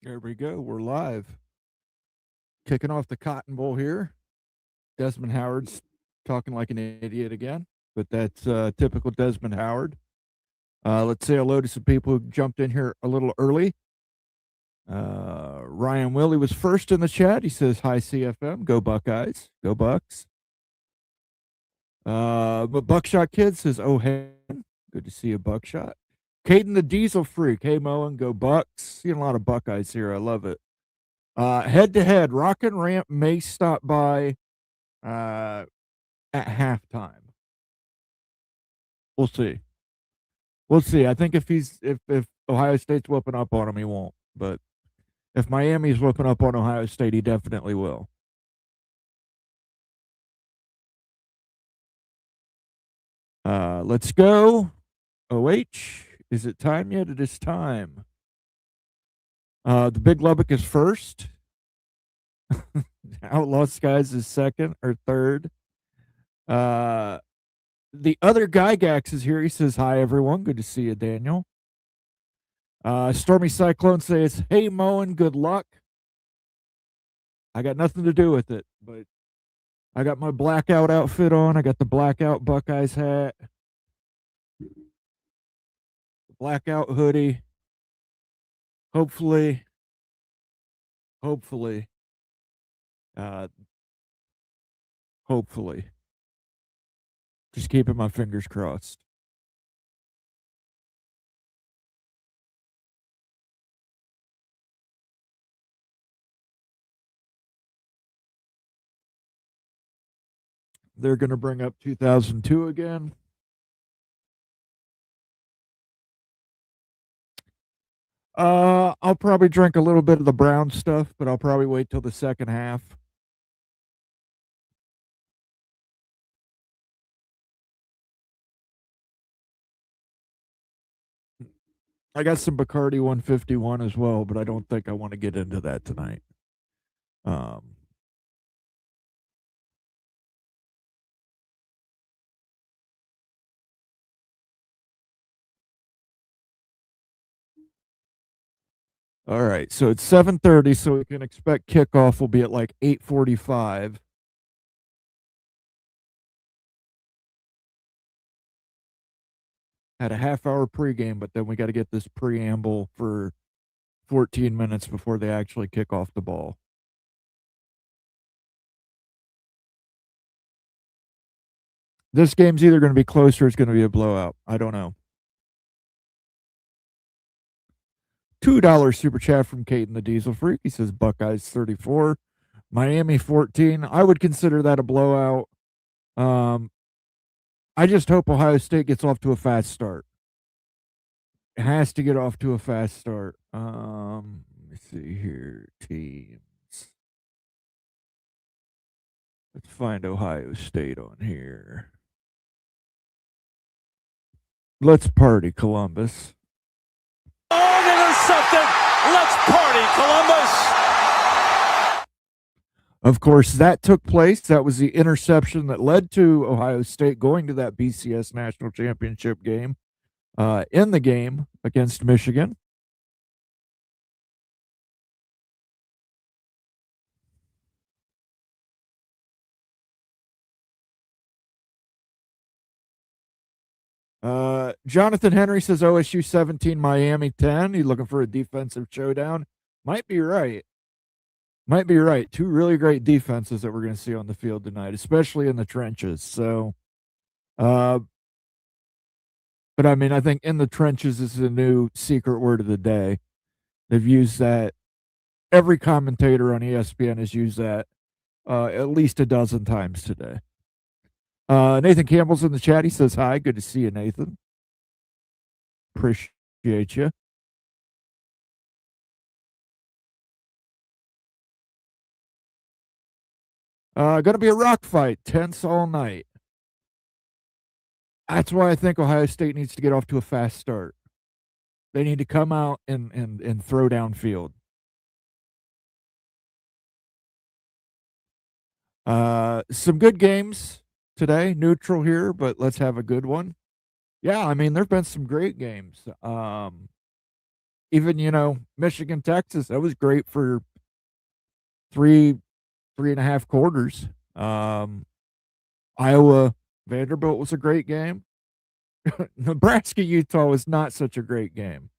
There we go. We're live. Kicking off the Cotton Bowl here. Desmond Howard's talking like an idiot again, but that's typical Desmond Howard. Let's say hello to some people who jumped in here a little early. Ryan Willie was first in the chat. He says, hi, CFM. Go Buckeyes. Go Bucks. But Buckshot Kid says, oh, hey. Good to see you, Buckshot. Caden the Diesel Freak. Hey, Moen. Go Bucks. Seeing a lot of Buckeyes here. I love it. Head to head, Rock and Ramp may stop by at halftime. We'll see. We'll see. I think if Ohio State's whooping up on him, he won't. But if Miami's whooping up on Ohio State, he definitely will. Let's go. OH, is it time yet? It is time. The Big Lubbock is first. Outlaw Skies is second or third. The other Gygax is here. He says, hi, everyone. Good to see you, Daniel. Stormy Cyclone says, hey, Moen, good luck. I got nothing to do with it, but I got my blackout outfit on. I got the blackout Buckeyes hat, the blackout hoodie. Hopefully, just keeping my fingers crossed. They're going to bring up 2002 again. I'll probably drink a little bit of the brown stuff, but I'll probably wait till the second half. I got some Bacardi 151 as well, but I don't think I want to get into that tonight. All right, so it's 7:30, so we can expect kickoff will be at like 8:45. Had a half-hour pregame, but then we got to get this preamble for 14 minutes before they actually kick off the ball. This game's either going to be close or it's going to be a blowout. I don't know. $2 super chat from Caden the Diesel Freak. He says Buckeyes 34, Miami 14. I would consider that a blowout. I just hope Ohio State gets off to a fast start. It has to get off to a fast start. Let me see here. Teams. Let's find Ohio State on here. Let's party, Columbus. Oh, there's something. Let's party, Columbus. Of course, that took place. That was the interception that led to Ohio State going to that BCS National Championship game in the game against Michigan. Jonathan Henry says OSU 17, Miami 10. He's looking for a defensive showdown. Might be right. Might be right. Two really great defenses that we're going to see on the field tonight, especially in the trenches. So, but I mean, I think in the trenches is the new secret word of the day. They've used that. Every commentator on ESPN has used that at least a dozen times today. Nathan Campbell's in the chat. He says, hi. Good to see you, Nathan. Appreciate you. Going to be a rock fight, tense all night. That's why I think Ohio State needs to get off to a fast start. They need to come out and throw downfield. Some good games today, neutral here, but let's have a good one. Yeah, I mean, there have been some great games. even, Michigan, Texas, that was great for 3.5 quarters. Iowa, Vanderbilt was a great game. Nebraska, Utah was not such a great game.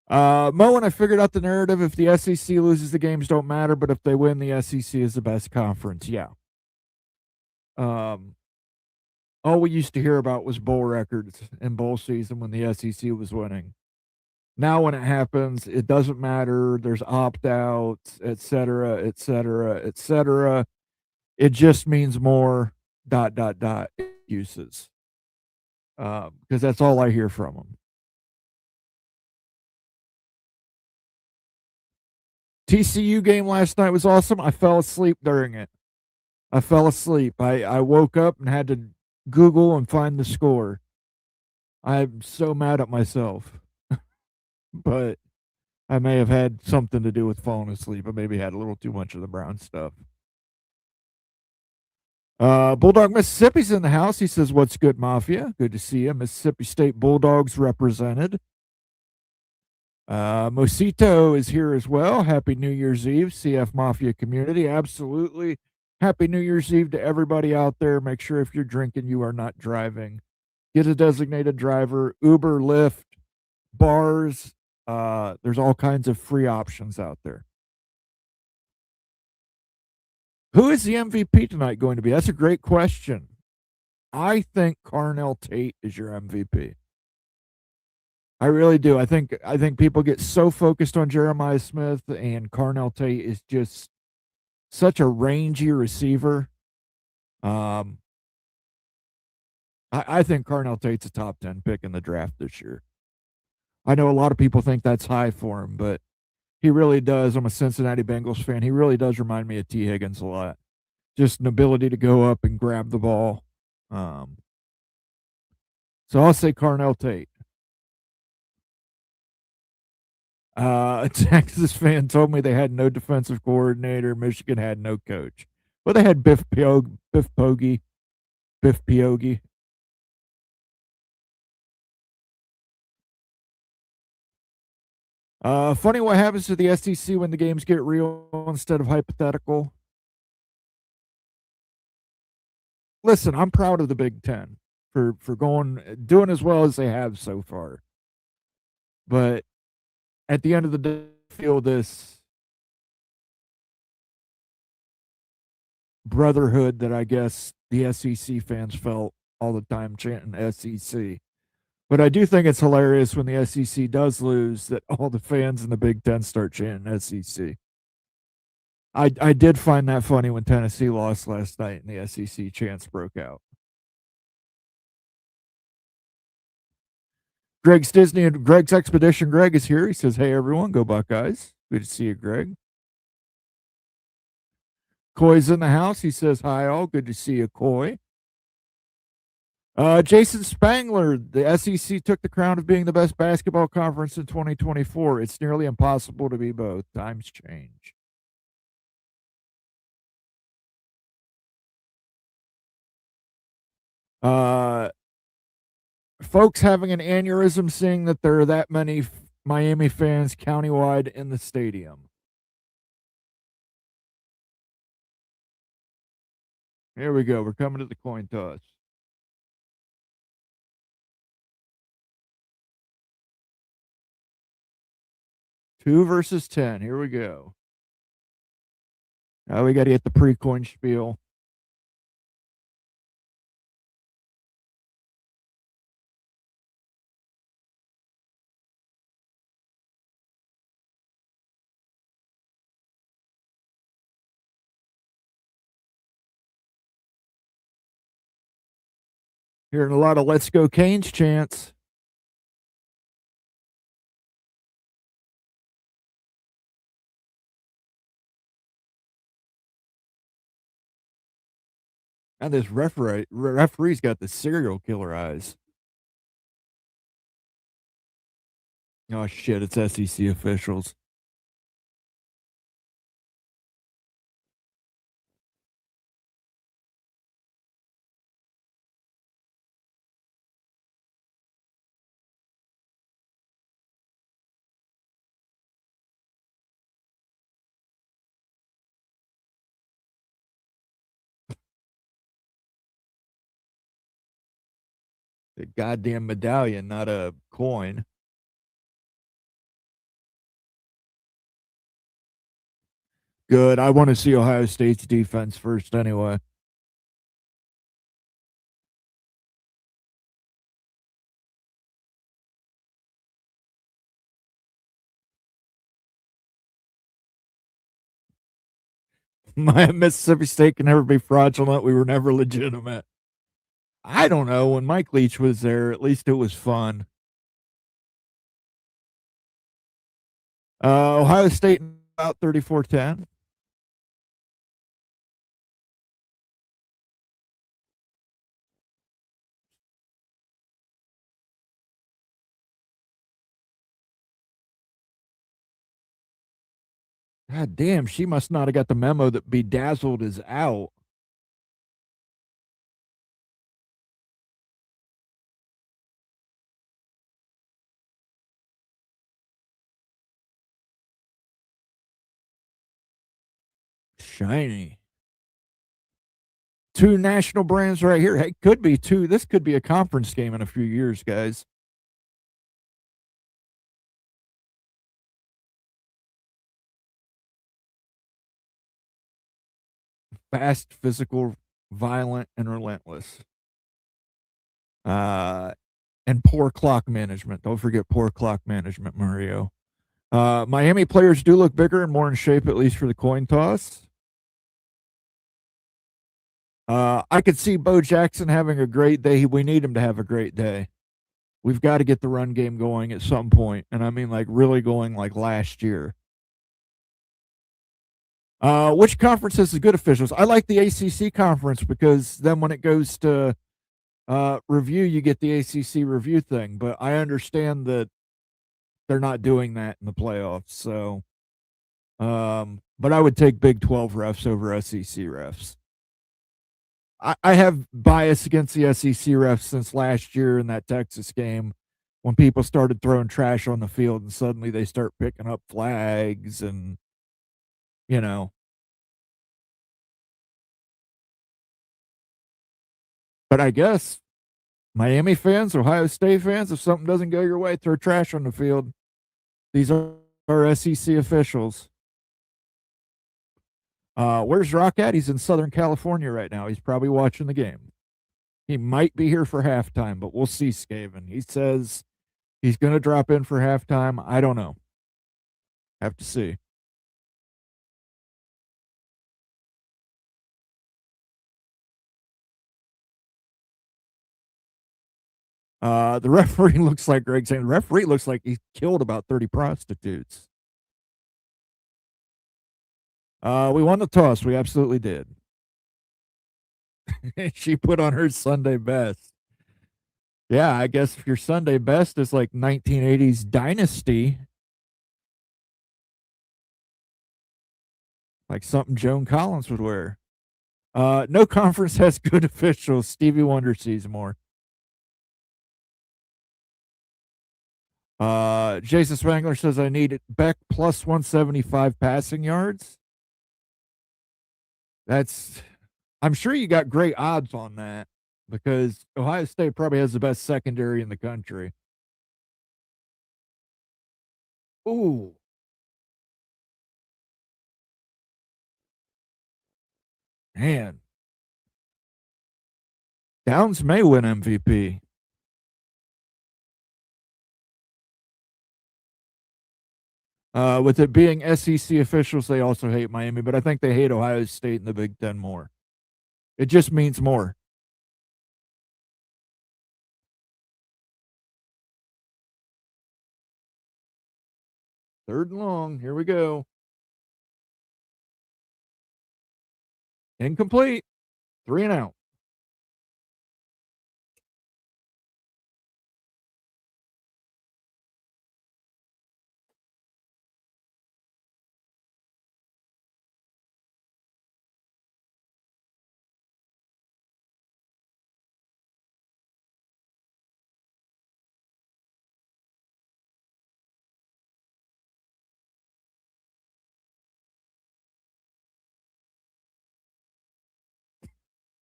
Moen, I figured out the narrative. If the SEC loses, the games don't matter, but if they win, the SEC is the best conference. Yeah. All we used to hear about was bowl records and bowl season when the SEC was winning. Now, when it happens, it doesn't matter. There's opt outs, et cetera, et cetera, et cetera. It just means more ... uses, because that's all I hear from them. TCU game last night was awesome. I fell asleep during it. I woke up and had to Google and find the score. I'm so mad at myself. But I may have had something to do with falling asleep. I maybe had a little too much of the brown stuff. Bulldog Mississippi's in the house. He says, "What's good, Mafia? Good to see you. Mississippi State Bulldogs represented." Mosito is here as well. Happy New Year's Eve, CF Mafia community. Absolutely. Happy New Year's Eve to everybody out there. Make sure if you're drinking, you are not driving. Get a designated driver, Uber, Lyft, bars. There's all kinds of free options out there. Who is the MVP tonight going to be? That's a great question. I think Carnell Tate is your MVP. I really do. I think people get so focused on Jeremiah Smith, and Carnell Tate is just such a rangy receiver. I think Carnell Tate's a top 10 pick in the draft this year. I know a lot of people think that's high for him, but he really does. I'm a Cincinnati Bengals fan. He really does remind me of T. Higgins a lot. Just an ability to go up and grab the ball. So I'll say Carnell Tate. A Texas fan told me they had no defensive coordinator. Michigan had no coach. Well, they had Biff Poggi. Funny what happens to the SEC when the games get real instead of hypothetical. Listen, I'm proud of the Big Ten for doing as well as they have so far. But at the end of the day, I feel this brotherhood that I guess the SEC fans felt all the time chanting SEC. But I do think it's hilarious when the SEC does lose that all the fans in the Big Ten start chanting SEC. I did find that funny when Tennessee lost last night and the SEC chants broke out. Greg's Disney and Greg's Expedition. Greg is here. He says, "Hey everyone, go Buckeyes." Good to see you, Greg. Coy's in the house. He says, "Hi all. Good to see you, Coy." Jason Spangler, the SEC took the crown of being the best basketball conference in 2024. It's nearly impossible to be both. Times change. Folks having an aneurysm seeing that there are that many Miami fans countywide in the stadium. Here we go. We're coming to the coin toss. Two versus 10. Here we go. Now we got to get the pre-coin spiel. Hearing a lot of "Let's Go Canes" chants. And this referee's got the serial killer eyes. Oh shit! It's SEC officials. The goddamn medallion, not a coin. Good. I want to see Ohio State's defense first anyway. My Mississippi State can never be fraudulent. We were never legitimate. I don't know. When Mike Leach was there, at least it was fun. Ohio State about 34-10. God damn, she must not have got the memo that Bedazzled is out. Shiny. Two national brands right here. Hey, could be two. This could be a conference game in a few years, guys. Fast, physical, violent, and relentless. And poor clock management. Don't forget poor clock management, Mario. Miami players do look bigger and more in shape, at least for the coin toss. I could see Bo Jackson having a great day. We need him to have a great day. We've got to get the run game going at some point, and I mean like really going like last year. Which conference has the good officials? I like the ACC conference because then when it goes to review, you get the ACC review thing. But I understand that they're not doing that in the playoffs. So, but I would take Big 12 refs over SEC refs. I have bias against the SEC refs since last year in that Texas game when people started throwing trash on the field and suddenly they start picking up flags and, you know. But I guess Miami fans, Ohio State fans, if something doesn't go your way, throw trash on the field. These are our SEC officials. Where's Rock at? He's in Southern California right now. He's probably watching the game. He might be here for halftime, but we'll see, Skaven. He says he's going to drop in for halftime. I don't know. Have to see. The referee looks like Greg saying the referee looks like he killed about 30 prostitutes. We won the toss. We absolutely did. She put on her Sunday best. Yeah, I guess if your Sunday best is like 1980s Dynasty, like something Joan Collins would wear. No conference has good officials. Stevie Wonder sees more. Jason Spangler says I need Beck plus 175 passing yards. I'm sure you got great odds on that because Ohio State probably has the best secondary in the country. Ooh, man. Downs may win MVP. With it being SEC officials, they also hate Miami, but I think they hate Ohio State and the Big Ten more. It just means more. Third and long. Here we go. Incomplete. 3-and-out.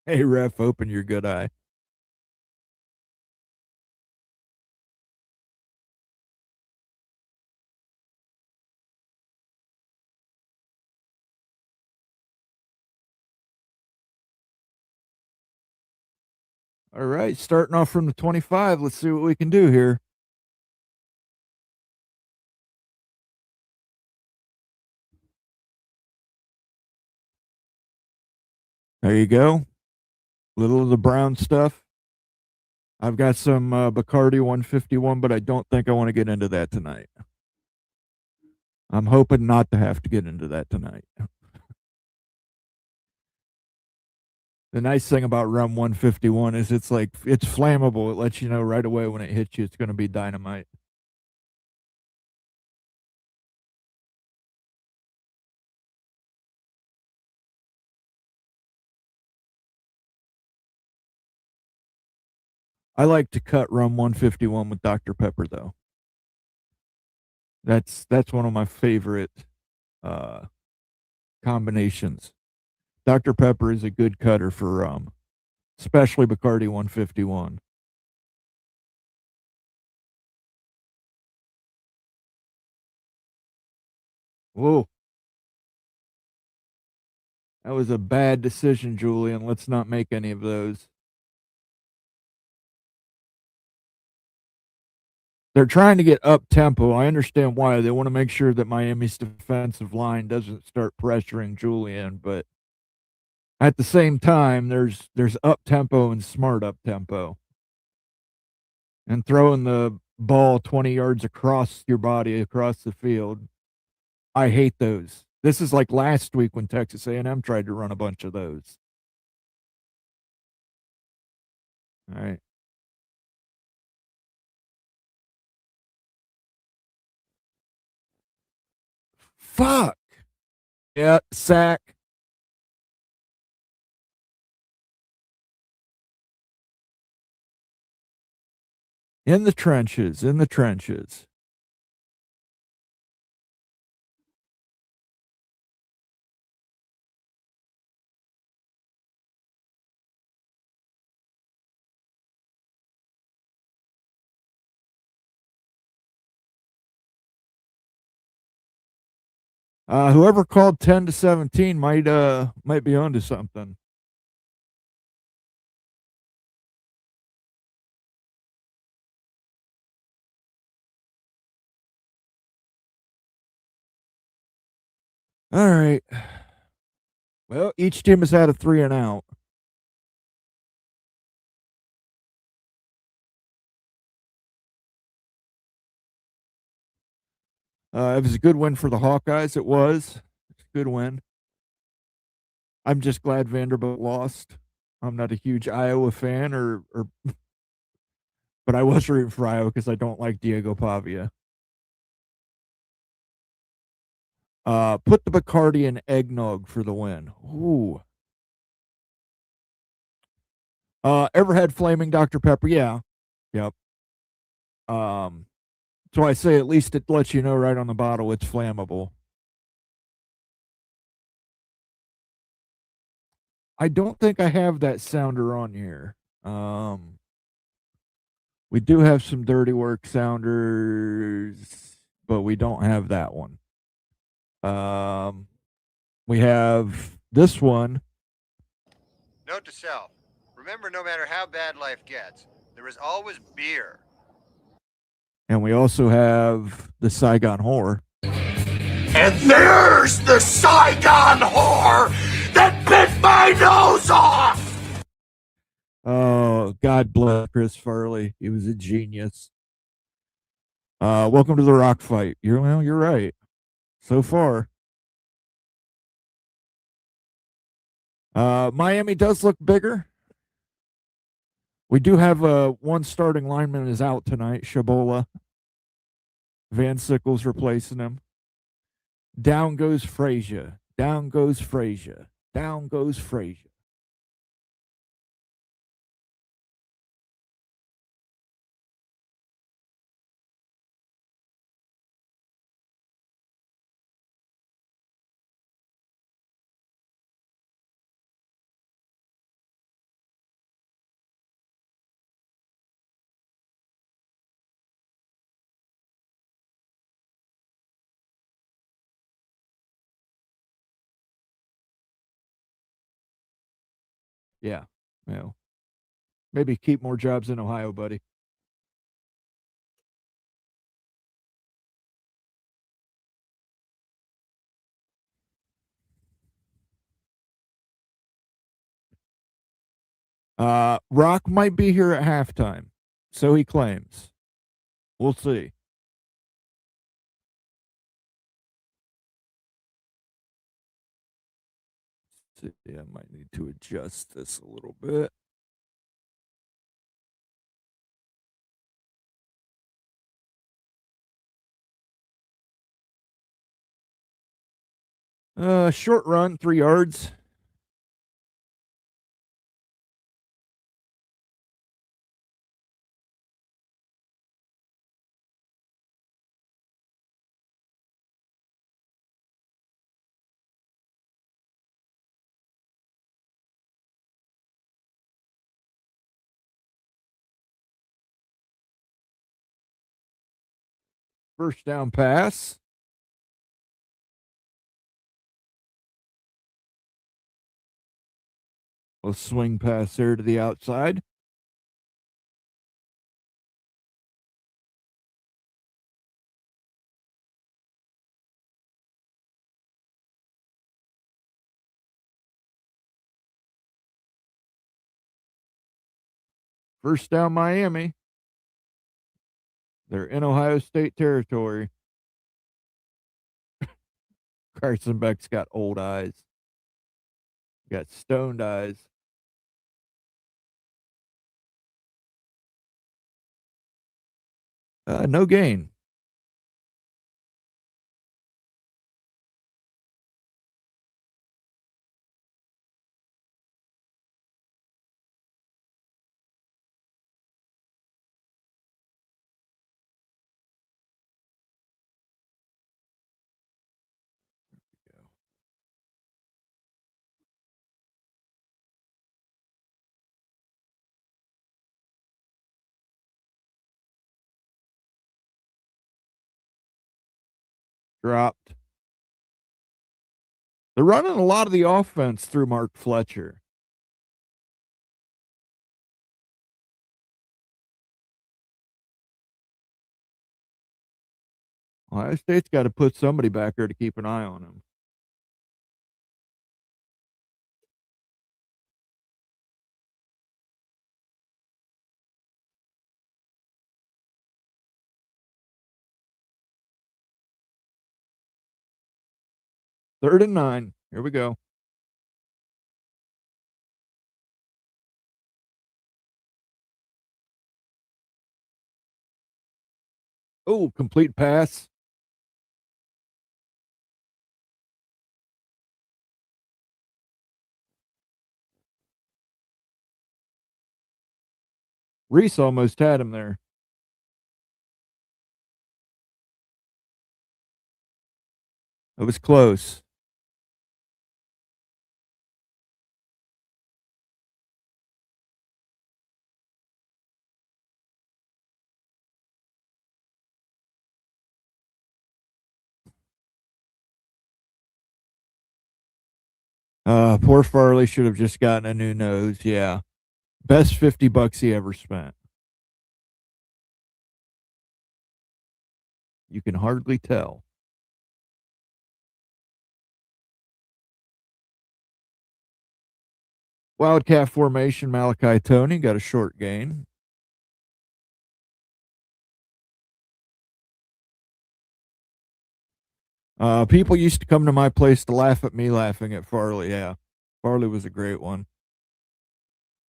Hey, ref, open your good eye. All right, starting off from the 25. Let's see what we can do here. There you go. Little of the brown stuff. I've got some Bacardi 151, but I don't think I want to get into that tonight. I'm hoping not to have to get into that tonight. The nice thing about rum 151 is it's flammable. It lets you know right away when it hits you it's going to be dynamite. I like to cut rum 151 with Dr. Pepper though. That's one of my favorite uh, combinations. Dr. Pepper is a good cutter for rum, especially Bacardi 151. Whoa. That was a bad decision, Julian. Let's not make any of those. They're trying to get up tempo. I understand why. They want to make sure that Miami's defensive line doesn't start pressuring Julian, but at the same time, there's up tempo and smart up tempo. And throwing the ball 20 yards across your body across the field, I hate those. This is like last week when Texas A&M tried to run a bunch of those. All right. Fuck. Yeah, sack. In the trenches, in the trenches. Whoever called 10-17 might be onto something. All right. Well, each team has had a 3 and out. It was a good win for the Hawkeyes. It was. It's a good win. I'm just glad Vanderbilt lost. I'm not a huge Iowa fan, but I was rooting for Iowa because I don't like Diego Pavia. Put the Bacardi in eggnog for the win. Ooh. Ever had flaming Dr. Pepper? Yeah. Yep. Um, so I say at least it lets you know right on the bottle it's flammable. I don't think I have that sounder on here. We do have some dirty work sounders, but we don't have that one. We have this one. Note to self, remember no matter how bad life gets, there is always beer. And we also have the Saigon Whore. And there's the Saigon Whore that bit my nose off! Oh, God bless Chris Farley. He was a genius. Welcome to the rock fight. You're right. So far. Miami does look bigger. We do have one starting lineman is out tonight, Shabola. Van Sickles replacing him. Down goes Frazier. Down goes Frazier. Down goes Frazier. Yeah. Maybe keep more jobs in Ohio, buddy. Rock might be here at halftime, so he claims. We'll see. I might need to adjust this a little bit. Short run, 3 yards. First down pass. A swing pass there to the outside. First down, Miami. They're in Ohio State territory. Carson Beck's got old eyes. Got stoned eyes. No gain. Dropped. They're running a lot of the offense through Mark Fletcher. Ohio State's got to put somebody back there to keep an eye on him. Third and 9. Here we go. Oh, complete pass. Reese almost had him there. It was close. Poor Farley should have just gotten a new nose. Yeah. Best $50 he ever spent. You can hardly tell. Wildcat formation, Malachi Tony got a short gain. People used to come to my place to laugh at me laughing at Farley. Yeah. Farley was a great one.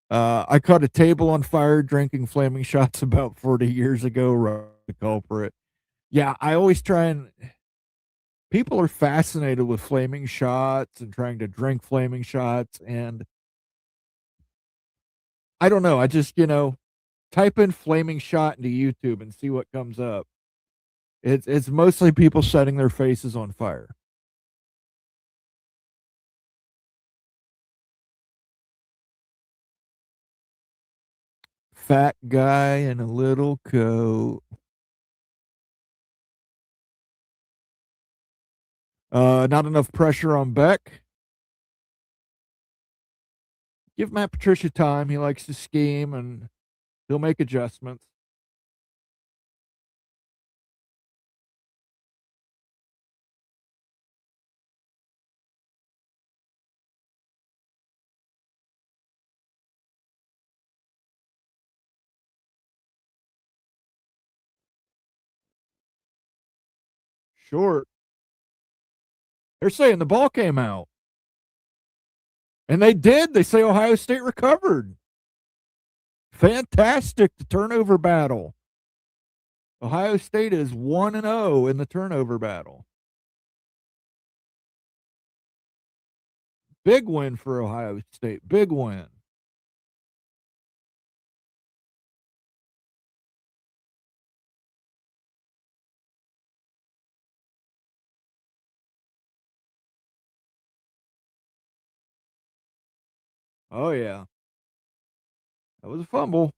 I caught a table on fire drinking flaming shots about 40 years ago. The culprit. Yeah, I always try and. People are fascinated with flaming shots and trying to drink flaming shots. And I don't know. I just, type in flaming shot into YouTube and see what comes up. It's mostly people setting their faces on fire. Fat guy in a little coat. Not enough pressure on Beck. Give Matt Patricia time. He likes to scheme, and he'll make adjustments. Sure. They're saying the ball came out. And they did. They say Ohio State recovered. Fantastic, the turnover battle. Ohio State is 1-0 in the turnover battle. Big win for Ohio State. Big win. Oh, yeah. That was a fumble.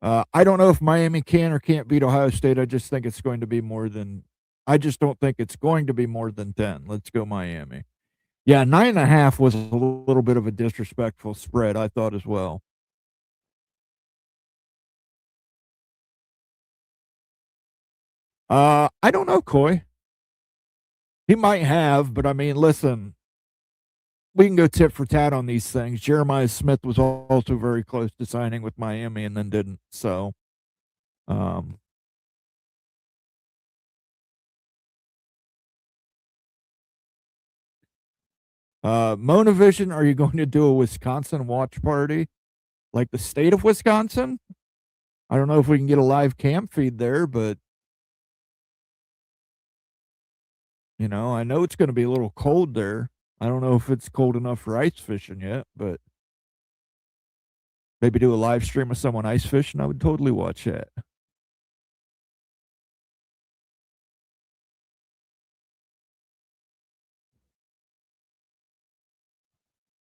I don't know if Miami can or can't beat Ohio State. I just think it's going to be more than. I just don't think it's going to be more than 10. Let's go Miami. Yeah, 9.5 was a little bit of a disrespectful spread, I thought as well. I don't know, Coy. He might have, but I mean, listen, we can go tit for tat on these things. Jeremiah Smith was also very close to signing with Miami and then didn't. So, um, Monavision, are you going to do a Wisconsin watch party like the state of Wisconsin? I don't know if we can get a live cam feed there, but I know it's going to be a little cold there. I don't know if it's cold enough for ice fishing yet, but maybe do a live stream of someone ice fishing. I would totally watch that.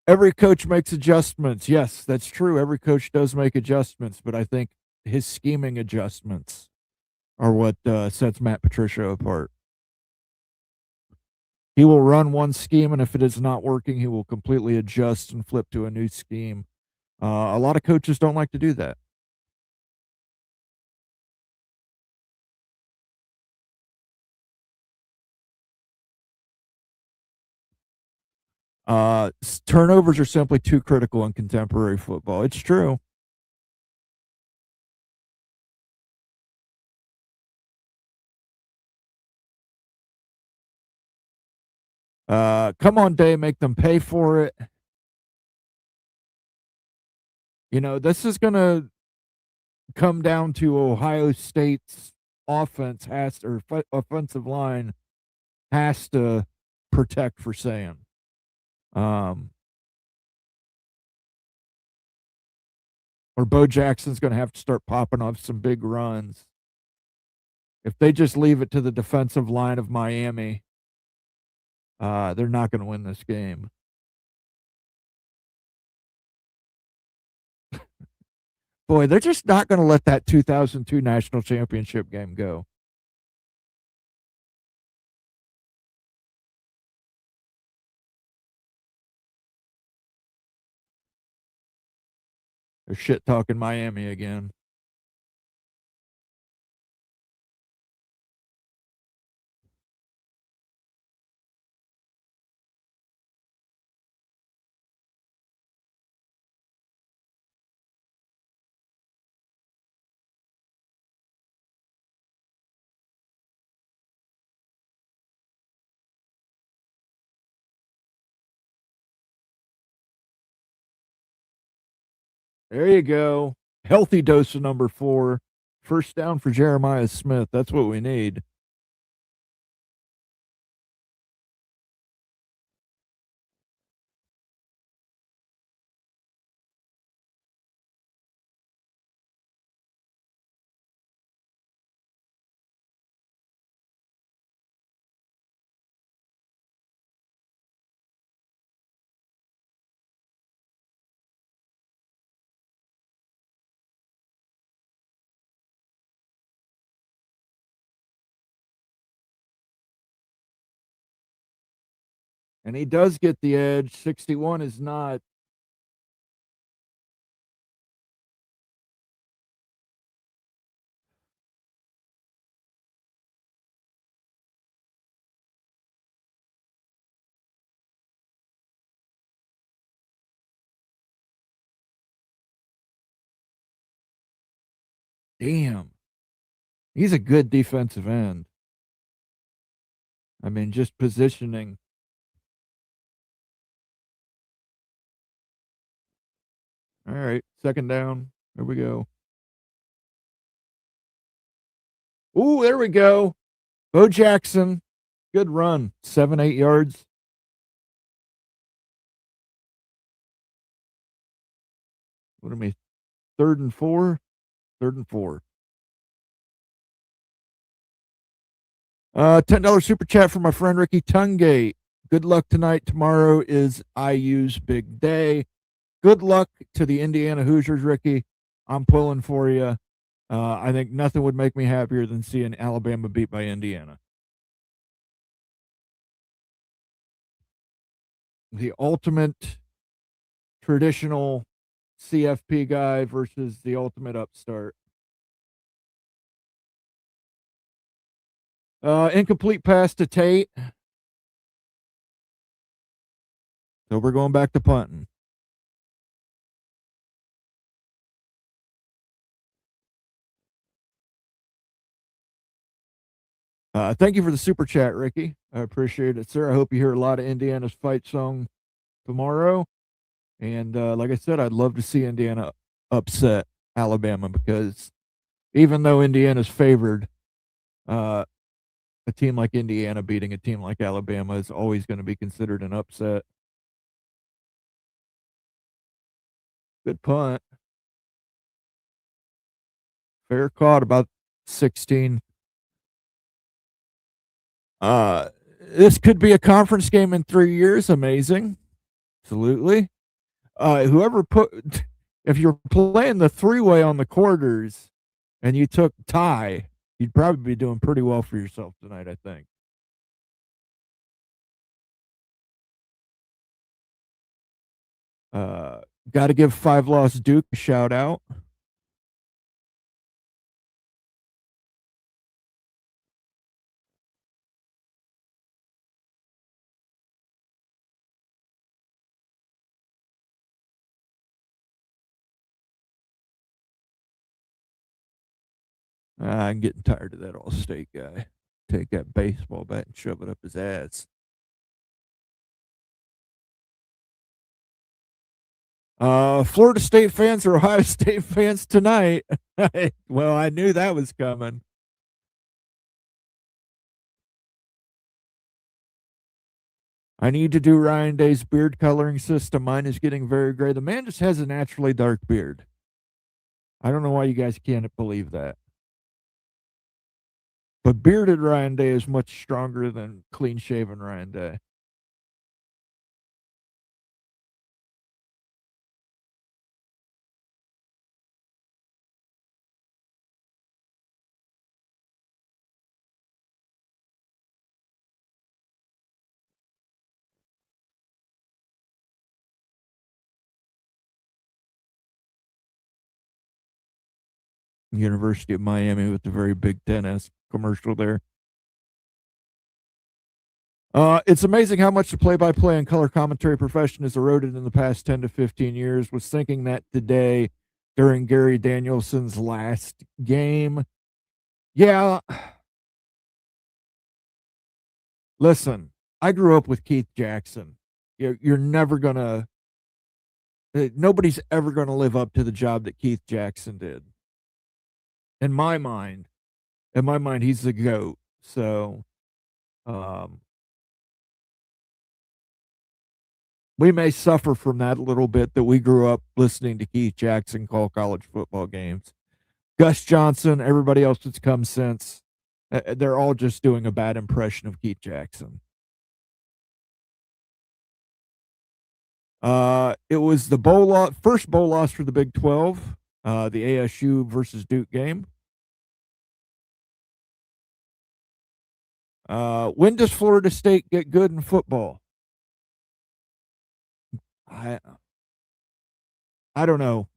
Every coach makes adjustments. Yes, that's true. Every coach does make adjustments, but I think his scheming adjustments are what sets Matt Patricia apart. He will run one scheme, and if it is not working, he will completely adjust and flip to a new scheme. A lot of coaches don't like to do that. Turnovers are simply too critical in contemporary football. It's true. Come on, Day, make them pay for it. This is going to come down to Ohio State's offensive line has to protect for Sayin. Or Bo Jackson's going to have to start popping off some big runs. If they just leave it to the defensive line of Miami, they're not going to win this game. Boy, they're just not going to let that 2002 national championship game go. They're shit talking Miami again. There you go. Healthy dose of number 4. First down for Jeremiah Smith. That's what we need. And he does get the edge. 61 is not. Damn. He's a good defensive end. I mean, just positioning. All right, second down. Here we go. Ooh, there we go. Bo Jackson. Good run. 7-8 yards. What am I? 3rd and 4? 3rd and 4. $10 super chat from my friend Ricky Tungate. Good luck tonight. Tomorrow is IU's big day. Good luck to the Indiana Hoosiers, Ricky. I'm pulling for you. I think nothing would make me happier than seeing Alabama beat by Indiana. The ultimate traditional CFP guy versus the ultimate upstart. Incomplete pass to Tate. So we're going back to punting. Thank you for the super chat, Ricky. I appreciate it, sir. I hope you hear a lot of Indiana's fight song tomorrow. And like I said, I'd love to see Indiana upset Alabama because even though Indiana's favored, a team like Indiana beating a team like Alabama is always going to be considered an upset. Good punt. Fair caught, about 16. This could be a conference game in 3 years. Amazing. Absolutely. If you're playing the three-way on the quarters and you took tie, you'd probably be doing pretty well for yourself tonight, I think. Got to give 5-loss Duke a shout out. I'm getting tired of that All-State guy. Take that baseball bat and shove it up his ass. Florida State fans or Ohio State fans tonight? Well, I knew that was coming. I need to do Ryan Day's beard coloring system. Mine is getting very gray. The man just has a naturally dark beard. I don't know why you guys can't believe that. But bearded Ryan Day is much stronger than clean-shaven Ryan Day. University of Miami with the very Big Ten-esque commercial there. It's amazing how much the play-by-play and color commentary profession has eroded in the past 10 to 15 years. Was thinking that today during Gary Danielson's last game. Yeah. Listen, I grew up with Keith Jackson. You're never going to – nobody's ever going to live up to the job that Keith Jackson did. In my mind, he's the GOAT. So, we may suffer from that a little bit that we grew up listening to Keith Jackson call college football games. Gus Johnson, everybody else that's come since, they're all just doing a bad impression of Keith Jackson. It was the first bowl loss for the Big 12, the ASU versus Duke game. When does Florida State get good in football? I don't know.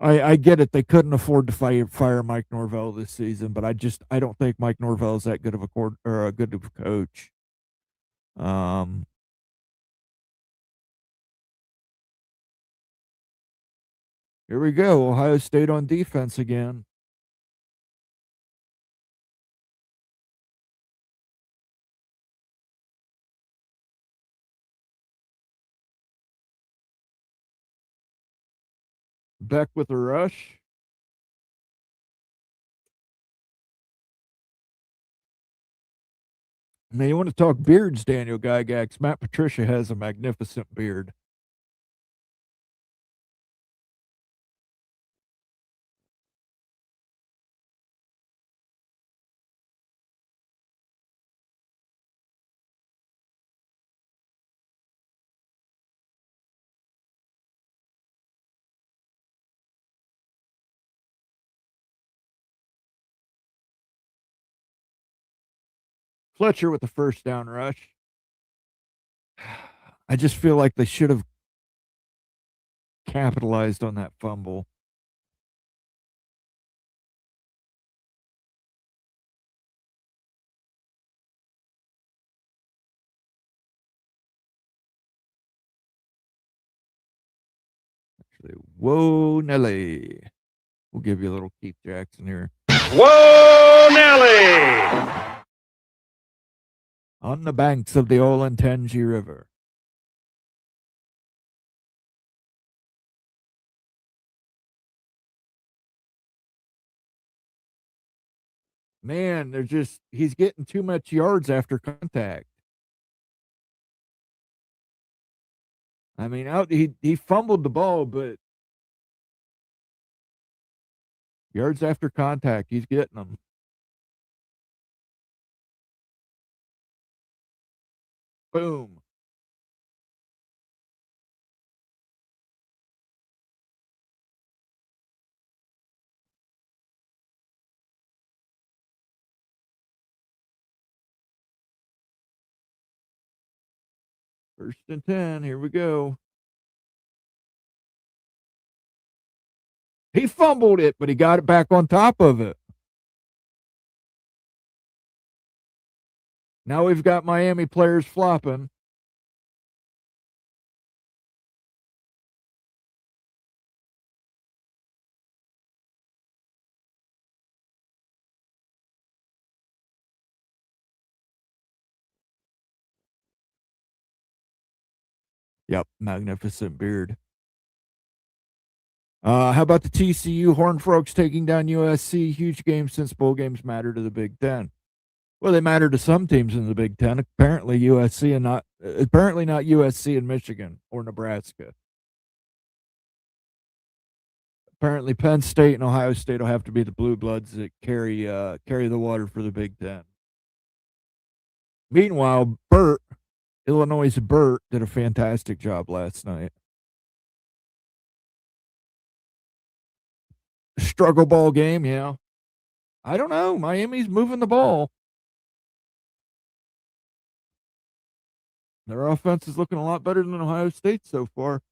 I get it. They couldn't afford to fire Mike Norvell this season, but I don't think Mike Norvell is that good of a good of a coach. Here we go. Ohio State on defense again. Beck with a rush. Now, you want to talk beards, Daniel Gygax? Matt Patricia has a magnificent beard. Fletcher with the first down rush. I just feel like they should have capitalized on that fumble. Actually, whoa, Nelly. We'll give you a little Keith Jackson here. Whoa, Nelly! On the banks of the Olentangy River. Man, he's getting too much yards after contact. I mean, he fumbled the ball, but yards after contact, he's getting them. Boom. First and 10. Here we go. He fumbled it, but he got it back on top of it. Now we've got Miami players flopping. Yep, magnificent beard. How about the TCU Horned Frogs taking down USC? Huge game since bowl games matter to the Big Ten. Well, they matter to some teams in the Big Ten. Apparently not USC and Michigan or Nebraska. Apparently Penn State and Ohio State will have to be the blue bloods that carry the water for the Big Ten. Meanwhile, Illinois' Burt did a fantastic job last night. Struggle ball game, yeah. I don't know. Miami's moving the ball. Their offense is looking a lot better than Ohio State so far.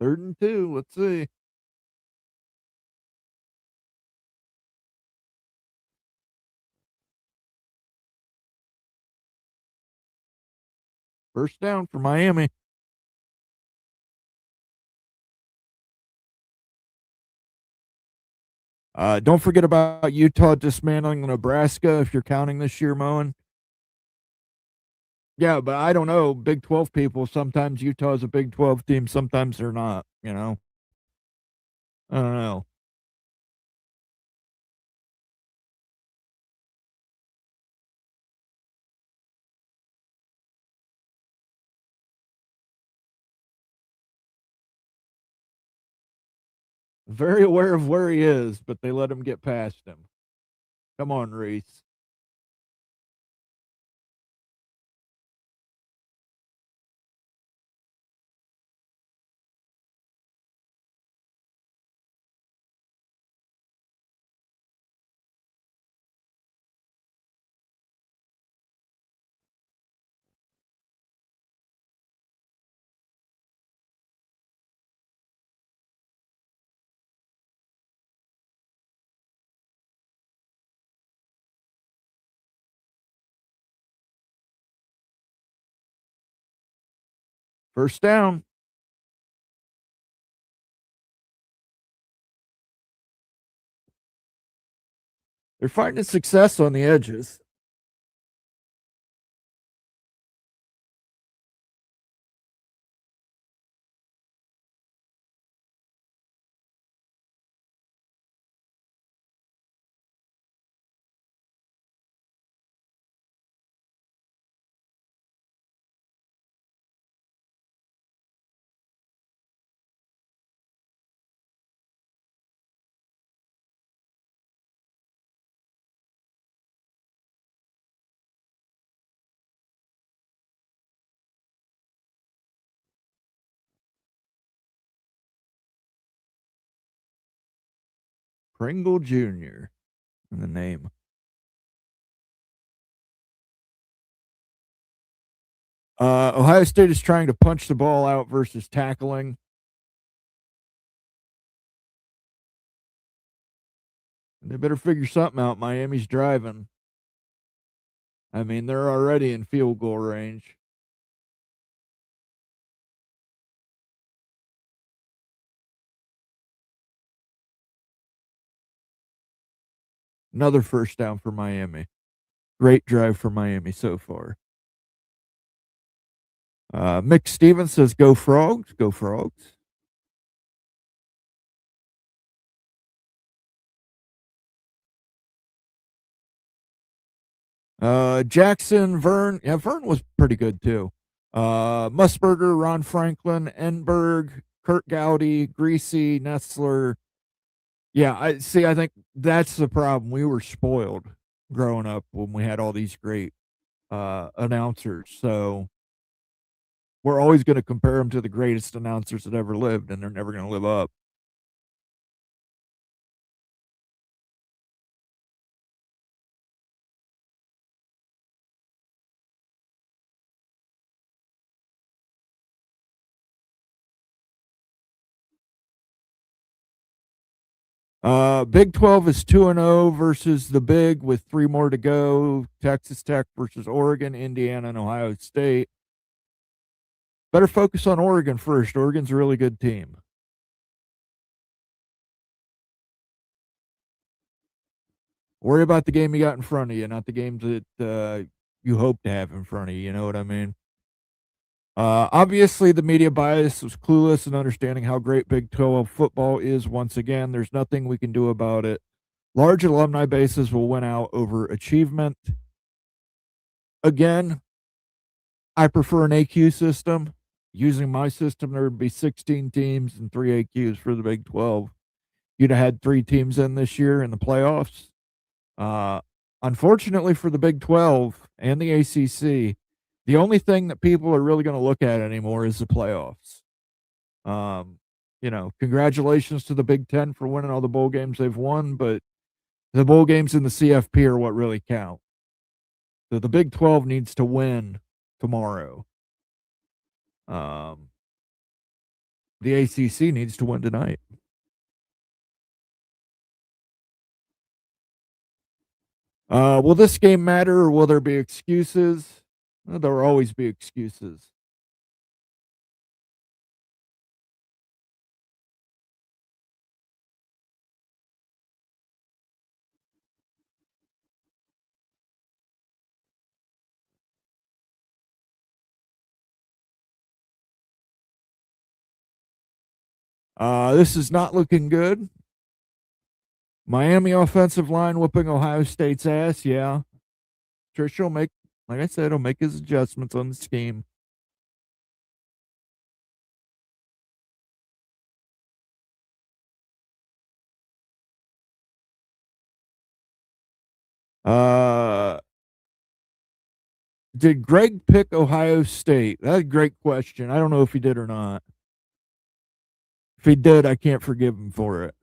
Third and 2. Let's see. First down for Miami. Don't forget about Utah dismantling Nebraska if you're counting this year, Moen. Yeah, but I don't know. Big 12 people, sometimes Utah's a Big 12 team, sometimes they're not, you know? I don't know. Very aware of where he is, but they let him get past him. Come on, Reese. First down. They're finding success on the edges. Pringle Jr. in the name. Ohio State is trying to punch the ball out versus tackling. They better figure something out. Miami's driving. I mean, they're already in field goal range. Another first down for Miami. Great drive for Miami so far. Mick Stevens says, go Frogs, go Frogs. Jackson, Vern. Yeah, Vern was pretty good too. Musburger, Ron Franklin, Enberg, Kurt Gowdy, Greasy, Nestler. Yeah, I think that's the problem. We were spoiled growing up when we had all these great announcers. So we're always going to compare them to the greatest announcers that ever lived, and they're never going to live up. Big 12 is 2-0 versus the Big with 3 more to go. Texas Tech versus Oregon, Indiana, and Ohio State. Better focus on Oregon first. Oregon's a really good team. Worry about the game you got in front of you, not the games that you hope to have in front of you. You know what I mean? Obviously, the media bias was clueless in understanding how great Big 12 football is. Once again, there's nothing we can do about it. Large alumni bases will win out over achievement. Again, I prefer an AQ system. Using my system, there would be 16 teams and 3 AQs for the Big 12. You'd have had 3 teams in this year in the playoffs. Unfortunately for the Big 12 and the ACC, the only thing that people are really going to look at anymore is the playoffs. Congratulations to the Big 10 for winning all the bowl games they've won, but the bowl games in the CFP are what really count. So the Big 12 needs to win tomorrow. The ACC needs to win tonight. Will this game matter, or will there be excuses? Well, there will always be excuses. This is not looking good. Miami offensive line whooping Ohio State's ass. Yeah. Trish will make, like I said, he'll make his adjustments on the scheme. Did Greg pick Ohio State? That's a great question. I don't know if he did or not. If he did, I can't forgive him for it.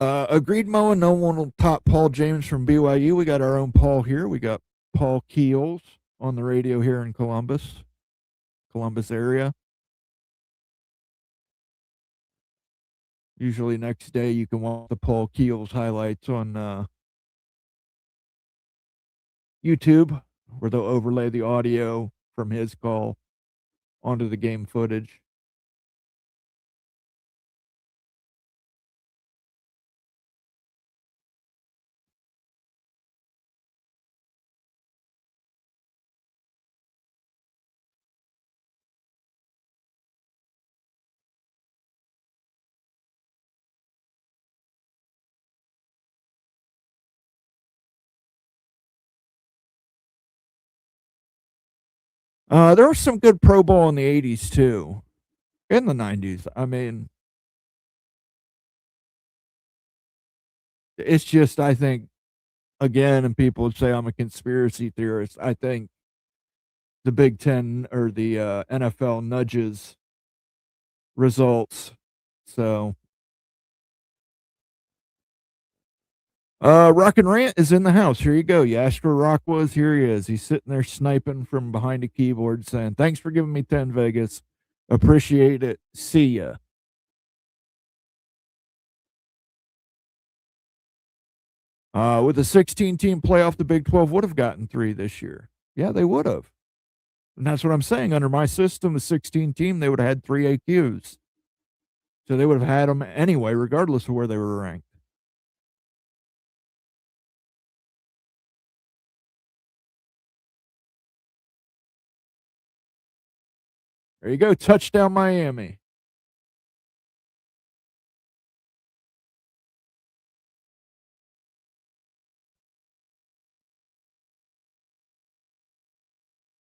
Agreed, Moen. No one will top Paul James from BYU. We got our own Paul here. We got Paul Keels on the radio here in Columbus area. Usually next day you can watch the Paul Keels highlights on YouTube, where they'll overlay the audio from his call onto the game footage. There was some good Pro Bowl in the 80s too, in the 90s. I mean, it's just, I think, again, and people would say I'm a conspiracy theorist. I think the Big Ten or the NFL nudges results. So, Rock and Rant is in the house. Here you go. You asked where Rock was. Here he is. He's sitting there sniping from behind a keyboard saying, "Thanks for giving me 10 Vegas. Appreciate it. See ya." With a 16 team playoff, the Big 12 would have gotten 3 this year. Yeah, they would have. And that's what I'm saying. Under my system, the 16 team, they would have had 3 AQs. So they would have had them anyway, regardless of where they were ranked. There you go. Touchdown, Miami.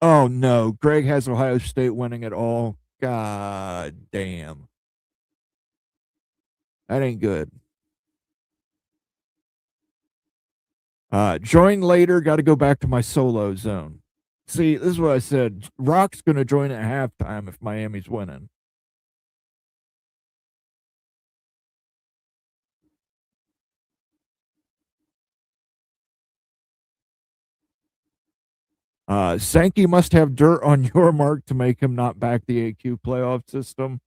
Oh, no. Greg has Ohio State winning it all. God damn. That ain't good. Join later. Got to go back to my solo zone. See, this is what I said. Rock's going to join at halftime if Miami's winning. Sankey must have dirt on your mark to make him not back the AQ playoff system.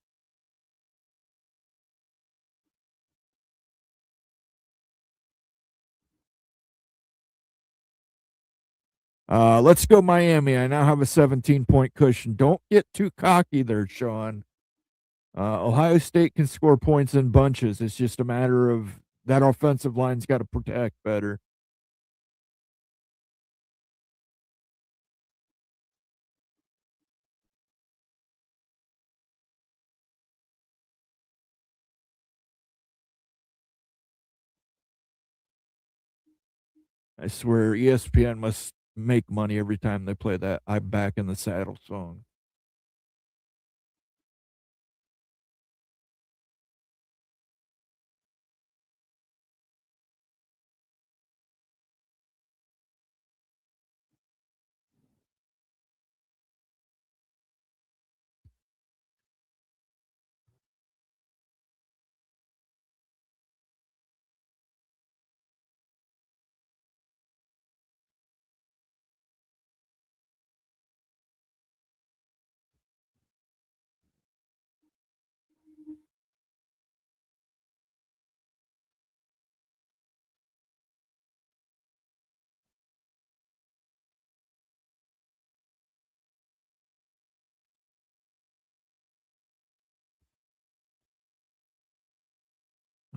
Let's go Miami. I now have a 17-point cushion. Don't get too cocky there, Sean. Ohio State can score points in bunches. It's just a matter of that offensive line's got to protect better. I swear ESPN must make money every time they play that "I'm Back in the Saddle" song.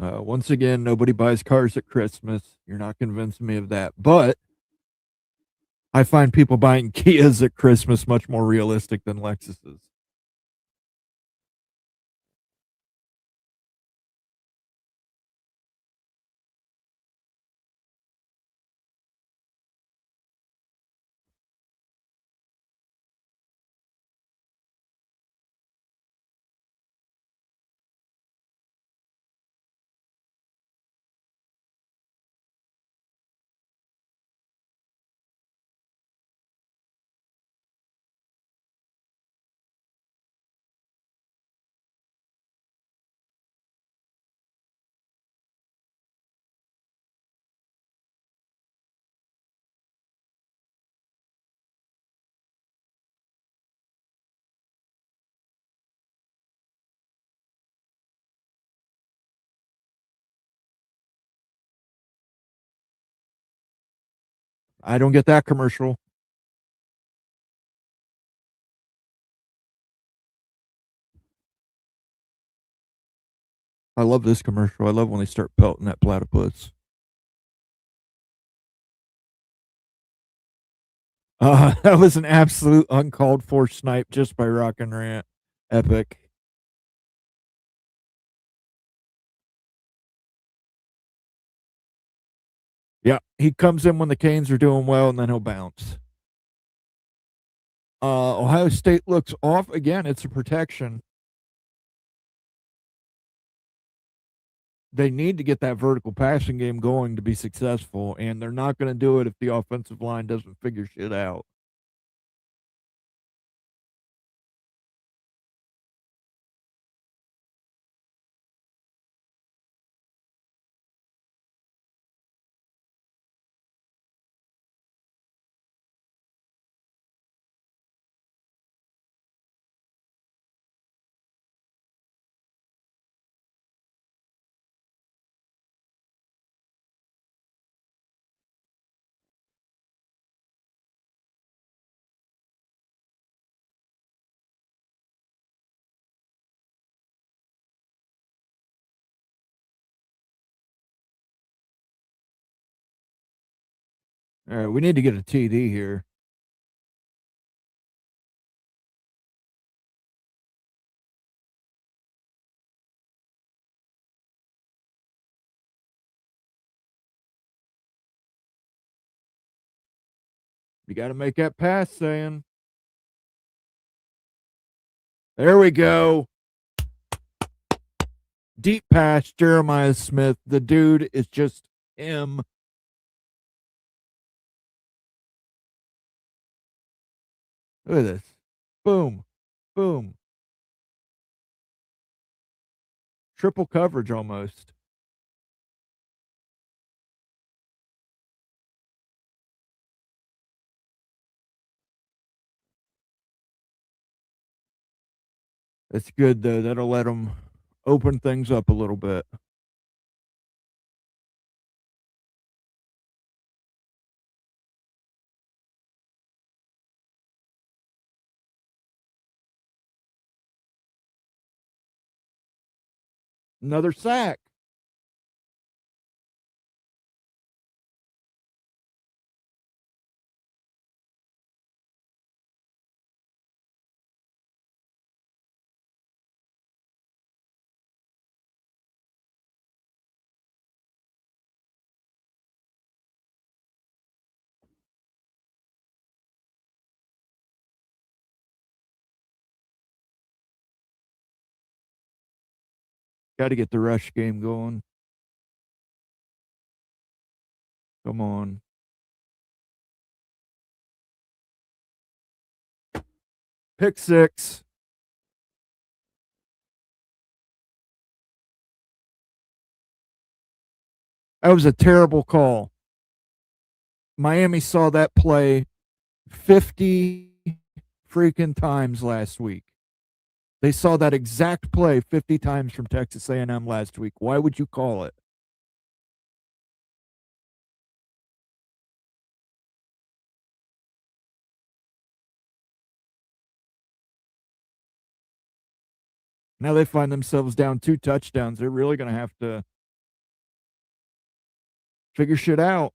Once again, nobody buys cars at Christmas. You're not convincing me of that. But I find people buying Kias at Christmas much more realistic than Lexuses. I don't get that commercial. I love this commercial. I love when they start pelting that platypus. That was an absolute uncalled for snipe just by Rock and Rant. Epic. Yeah, he comes in when the Canes are doing well, and then he'll bounce. Ohio State looks off again. It's a protection. They need to get that vertical passing game going to be successful, and they're not going to do it if the offensive line doesn't figure shit out. All right, we need to get a TD here. You got to make that pass, Sayin. There we go. Deep pass, Jeremiah Smith. The dude is just him. Look at this. Boom. Boom. Triple coverage almost. That's good, though. That'll let them open things up a little bit. Another sack. Got to get the rush game going. Come on. Pick six. That was a terrible call. Miami saw that play 50 freaking times last week. They saw that exact play 50 times from Texas A&M last week. Why would you call it? Now they find themselves down 2 touchdowns. They're really going to have to figure shit out.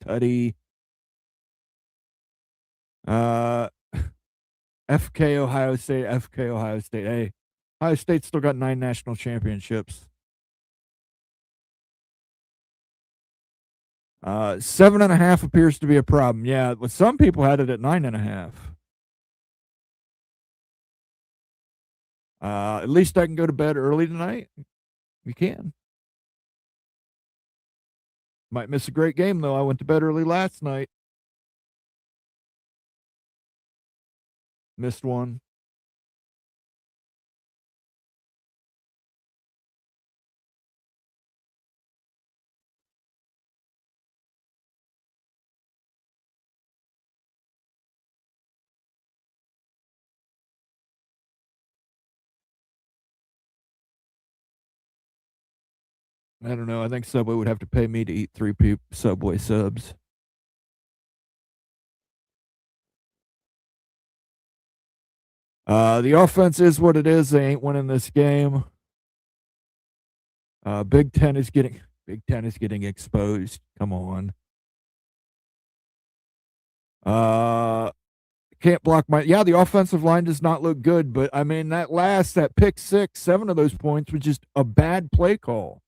Tutty. Uh, FK Ohio State, FK Ohio State. Hey, Ohio State still got 9 national championships. 7.5 appears to be a problem. Yeah, but some people had it at 9.5. At least I can go to bed early tonight. You can. Might miss a great game though. I went to bed early last night. Missed one. I don't know. I think Subway would have to pay me to eat 3 Subway subs. The offense is what it is. They ain't winning this game. Big Ten is getting exposed. Come on. Can't block the offensive line does not look good, but I mean that pick six, 7 of those points was just a bad play call.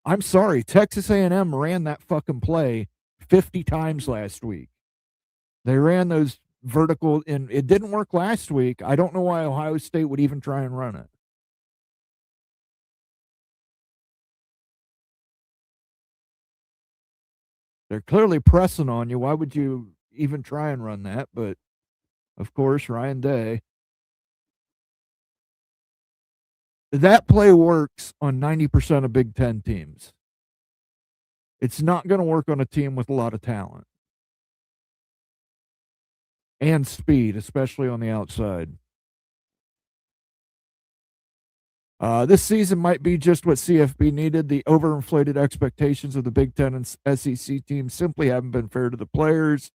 I'm sorry, Texas A&M ran that fucking play 50 times last week. They ran those vertical, and it didn't work last week. I don't know why Ohio State would even try and run it. They're clearly pressing on you. Why would you even try and run that? But, of course, Ryan Day. That play works on 90% of Big Ten teams. It's not going to work on a team with a lot of talent and speed, especially on the outside. This season might be just what CFB needed. The overinflated expectations of the Big Ten and SEC teams simply haven't been fair to the players.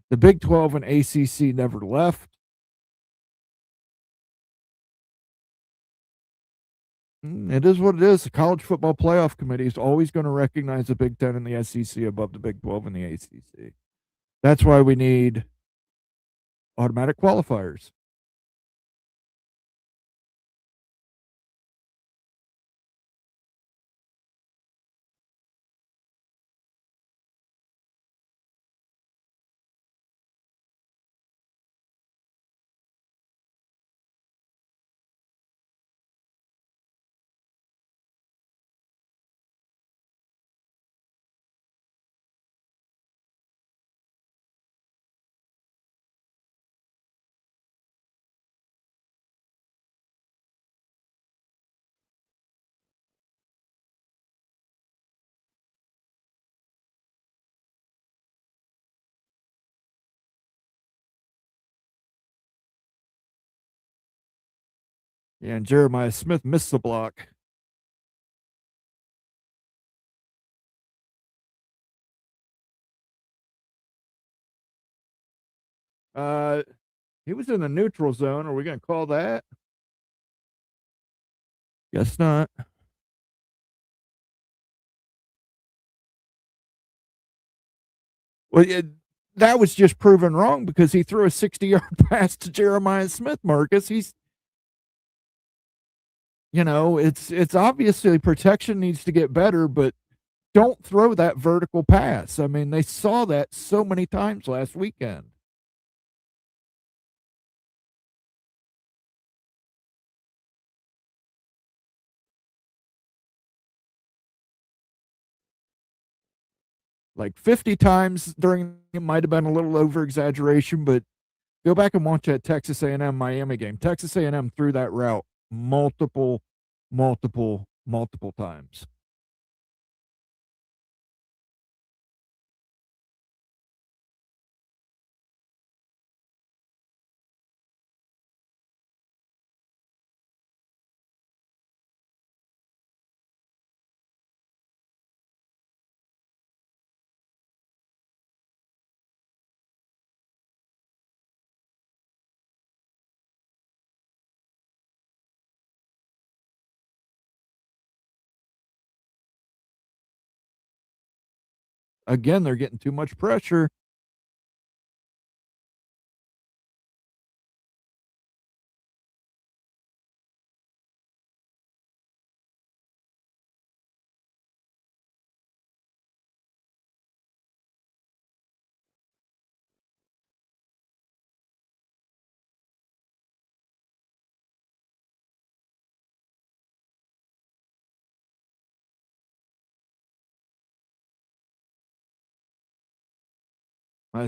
The Big 12 and ACC never left. It is what it is. The College Football Playoff Committee is always going to recognize the Big Ten and the SEC above the Big 12 and the ACC. That's why we need automatic qualifiers. Yeah, and Jeremiah Smith missed the block. He was in the neutral zone. Are we going to call that? Guess not. Well, that was just proven wrong because he threw a 60-yard pass to Jeremiah Smith, Marcus. It's obviously protection needs to get better, but don't throw that vertical pass. I mean, they saw that so many times last weekend. Like 50 times during it might have been a little over exaggeration, but go back and watch that Texas A&M Miami game. Texas A&M threw that route multiple times. Again, they're getting too much pressure.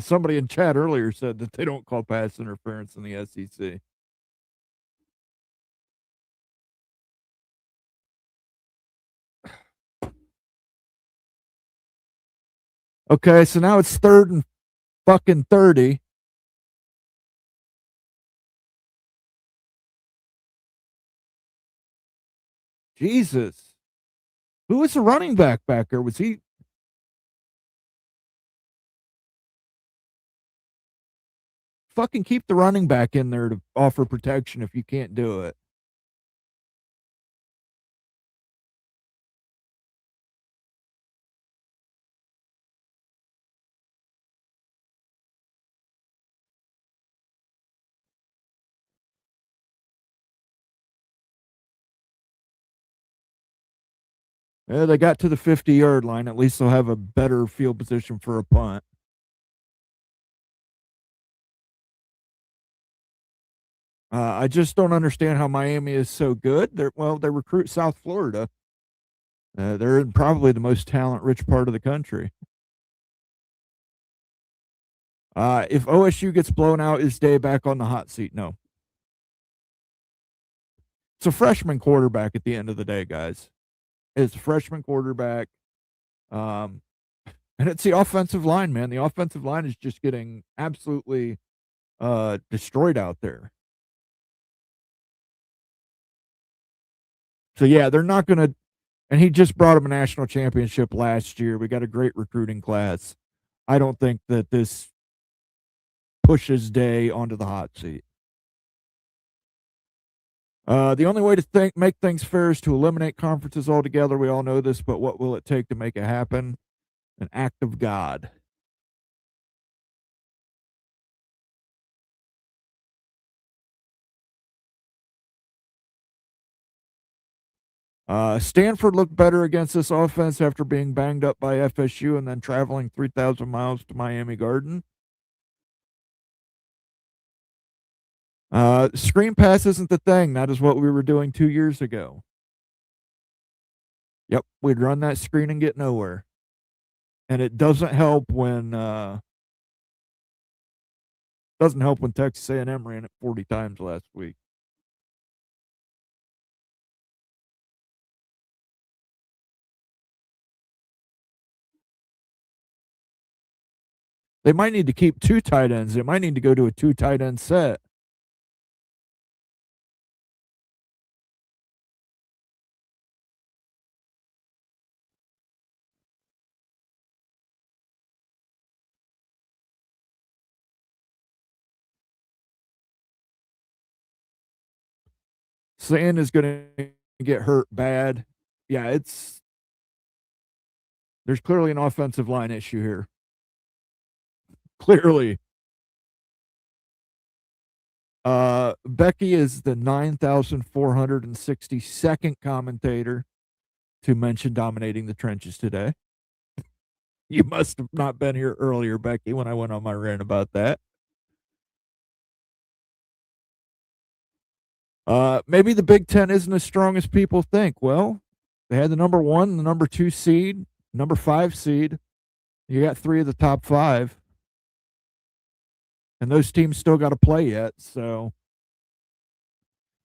Somebody in chat earlier said that they don't call pass interference in the SEC. Okay, so now it's 3rd and fucking 30. Jesus. Who was the running back there? Was he? Fucking keep the running back in there to offer protection if you can't do it. Yeah, they got to the 50-yard line. At least they'll have a better field position for a punt. I just don't understand how Miami is so good. They recruit South Florida. They're in probably the most talent-rich part of the country. If OSU gets blown out, is Day back on the hot seat? No. It's a freshman quarterback at the end of the day, guys. It's a freshman quarterback. And it's the offensive line, man. The offensive line is just getting absolutely destroyed out there. So, yeah, they're not going to. And he just brought him a national championship last year. We got a great recruiting class. I don't think that this pushes Day onto the hot seat. The only way to make things fair is to eliminate conferences altogether. We all know this, but what will it take to make it happen? An act of God. Stanford looked better against this offense after being banged up by FSU and then traveling 3,000 miles to Miami Garden. Screen pass isn't the thing. That is what we were doing 2 years ago. Yep, we'd run that screen and get nowhere. And it doesn't help when Texas A&M ran it 40 times last week. They might need to keep 2 tight ends. They might need to go to a 2 tight end set. Sayin is going to get hurt bad. Yeah, there's clearly an offensive line issue here. Clearly. Becky is the 9,462nd commentator to mention dominating the trenches today. You must have not been here earlier, Becky, when I went on my rant about that. Maybe the Big Ten isn't as strong as people think. Well, they had the number 1, the number 2 seed, number 5 seed. You got 3 of the top 5. And those teams still got to play yet, so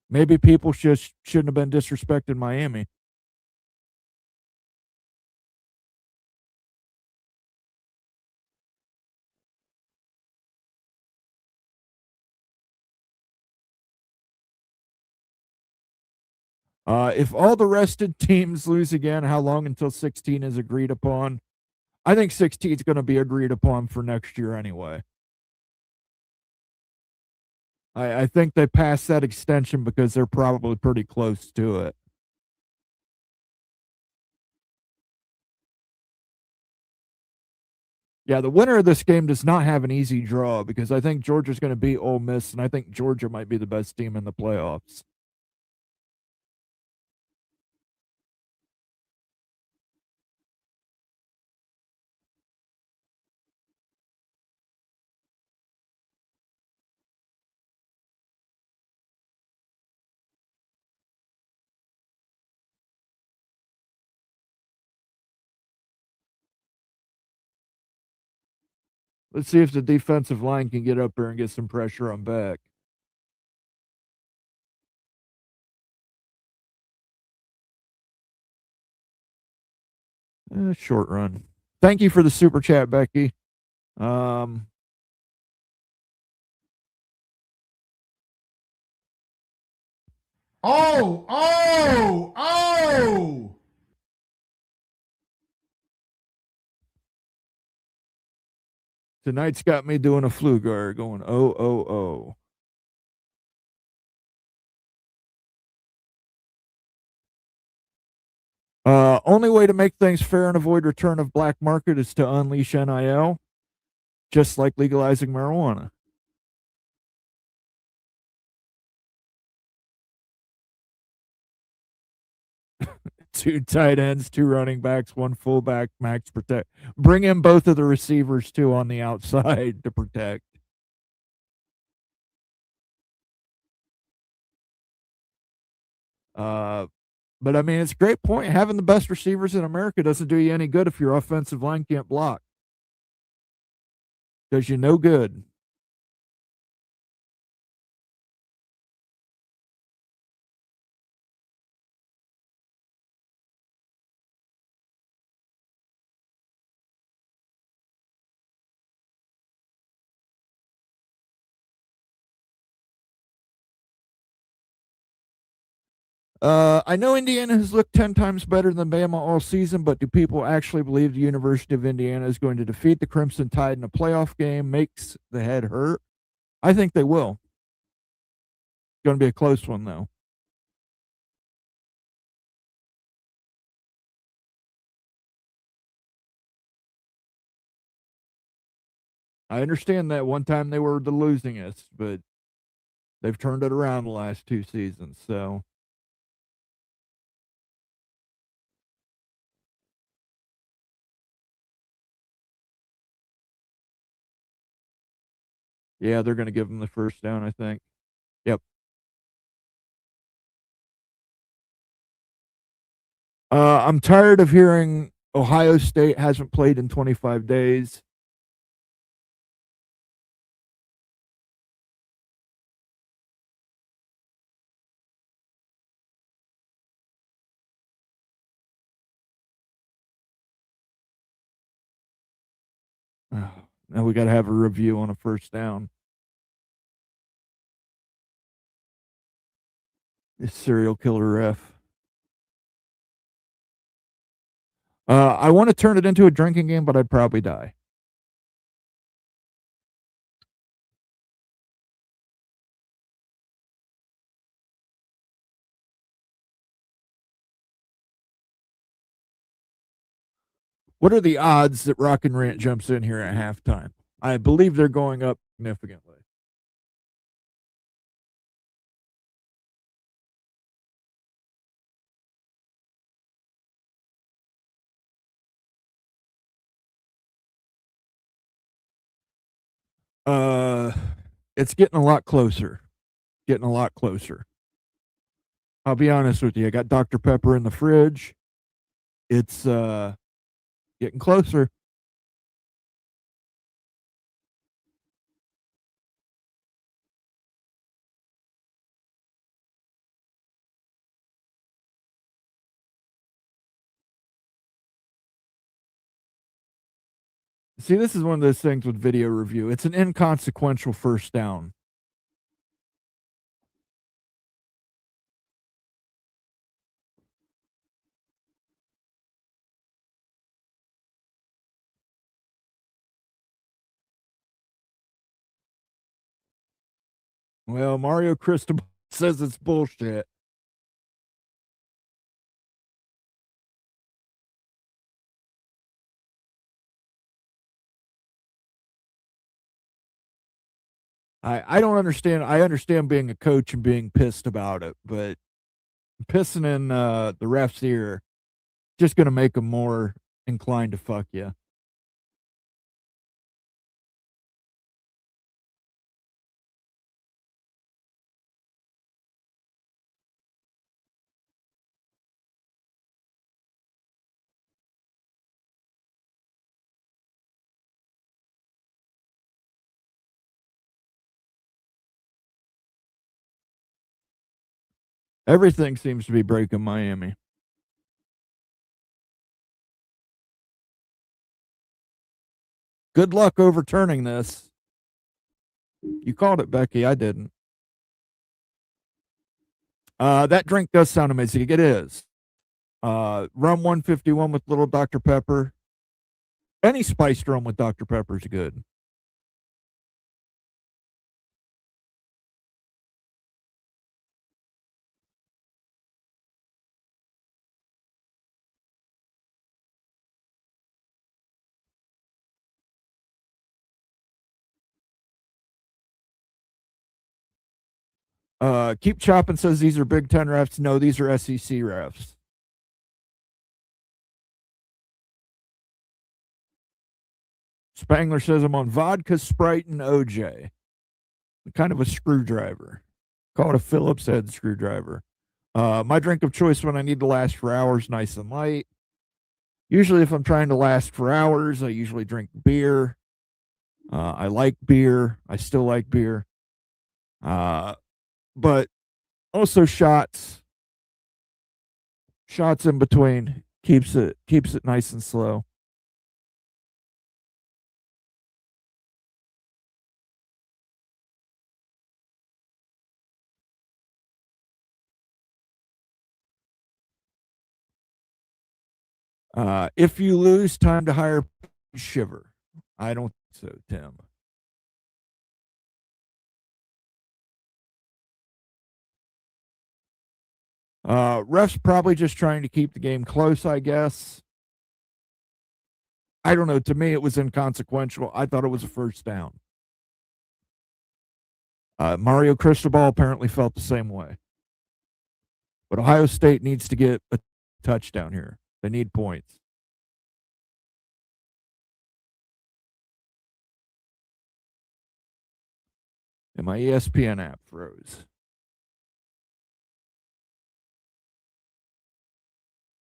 maybe people just shouldn't have been disrespecting Miami. If all the rested teams lose again, how long until 16 is agreed upon? I think 16 is going to be agreed upon for next year anyway. I think they passed that extension because they're probably pretty close to it. Yeah, the winner of this game does not have an easy draw because I think Georgia's going to beat Ole Miss, and I think Georgia might be the best team in the playoffs. Let's see if the defensive line can get up there and get some pressure on back. Short run. Thank you for the super chat, Becky. Oh! Tonight's got me doing a Flugar, going oh. Only way to make things fair and avoid return of black market is to unleash NIL, just like legalizing marijuana. 2 tight ends, 2 running backs, 1 fullback, max protect. Bring in both of the receivers too on the outside to protect. But I mean, it's a great point. Having the best receivers in America doesn't do you any good if your offensive line can't block. Does you no good. I know Indiana has looked 10 times better than Bama all season, but do people actually believe the University of Indiana is going to defeat the Crimson Tide in a playoff game? Makes the head hurt. I think they will. It's going to be a close one, though. I understand that one time they were the losingest, but they've turned it around the last 2 seasons, so. Yeah, they're going to give them the first down, I think. Yep. I'm tired of hearing Ohio State hasn't played in 25 days. Now we got to have a review on a first down. This serial killer ref. I want to turn it into a drinking game, but I'd probably die. What are the odds that Rock and Rant jumps in here at halftime? I believe they're going up significantly. It's getting a lot closer. Getting a lot closer. I'll be honest with you. I got Dr. Pepper in the fridge. It's getting closer. See, this is one of those things with video review. It's an inconsequential first down. Well, Mario Cristobal says it's bullshit. I don't understand. I understand being a coach and being pissed about it, but pissing in the ref's ear just going to make them more inclined to fuck you. Everything seems to be breaking Miami. Good luck overturning this. You called it, Becky. I didn't. That drink does sound amazing. It is. Rum 151 with little Dr. Pepper. Any spiced rum with Dr. Pepper is good. Keep Chopping says these are Big Ten refs. No, these are SEC refs. Spangler says I'm on vodka, Sprite, and OJ. Kind of a screwdriver. Call it a Phillips head screwdriver. My drink of choice when I need to last for hours, nice and light. Usually, if I'm trying to last for hours, I usually drink beer. I like beer. I still like beer. But also shots. Shots in between keeps it nice and slow. If you lose, time to hire Shiver. I don't think so, Tim. Refs probably just trying to keep the game close, I guess. I don't know. To me, it was inconsequential. I thought it was a first down. Mario Cristobal apparently felt the same way. But Ohio State needs to get a touchdown here. They need points. And my ESPN app froze.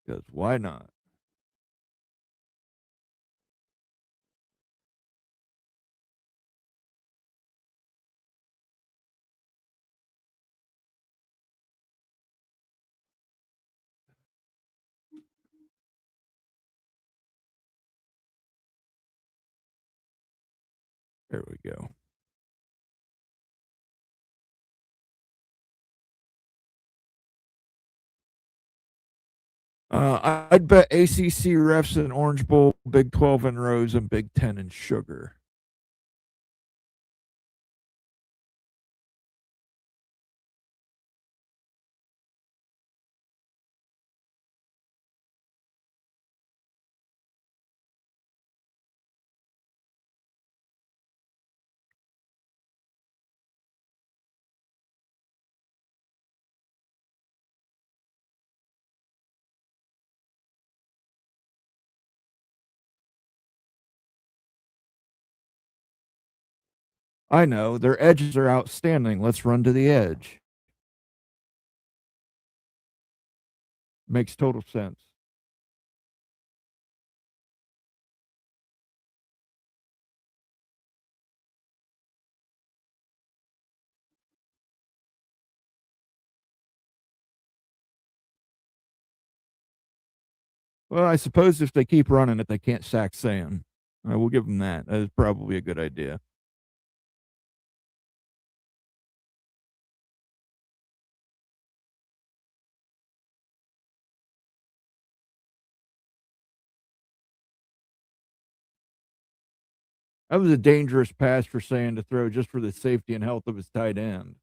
Because why not? There we go. I'd bet ACC refs in Orange Bowl, Big 12 in Rose, and Big 10 in Sugar. I know, their edges are outstanding. Let's run to the edge. Makes total sense. Well, I suppose if they keep running it, they can't sack Sayin. I will give them that. That is probably a good idea. That was a dangerous pass for Sayin to throw just for the safety and health of his tight end.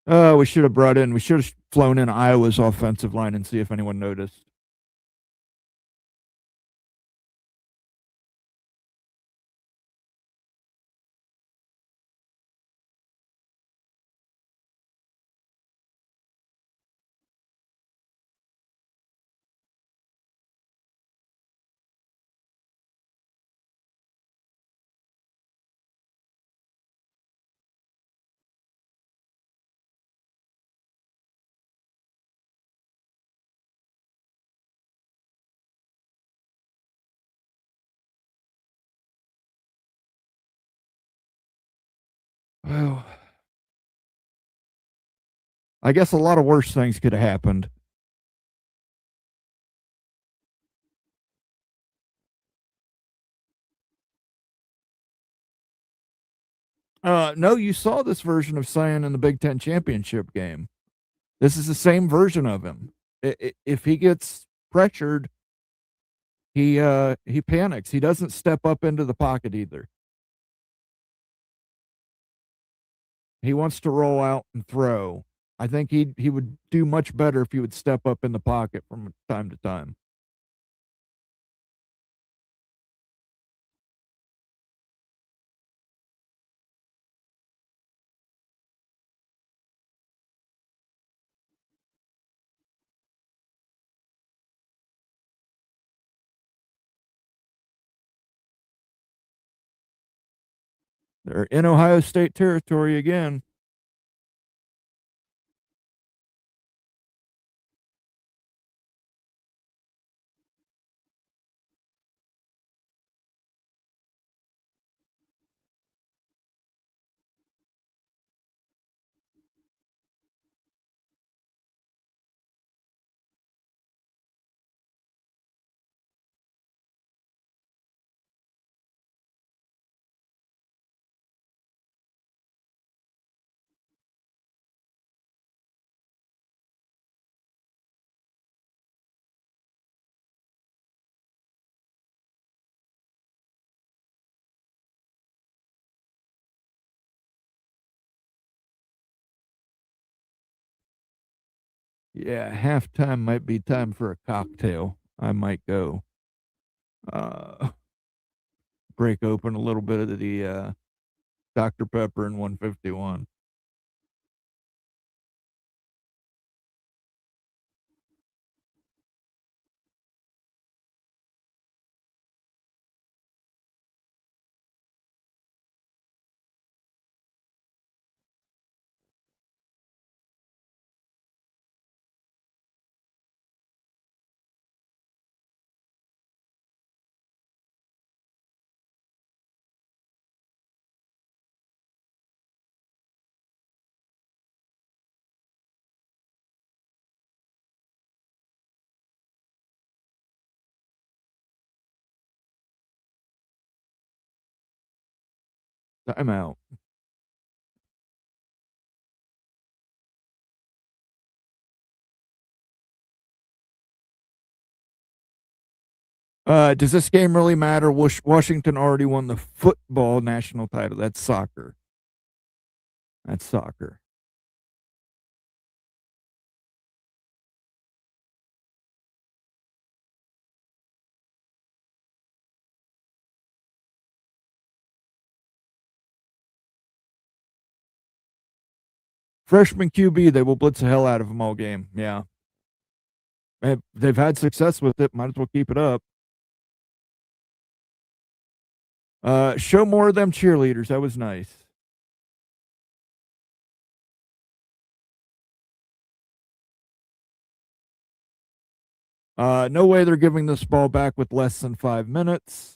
We should have flown in Iowa's offensive line and see if anyone noticed. Well, I guess a lot of worse things could have happened. No, you saw this version of Sayin in the Big Ten championship game. This is the same version of him. If he gets pressured, he panics. He doesn't step up into the pocket either. He wants to roll out and throw. I think he would do much better if he would step up in the pocket from time to time. They're in Ohio State territory again. Yeah, halftime might be time for a cocktail. I might go break open a little bit of the Dr. Pepper and 151. Timeout. Does this game really matter? Washington already won the football national title. That's soccer. That's soccer. Freshman QB, they will blitz the hell out of him all game. Yeah. They've had success with it. Might as well keep it up. Show more of them cheerleaders. That was nice. No way they're giving this ball back with less than 5 minutes.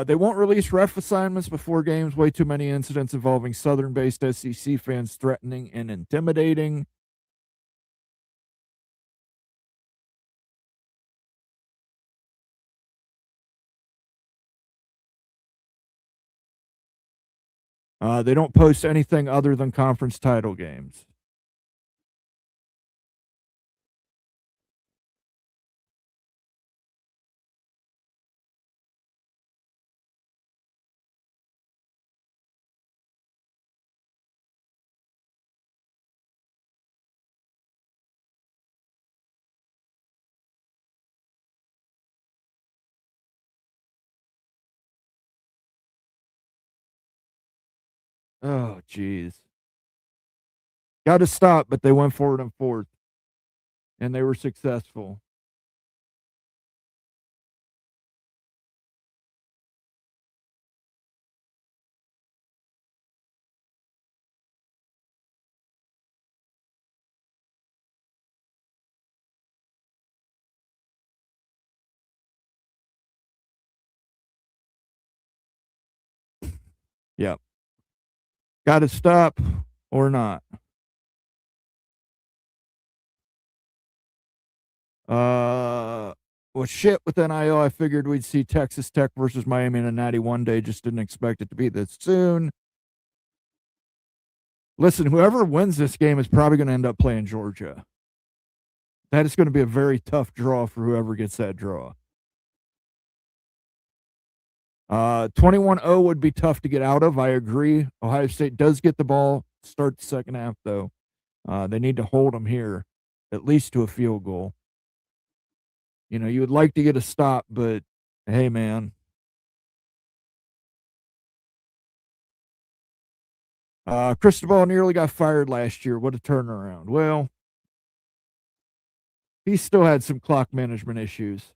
They won't release ref assignments before games. Way too many incidents involving Southern-based SEC fans threatening and intimidating. They don't post anything other than conference title games. Oh, jeez. Got to stop, but they went forward and fourth, and they were successful. Yep. Got to stop or not. Well, shit, with NIL, I figured we'd see Texas Tech versus Miami in a 91 day. Just didn't expect it to be this soon. Listen, whoever wins this game is probably going to end up playing Georgia. That is going to be a very tough draw for whoever gets that draw. 21-0 would be tough to get out of. I agree. Ohio State does get the ball. Start the second half, though. They need to hold them here, at least to a field goal. You know, you would like to get a stop, but hey, man. Cristobal nearly got fired last year. What a turnaround. Well, he still had some clock management issues.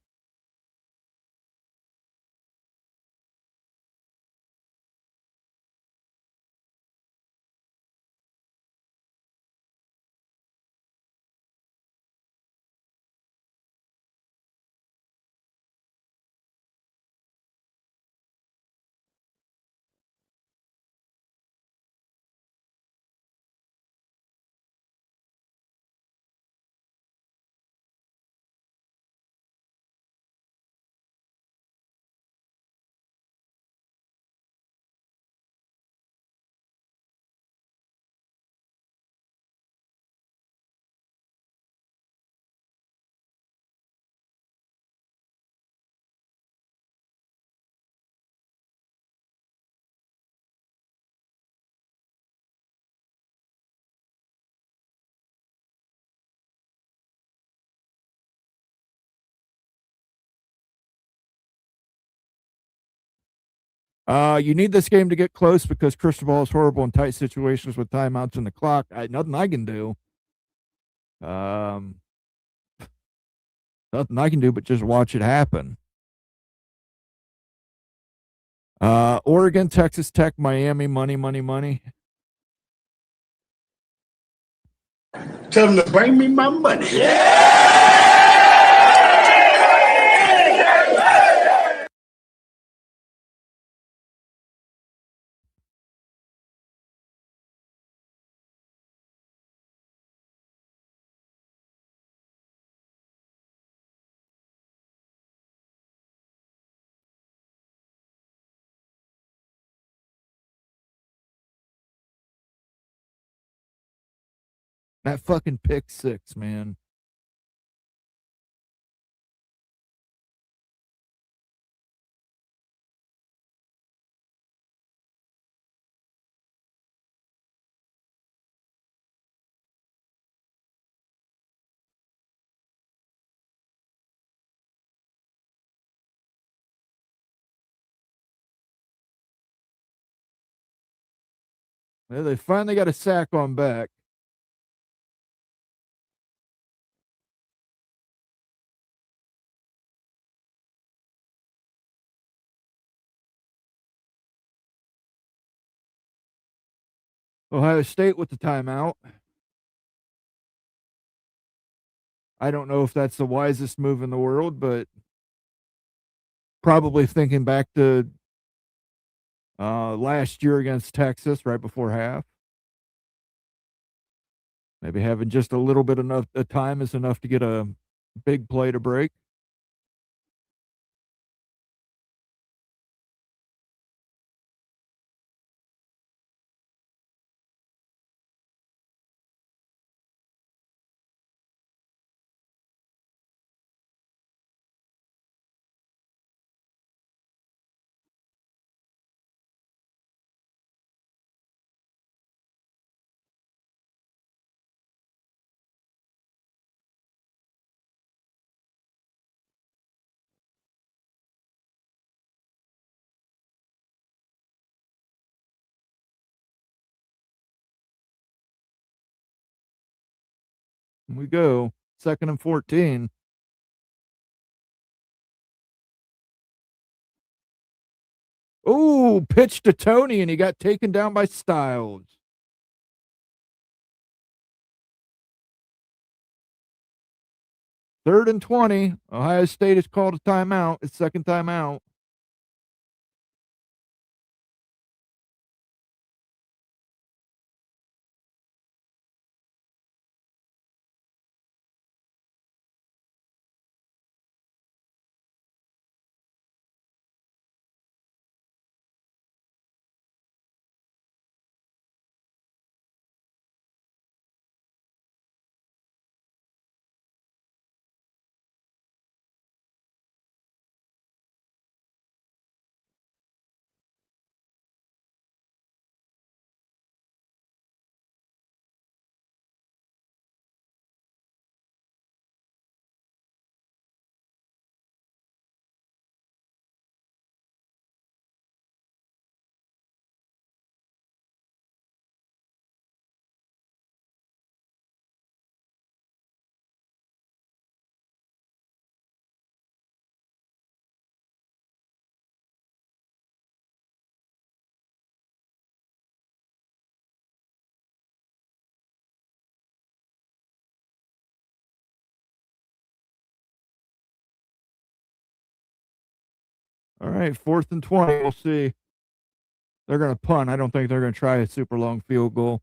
You need this game to get close because Cristobal is horrible in tight situations with timeouts and the clock. Nothing I can do. Nothing I can do but just watch it happen. Oregon, Texas Tech, Miami, money. Tell them to bring me my money. That fucking pick six, man. Well, they finally got a sack on back. Ohio State with the timeout. I don't know if that's the wisest move in the world, but probably thinking back to last year against Texas right before half. Maybe having just a little bit enough time is enough to get a big play to break. Here we go. 2nd and 14. Oh, pitch to Tony, and he got taken down by Styles. Third and 20. Ohio State has called a timeout. It's second timeout. All right, 4th and 20. We'll see. They're going to punt. I don't think they're going to try a super long field goal.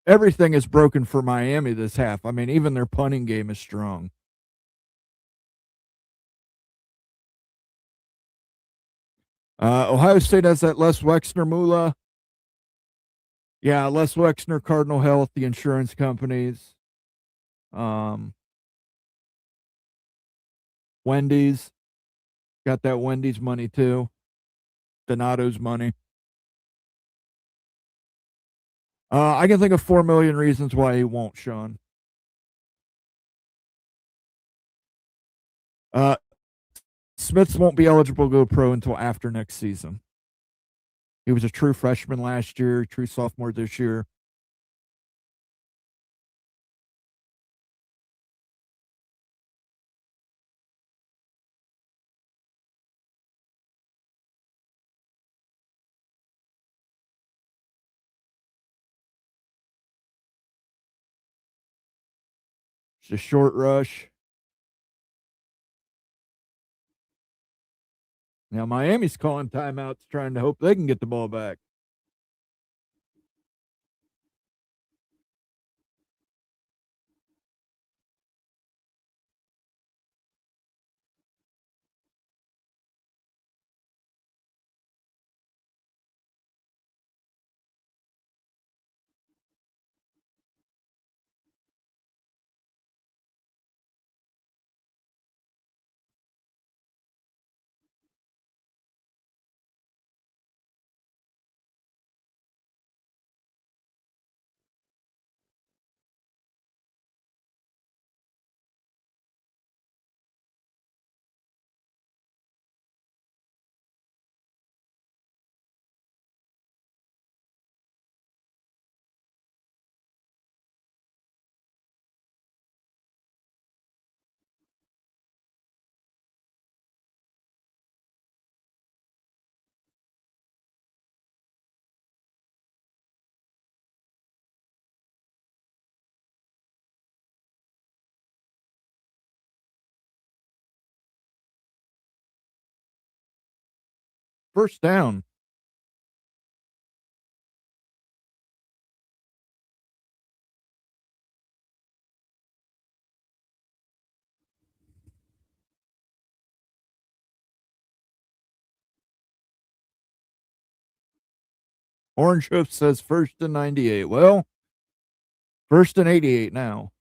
Everything is broken for Miami this half. I mean, even their punting game is strong. Ohio State has that Les Wexner Moolah. Yeah, Les Wexner, Cardinal Health, the insurance companies. Wendy's. Got that Wendy's money too. Donato's money. I can think of 4 million reasons why he won't, Sean. Smiths won't be eligible to go pro until after next season. He was a true freshman last year, true sophomore this year. It's a short rush. Now Miami's calling timeouts, trying to hope they can get the ball back. First down. Orange Hoof says 1st and 98. Well, 1st and 88 now.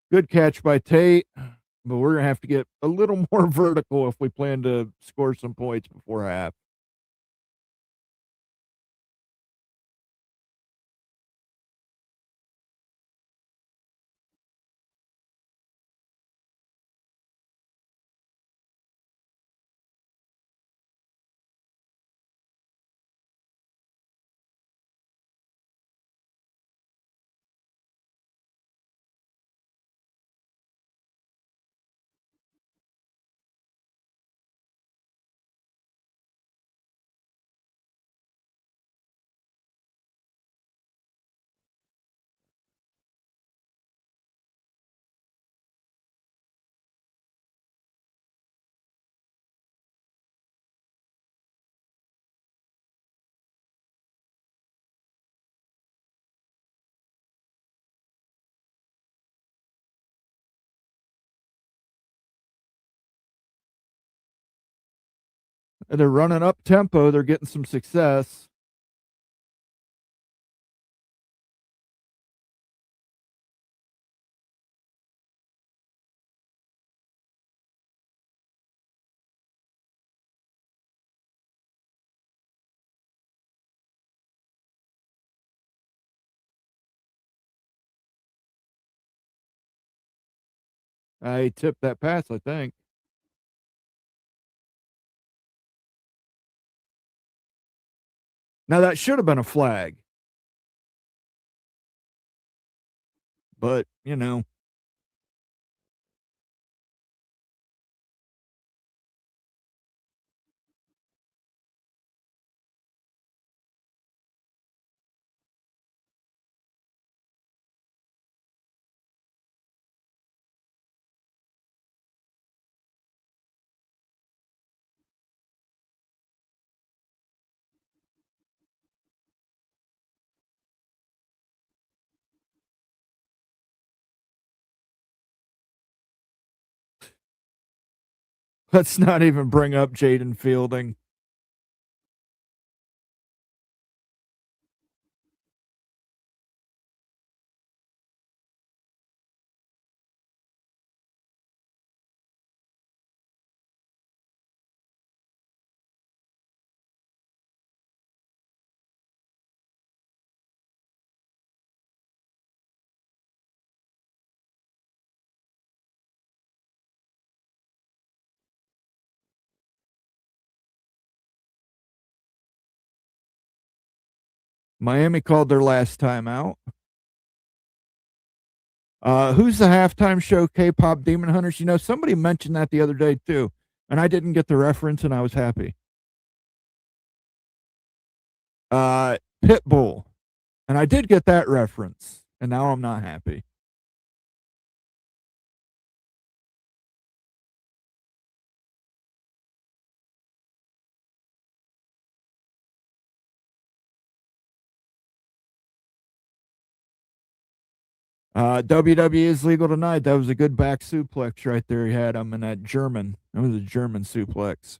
Good catch by Tate, but we're going to have to get a little more vertical if we plan to score some points before half. They're running up tempo. They're getting some success. He tipped that pass, I think. Now, that should have been a flag. But, you know. Let's not even bring up Jaden Fielding. Miami called their last timeout. Who's the halftime show? K-pop Demon Hunters. You know, somebody mentioned that the other day too, and I didn't get the reference, and I was happy. Pitbull, and I did get that reference, and now I'm not happy. WWE is legal tonight. That was a good back suplex right there. He had him in that German. That was a German suplex.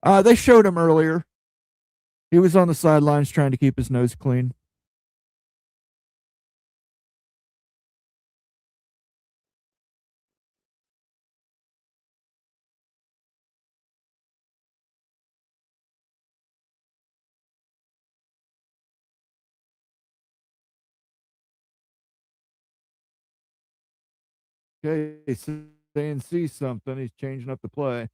They showed him earlier. He was on the sidelines trying to keep his nose clean. Okay, saying see something. He's changing up the play.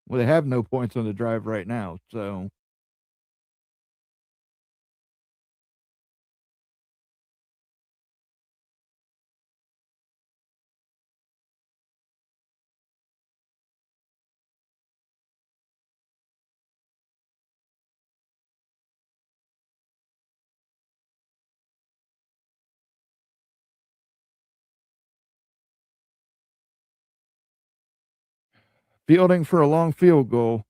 Well, they have no points on the drive right now, so. Fielding for a long field goal.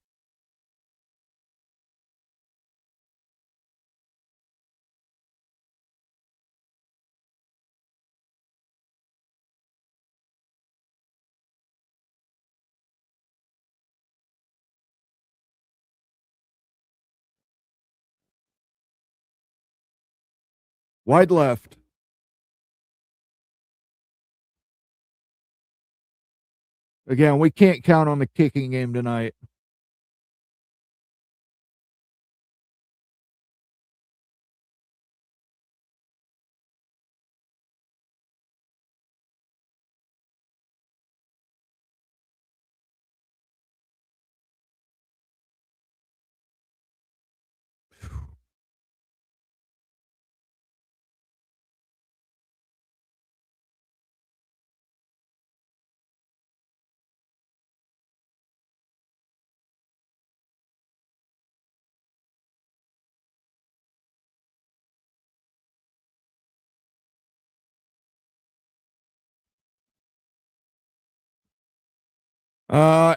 Wide left. Again, we can't count on the kicking game tonight.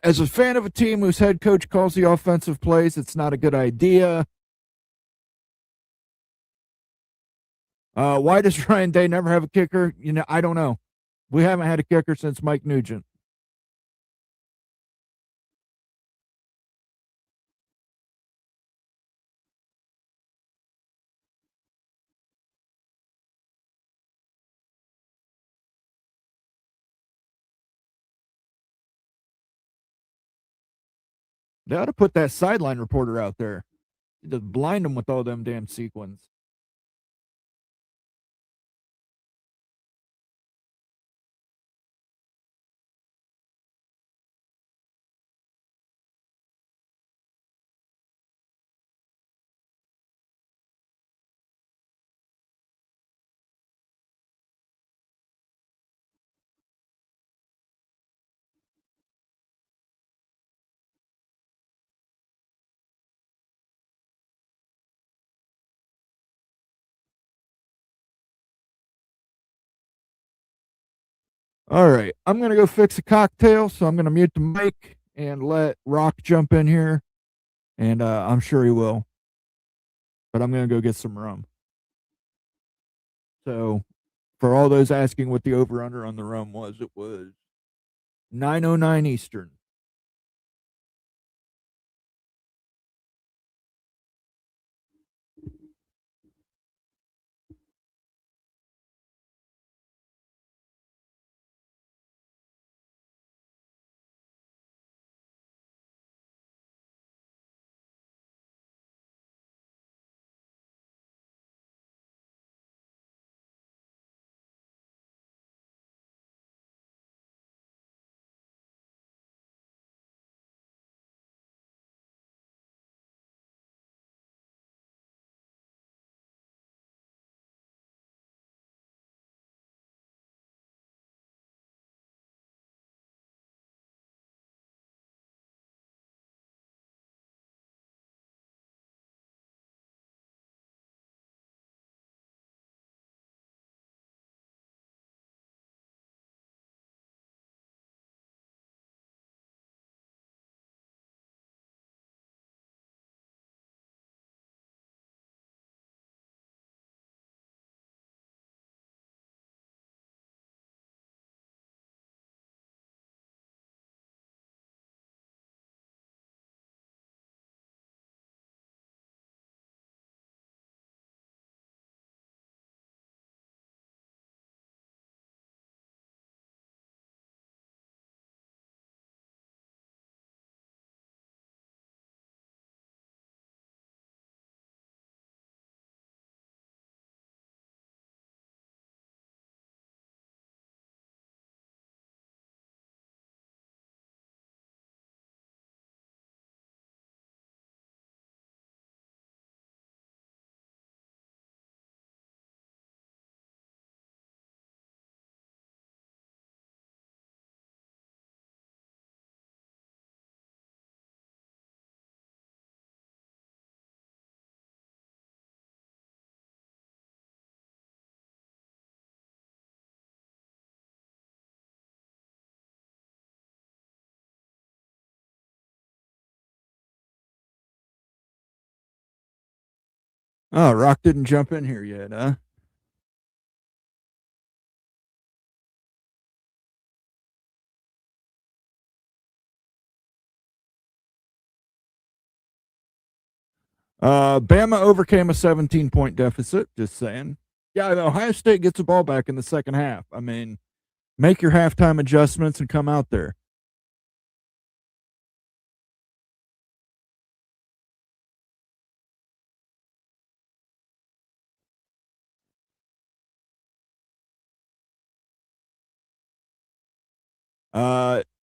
As a fan of a team whose head coach calls the offensive plays, it's not a good idea. Why does Ryan Day never have a kicker? I don't know. We haven't had a kicker since Mike Nugent. They ought to put that sideline reporter out there. Just blind them with all them damn sequins. All right. I'm going to go fix a cocktail, so I'm going to mute the mic and let Rock jump in here. And I'm sure he will. But I'm going to go get some rum. So, for all those asking what the over-under on the rum was, it was 9:09 Eastern. Oh, Rock didn't jump in here yet, huh? Bama overcame a 17-point deficit. Just saying. Yeah, Ohio State gets the ball back in the second half. I mean, make your halftime adjustments and come out there.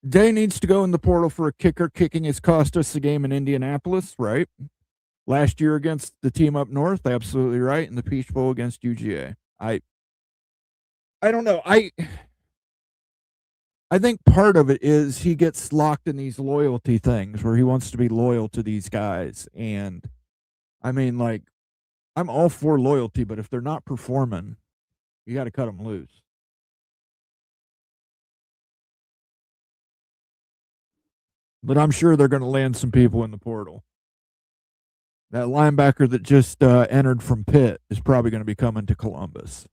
Day needs to go in the portal for a kicker. Kicking has cost us the game in Indianapolis, right? Last year against the team up north, absolutely right. And the Peach Bowl against UGA. I don't know. I think part of it is he gets locked in these loyalty things where he wants to be loyal to these guys. And I mean, like, I'm all for loyalty, but if they're not performing, you got to cut them loose. But I'm sure they're going to land some people in the portal. That linebacker that just entered from Pitt is probably going to be coming to Columbus.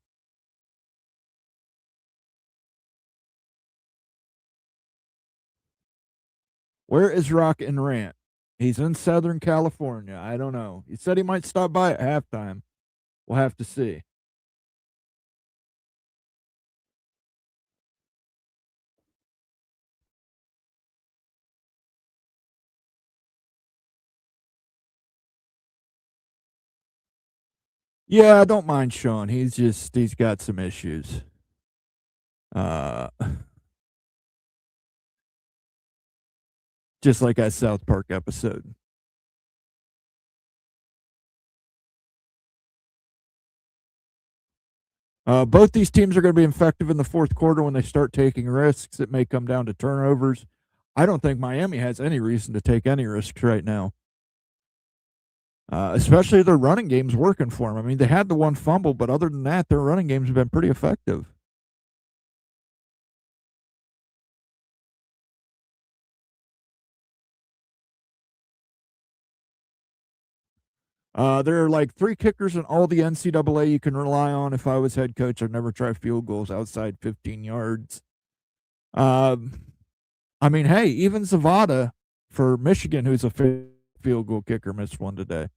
Where is Rock and Rant? He's in Southern California. I don't know. He said he might stop by at halftime. We'll have to see. Yeah, I don't mind Sean. He's got some issues. Just like that South Park episode. Both these teams are going to be effective in the fourth quarter when they start taking risks. It may come down to turnovers. I don't think Miami has any reason to take any risks right now. Especially their running game's working for them. I mean, they had the one fumble, but other than that, their running games have been pretty effective. There are like 3 kickers in all the NCAA you can rely on. If I was head coach, I'd never try field goals outside 15 yards. I mean, hey, even Zavada for Michigan, who's a field goal kicker, missed one today.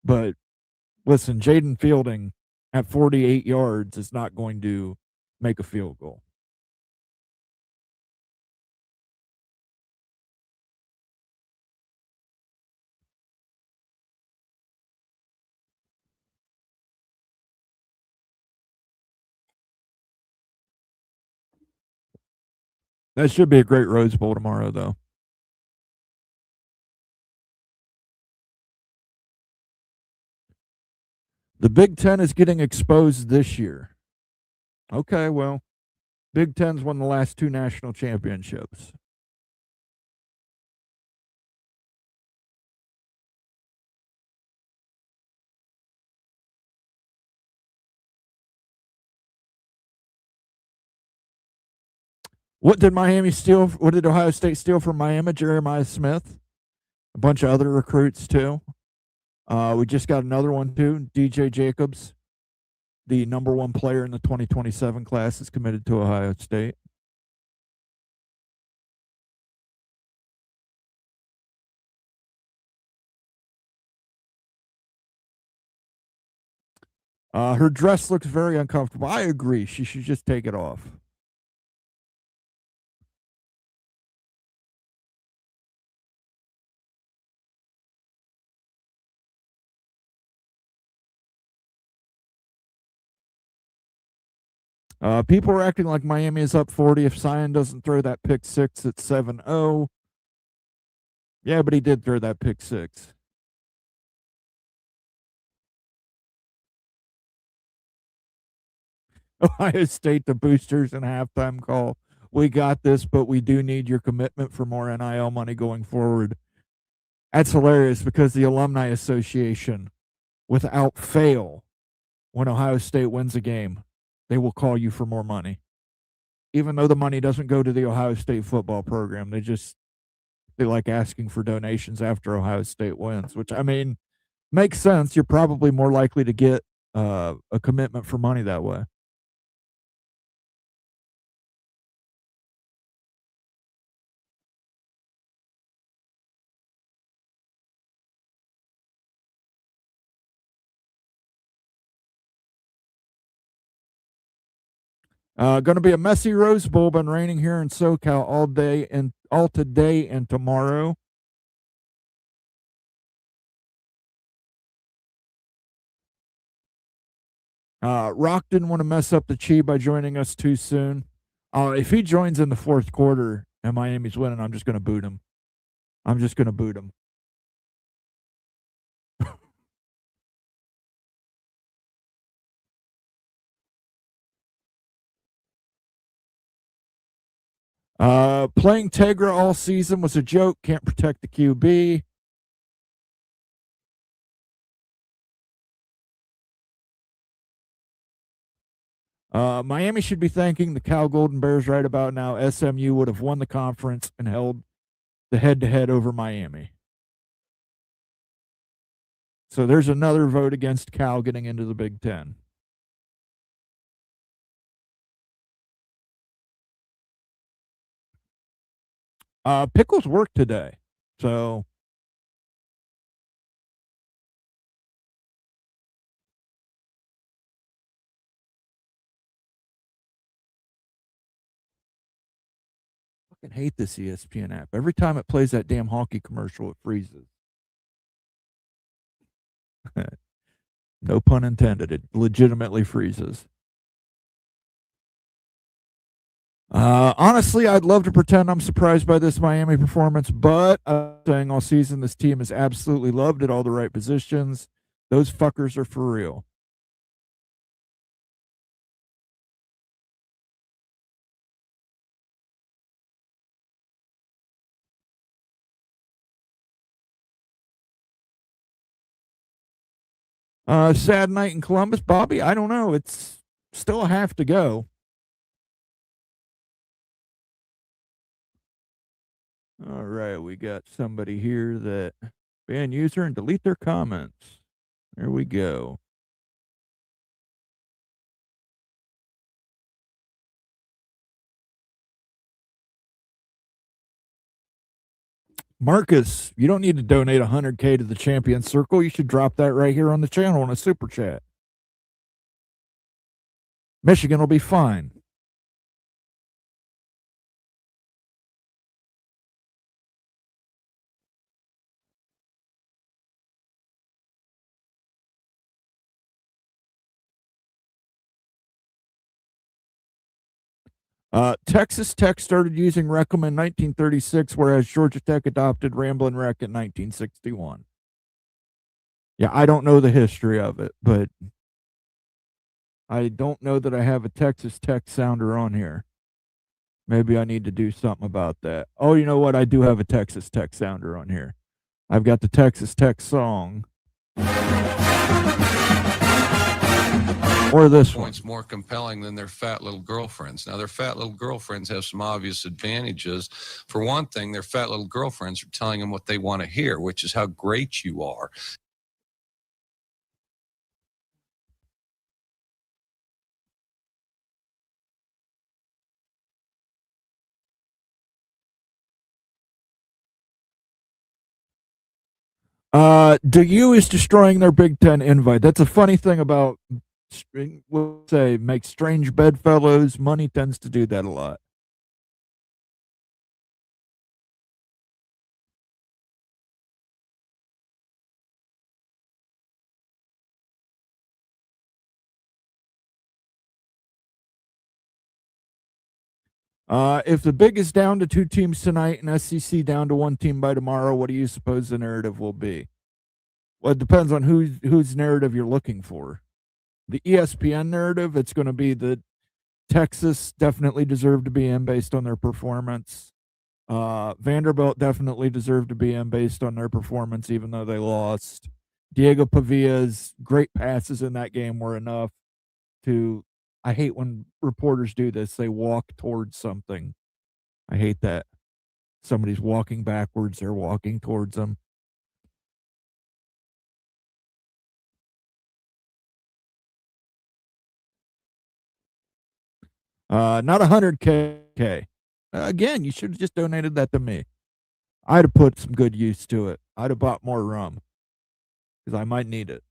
But listen, Jaden Fielding at 48 yards is not going to make a field goal. That should be a great Rose Bowl tomorrow, though. The Big Ten is getting exposed this year. Okay, well, Big Ten's won the last 2 national championships. What did Miami steal? What did Ohio State steal from Miami? Jeremiah Smith, a bunch of other recruits too. We just got another one too. DJ Jacobs, the number 1 player in the 2027 class, is committed to Ohio State. Her dress looks very uncomfortable. I agree. She should just take it off. People are acting like Miami is up 40 if Sayin doesn't throw that pick 6 at 7-0. Yeah, but he did throw that pick 6. Ohio State, the boosters and halftime call. We got this, but we do need your commitment for more NIL money going forward. That's hilarious because the Alumni Association, without fail, when Ohio State wins a game, they will call you for more money. Even though the money doesn't go to the Ohio State football program, they like asking for donations after Ohio State wins, which, I mean, Makes sense. You're probably more likely to get a commitment for money that way. Going to be a messy Rose Bowl. Been raining here in SoCal all day and all today and tomorrow. Rock didn't want to mess up the chi by joining us too soon. If he joins in the fourth quarter and Miami's winning, I'm just going to boot him. I'm just going to boot him. Playing Tegra all season was a joke. Can't protect the QB. Miami should be thanking the Cal Golden Bears right about now. SMU would have won the conference and held the head-to-head over Miami. So there's another vote against Cal getting into the Big Ten. Pickles worked today, so I fucking hate this ESPN app. Every time it plays that damn hockey commercial, it freezes. No pun intended. It legitimately freezes. Honestly, I'd love to pretend I'm surprised by this Miami performance, but I'm saying all season this team is absolutely loved at all the right positions. Those fuckers are for real. Sad night in Columbus, Bobby. I don't know. It's still a half to go. All right, we got somebody here that ban user and delete their comments. There we go. Marcus, you don't need to donate 100K to the Champion Circle. You should drop that right here on the channel on a super chat. Michigan will be fine. Texas Tech started using Reclam in 1936, whereas Georgia Tech adopted Ramblin' Wreck in 1961. Yeah, I don't know the history of it, but I don't know that I have a Texas Tech sounder on here. Maybe I need to do something about that. Oh, you know what? I do have a Texas Tech sounder on here. I've got the Texas Tech song. Or this one. Points more compelling than their fat little girlfriends. Now, their fat little girlfriends have some obvious advantages. For one thing, their fat little girlfriends are telling them what they want to hear, which is how great you are. DU is destroying their Big Ten invite. That's a funny thing about, we'll say, make strange bedfellows. Money tends to do that a lot. If the Big is down to 2 teams tonight and SEC down to 1 team by tomorrow, what do you suppose the narrative will be? Well, it depends on whose narrative you're looking for. The ESPN narrative, it's going to be that Texas definitely deserved to be in based on their performance. Vanderbilt definitely deserved to be in based on their performance, even though they lost. Diego Pavilla's great passes in that game were enough to. I hate when reporters do this. They walk towards something. I hate that. Somebody's walking backwards, they're walking towards them. Not 100K. Again, you should have just donated that to me. I'd have put some good use to it. I'd have bought more rum because I might need it.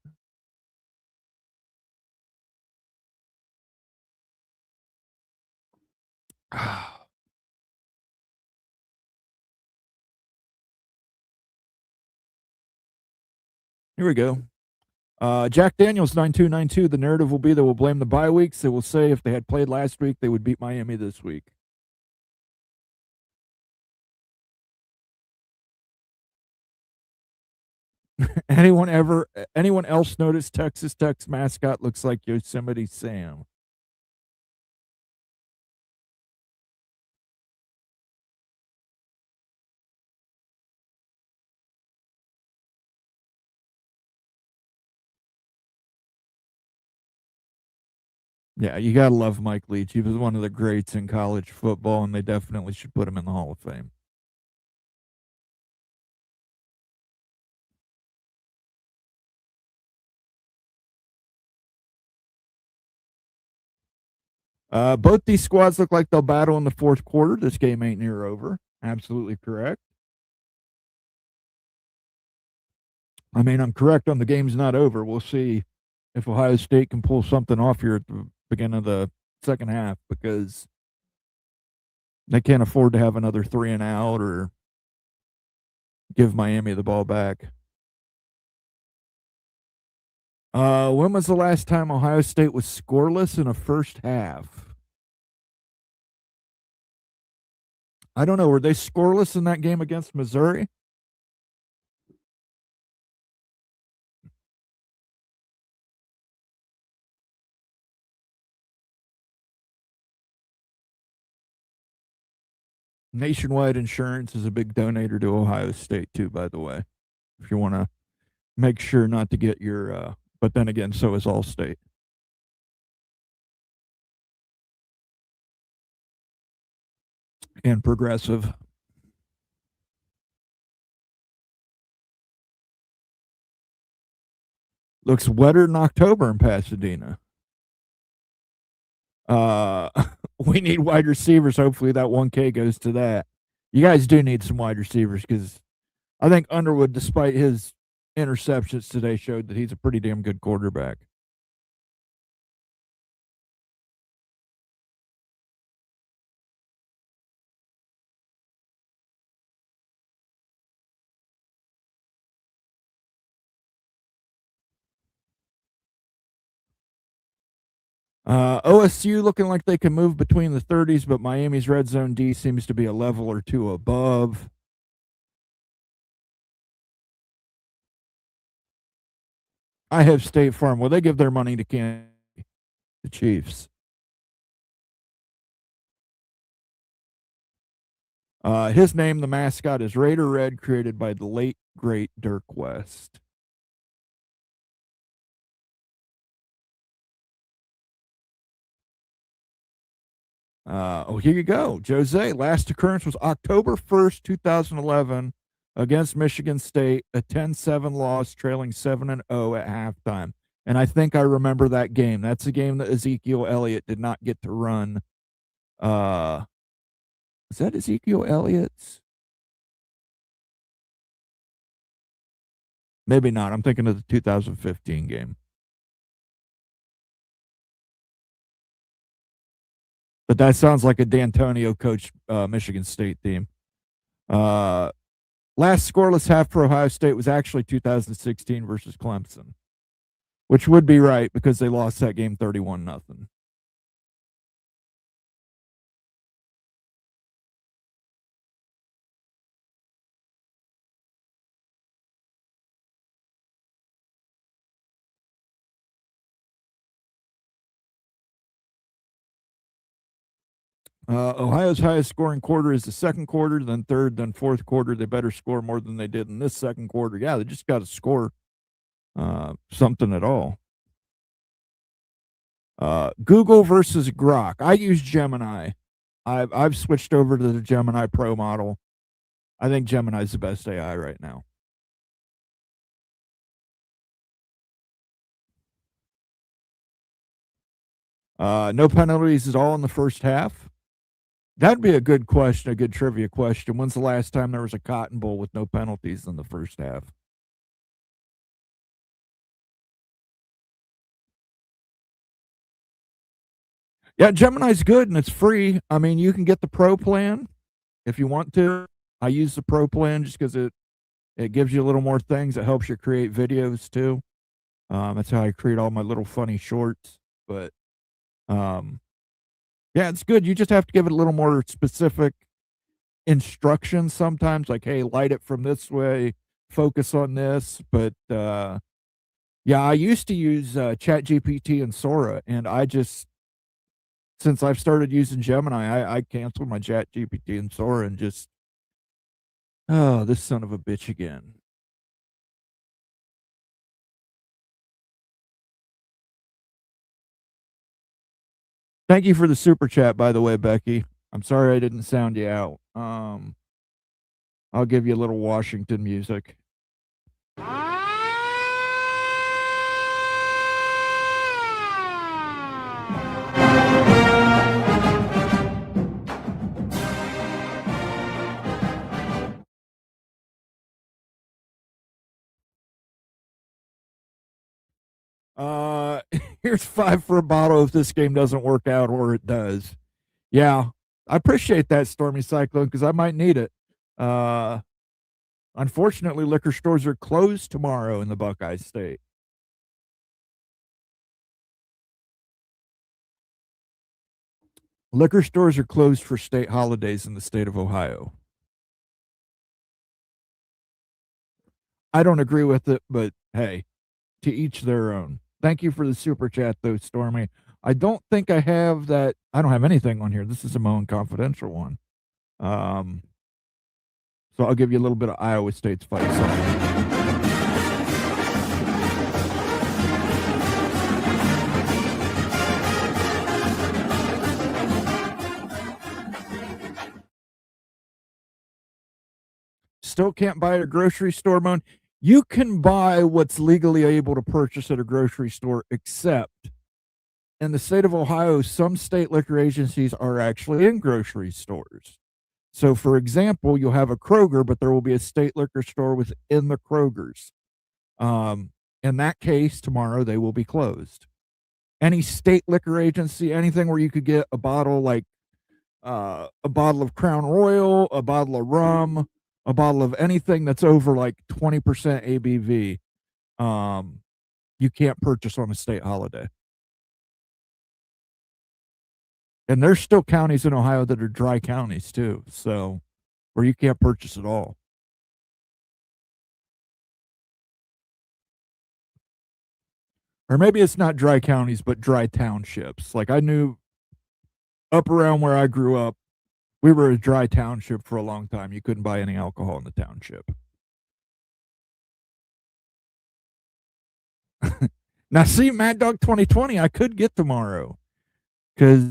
Here we go. Jack Daniels 9292. The narrative will be they will blame the bye weeks. They will say if they had played last week, they would beat Miami this week. Anyone else notice Texas Tech's mascot looks like Yosemite Sam? Yeah, you gotta love Mike Leach. He was one of the greats in college football, and they definitely should put him in the Hall of Fame. Both these squads look like they'll battle in the fourth quarter. This game ain't near over. Absolutely correct. I mean, I'm correct on the game's not over. We'll see if Ohio State can pull something off here at the beginning of the second half because they can't afford to have another 3 and out or give Miami the ball back. When was the last time Ohio State was scoreless in a first half? I don't know. Were they scoreless in that game against Missouri? Nationwide Insurance is a big donator to Ohio State, too, by the way. If you want to make sure not to get your, but then again, so is Allstate. And Progressive. Looks wetter than October in Pasadena. We need wide receivers. Hopefully that 1K goes to that. You guys do need some wide receivers because I think Underwood, despite his interceptions today, showed that he's a pretty damn good quarterback. OSU looking like they can move between the 30s, but Miami's red zone D seems to be a level or two above. I have State Farm. Well, they give their money to the Chiefs. His name, the mascot, is Raider Red, created by the late, great Dirk West. Here you go. Jose, last occurrence was October 1st, 2011, against Michigan State, a 10-7 loss, trailing 7-0 at halftime. And I think I remember that game. That's a game that Ezekiel Elliott did not get to run. Is that Ezekiel Elliott's? Maybe not. I'm thinking of the 2015 game. But that sounds like a D'Antonio coach Michigan State team. Last scoreless half for Ohio State was actually 2016 versus Clemson, which would be right because they lost that game 31-0. Ohio's highest scoring quarter is the second quarter, then third, then fourth quarter. They better score more than they did in this second quarter. Yeah, they just got to score something at all. Google versus Grok. I use Gemini. I've switched over to the Gemini Pro model. I think Gemini's the best AI right now. No penalties at all in the first half. That'd be a good question, a good trivia question. When's the last time there was a Cotton Bowl with no penalties in the first half? Yeah, Gemini's good and it's free. I mean, you can get the pro plan if you want to. I use the pro plan just because it gives you a little more things. It helps you create videos too. That's how I create all my little funny shorts. But um, yeah, it's good. You just have to give it a little more specific instructions sometimes, like, hey, light it from this way, focus on this. But yeah, I used to use Chat GPT and Sora, and I just since I've started using Gemini, I canceled my Chat GPT and Sora and just oh, this son of a bitch again. Thank you for the super chat, by the way, Becky. I'm sorry I didn't sound you out. I'll give you a little Washington music. Here's 5 for a bottle if this game doesn't work out or it does. Yeah, I appreciate that, Stormy Cyclone, because I might need it. Unfortunately, liquor stores are closed tomorrow in the Buckeye State. Liquor stores are closed for state holidays in the state of Ohio. I don't agree with it, but hey, to each their own. Thank you for the super chat, though, Stormy. I don't think I have that. I don't have anything on here. This is a Moen confidential one. So I'll give you a little bit of Iowa State's fight song. Still can't buy at a grocery store, Moen. You can buy what's legally able to purchase at a grocery store, except in the state of Ohio, some state liquor agencies are actually in grocery stores. So, for example, you'll have a Kroger, but there will be a state liquor store within the Krogers. In that case, tomorrow they will be closed. Any state liquor agency, anything where you could get a bottle like a bottle of Crown Royal, a bottle of rum, a bottle of anything that's over like 20% ABV, you can't purchase on a state holiday. And there's still counties in Ohio that are dry counties too, so where you can't purchase at all. Or maybe it's not dry counties, but dry townships. Like I knew up around where I grew up, we were a dry township for a long time. You couldn't buy any alcohol in the township. Now, see, Mad Dog 2020, I could get tomorrow. Because,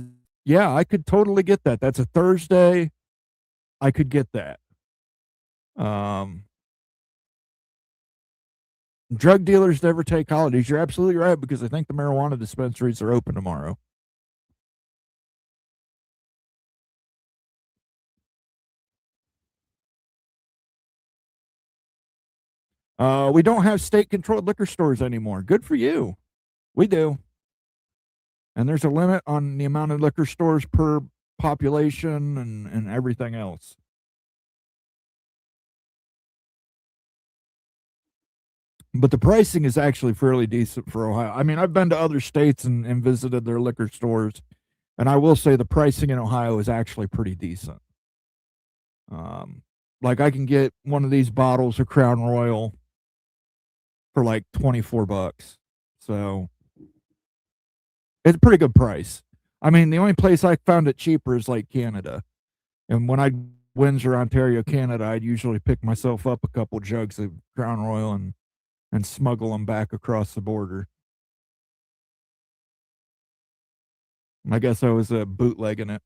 yeah, I could totally get that. That's a Thursday. I could get that. Drug dealers never take holidays. You're absolutely right, because I think the marijuana dispensaries are open tomorrow. We don't have state-controlled liquor stores anymore. Good for you. We do. And there's a limit on the amount of liquor stores per population and everything else. But the pricing is actually fairly decent for Ohio. I mean, I've been to other states and visited their liquor stores, and I will say the pricing in Ohio is actually pretty decent. Like I can get one of these bottles of Crown Royal for like $24. So it's a pretty good price. I mean, the only place I found it cheaper is like Canada. And when I Windsor, Ontario, Canada, I'd usually pick myself up a couple jugs of Crown Royal and smuggle them back across the border. I guess I was bootlegging it.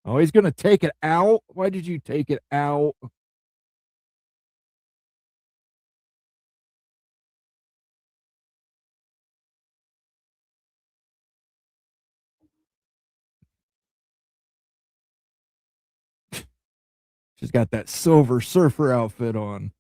Oh, he's going to take it out? Why did you take it out? She's got that silver surfer outfit on.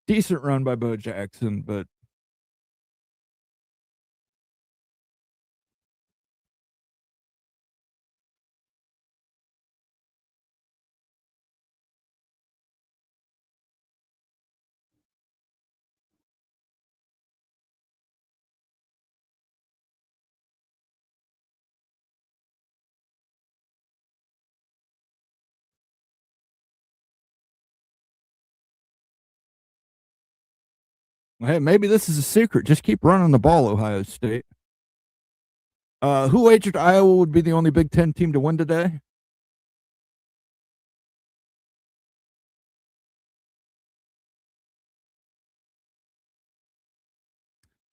Decent run by Bo Jackson, but hey, maybe this is a secret. Just keep running the ball, Ohio State. Who wagered Iowa would be the only Big Ten team to win today?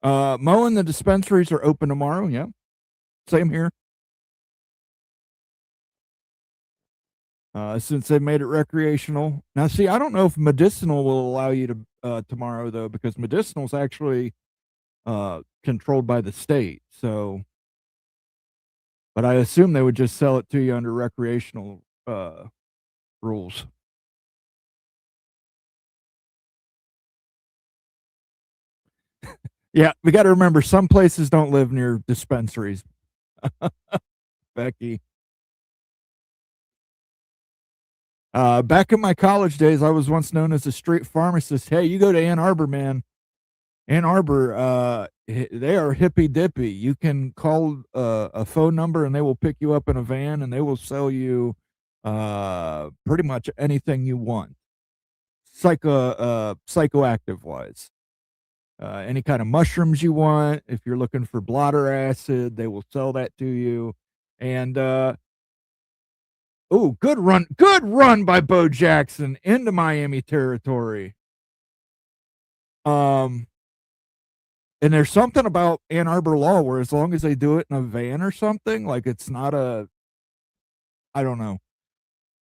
Moen, the dispensaries are open tomorrow. Yeah. Same here. Since they made it recreational. Now, see, I don't know if medicinal will allow you to tomorrow, though, because medicinal is actually controlled by the state. So, but I assume they would just sell it to you under recreational rules. Yeah, we got to remember some places don't live near dispensaries. Becky. Back in my college days, I was once known as a street pharmacist. Hey, you go to Ann Arbor, man. Ann Arbor, they are hippy dippy. You can call a phone number and they will pick you up in a van and they will sell you pretty much anything you want, psychoactive wise. Any kind of mushrooms you want. If you're looking for blotter acid, they will sell that to you. And good run by Bo Jackson into Miami territory. And there's something about Ann Arbor law where as long as they do it in a van or something, like it's not I don't know.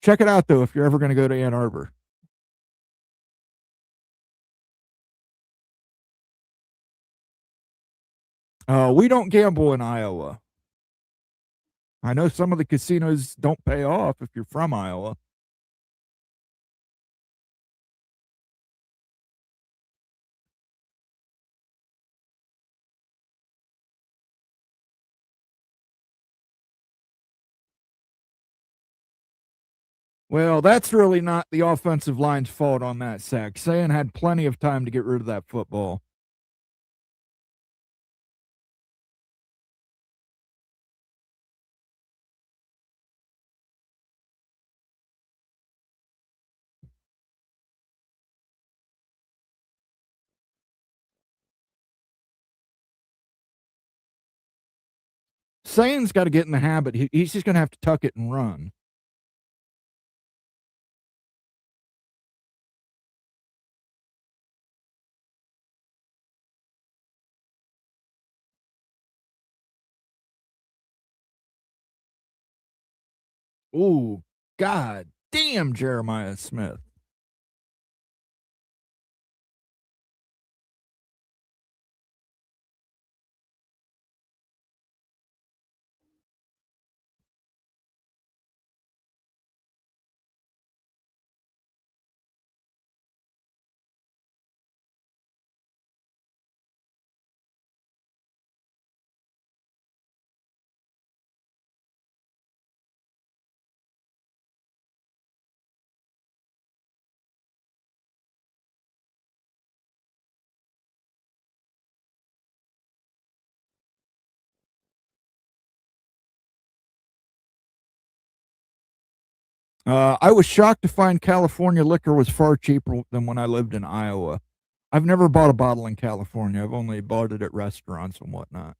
Check it out though if you're ever going to go to Ann Arbor. We don't gamble in Iowa. I know some of the casinos don't pay off if you're from Iowa. Well, that's really not the offensive line's fault on that sack. Sayin had plenty of time to get rid of that football. Sayin's got to get in the habit. He's just going to have to tuck it and run. Ooh, God damn, Jeremiah Smith. I was shocked to find California liquor was far cheaper than when I lived in Iowa. I've never bought a bottle in California. I've only bought it at restaurants and whatnot.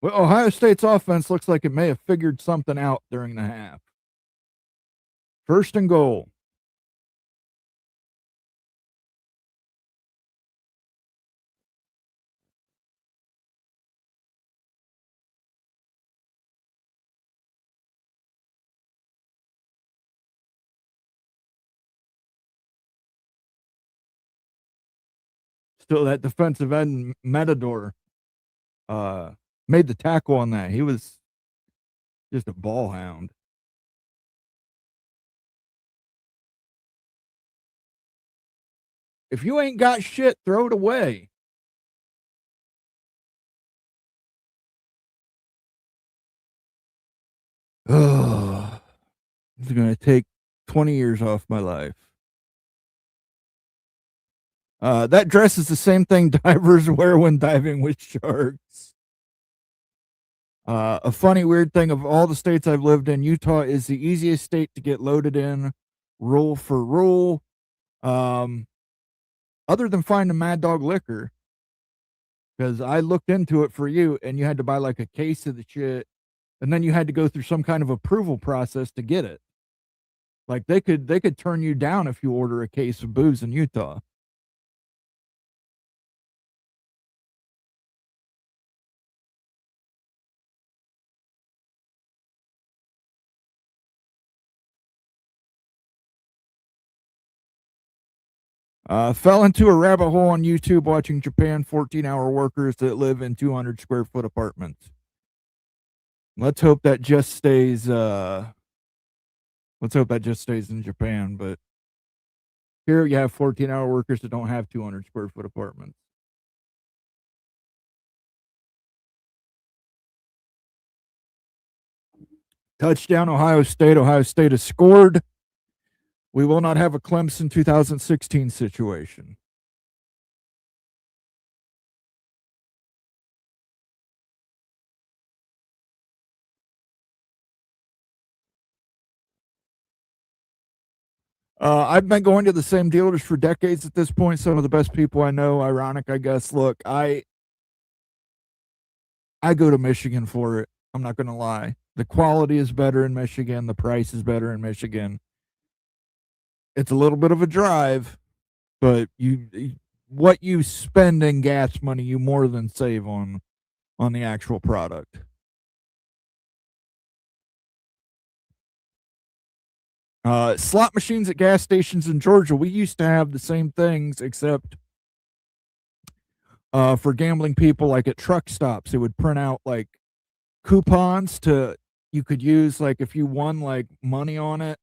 Well, Ohio State's offense looks like it may have figured something out during the half. 1st and goal. Still, that defensive end, Matador, made the tackle on that. He was just a ball hound. If you ain't got shit, throw it away. Oh, it's going to take 20 years off my life. That dress is the same thing divers wear when diving with sharks. A funny, weird thing of all the states I've lived in, Utah is the easiest state to get loaded in, rule for rule. Other than finding Mad Dog liquor, because I looked into it for you, and you had to buy like a case of the shit, and then you had to go through some kind of approval process to get it. Like they could turn you down if you order a case of booze in Utah. Fell into a rabbit hole on YouTube watching Japan 14-hour workers that live in 200 square foot apartments. Let's hope that just stays. Let's hope that just stays in Japan. But here you have 14-hour workers that don't have 200 square foot apartments. Touchdown, Ohio State. Ohio State has scored. We will not have a Clemson 2016 situation. I've been going to the same dealers for decades at this point. Some of the best people I know. Ironic, I guess. Look, I go to Michigan for it. I'm not going to lie. The quality is better in Michigan. The price is better in Michigan. It's a little bit of a drive, but what you spend in gas money, you more than save on the actual product. Slot machines at gas stations in Georgia, we used to have the same things, except for gambling people, like at truck stops, it would print out like coupons you could use, like if you won like money on it,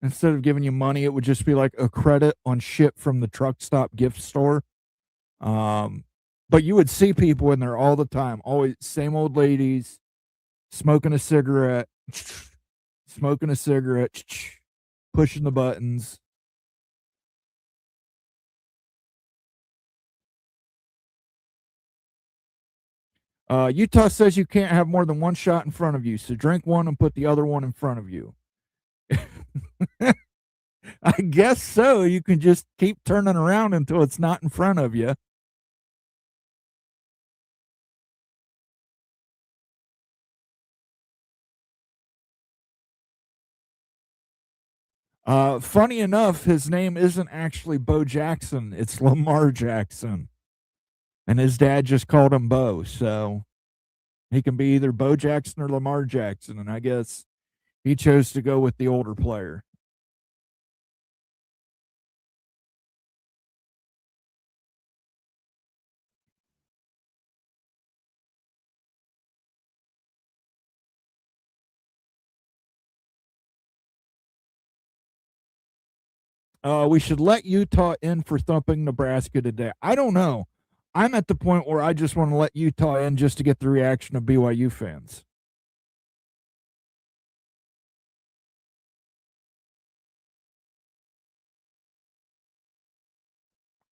instead of giving you money, it would just be like a credit on shit from the truck stop gift store. But you would see people in there all the time, always same old ladies, smoking a cigarette, pushing the buttons. Utah says you can't have more than one shot in front of you, so drink one and put the other one in front of you. I guess so. You can just keep turning around until it's not in front of you. Funny enough, his name isn't actually Bo Jackson. It's Lamar Jackson. And his dad just called him Bo. So he can be either Bo Jackson or Lamar Jackson. And I guess he chose to go with the older player. We should let Utah in for thumping Nebraska today. I don't know. I'm at the point where I just want to let Utah in just to get the reaction of BYU fans.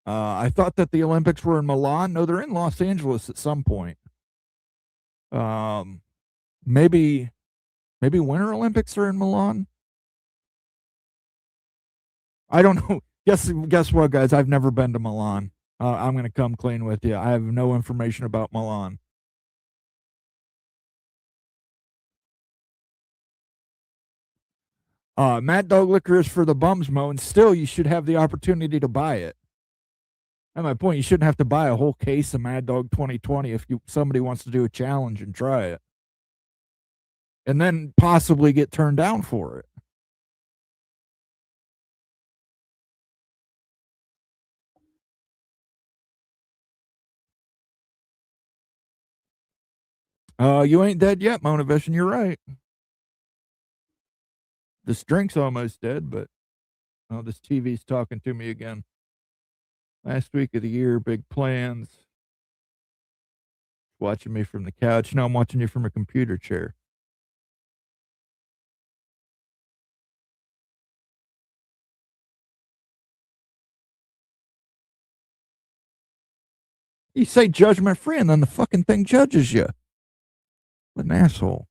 I thought that the Olympics were in Milan. No, they're in Los Angeles at some point. Maybe Winter Olympics are in Milan. I don't know. Guess what, guys? I've never been to Milan. I'm going to come clean with you. I have no information about Milan. Mad Dog liquor is for the bums, Mo, and still you should have the opportunity to buy it. At my point, you shouldn't have to buy a whole case of Mad Dog 2020 if somebody wants to do a challenge and try it. And then possibly get turned down for it. You ain't dead yet, Monavision. You're right. This drink's almost dead, but this TV's talking to me again. Last week of the year, big plans. Watching me from the couch. No, I'm watching you from a computer chair. You say judgment free, and then the fucking thing judges you. What an asshole.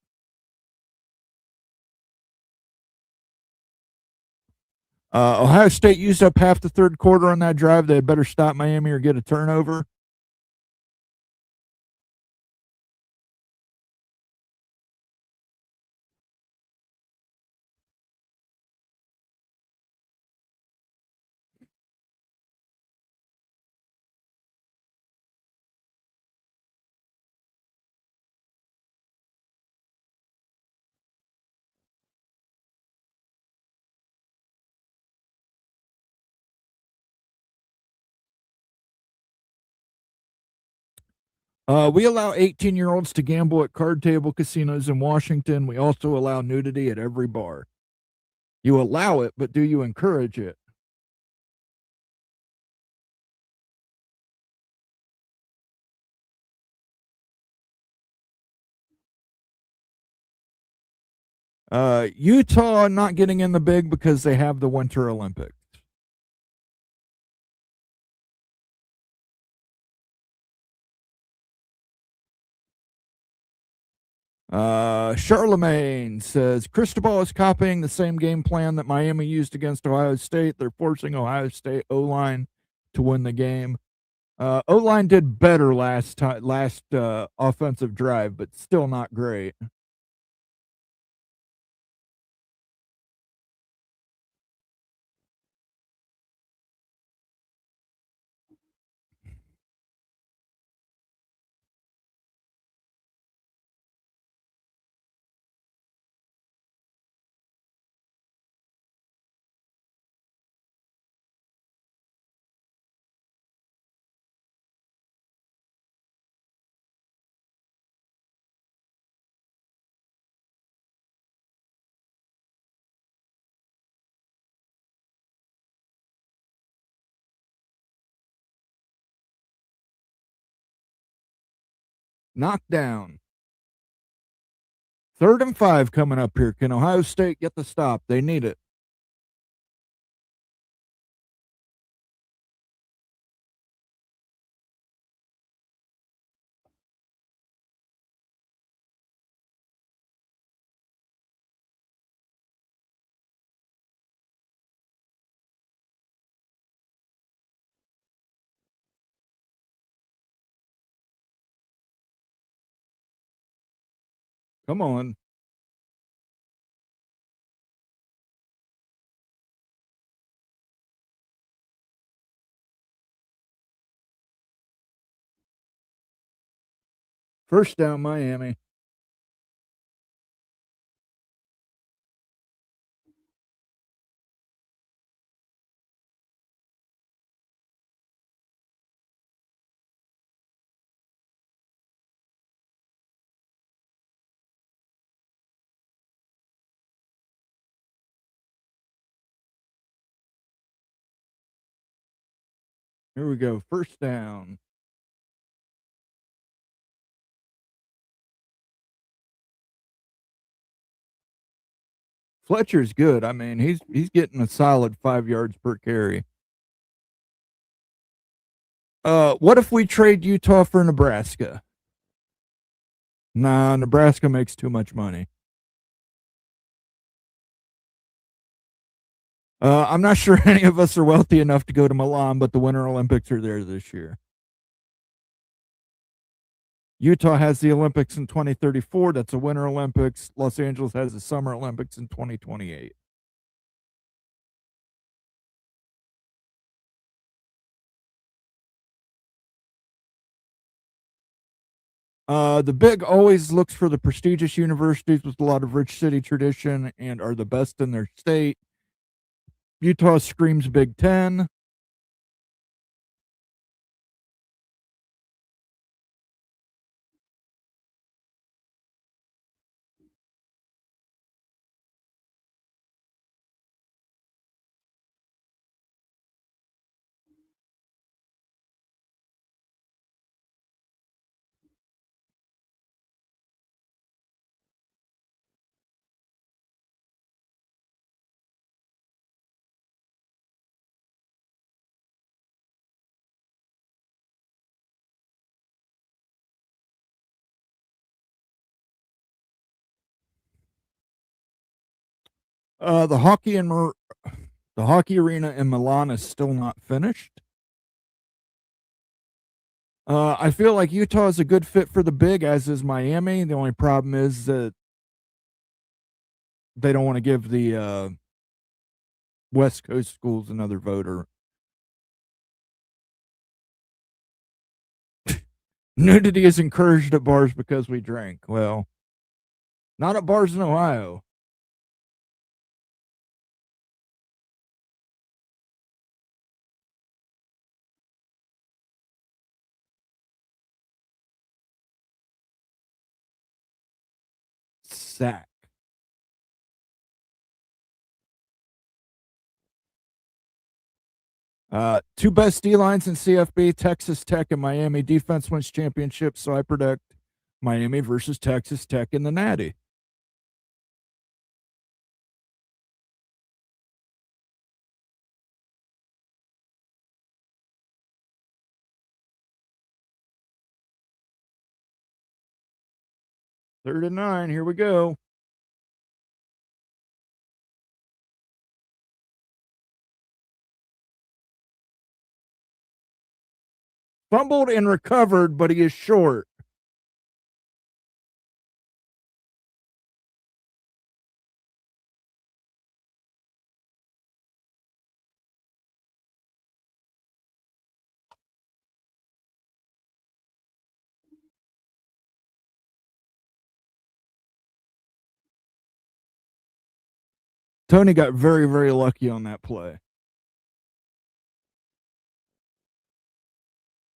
Ohio State used up half the third quarter on that drive. They had better stop Miami or get a turnover. We allow 18-year-olds to gamble at card table casinos in Washington. We also allow nudity at every bar. You allow it, but do you encourage it? Utah not getting in the big because they have the Winter Olympics. Charlemagne says Cristobal is copying the same game plan that Miami used against Ohio State. They're forcing Ohio State O-line to win the game. O-line did better last offensive drive, but still not great. Knockdown. 3rd and 5 coming up here. Can Ohio State get the stop? They need it. Come on. First down, Miami. Here we go. First down. Fletcher's good. I mean, he's getting a solid 5 yards per carry. What if we trade Utah for Nebraska? Nah, Nebraska makes too much money. I'm not sure any of us are wealthy enough to go to Milan, but the Winter Olympics are there this year. Utah has the Olympics in 2034. That's a Winter Olympics. Los Angeles has the Summer Olympics in 2028. The Big always looks for the prestigious universities with a lot of rich city tradition and are the best in their state. Utah screams Big Ten. The hockey arena in Milan is still not finished. I feel like Utah is a good fit for the Big, as is Miami. The only problem is that they don't want to give the West Coast schools another voter. Nudity is encouraged at bars because we drink. Well, not at bars in Ohio. Sack. Two best D lines in CFB, Texas Tech and Miami. Defense wins championships, so I predict Miami versus Texas Tech in the Natty. Third and 9. Here we go. Fumbled and recovered, but he is short. Tony got very, very lucky on that play.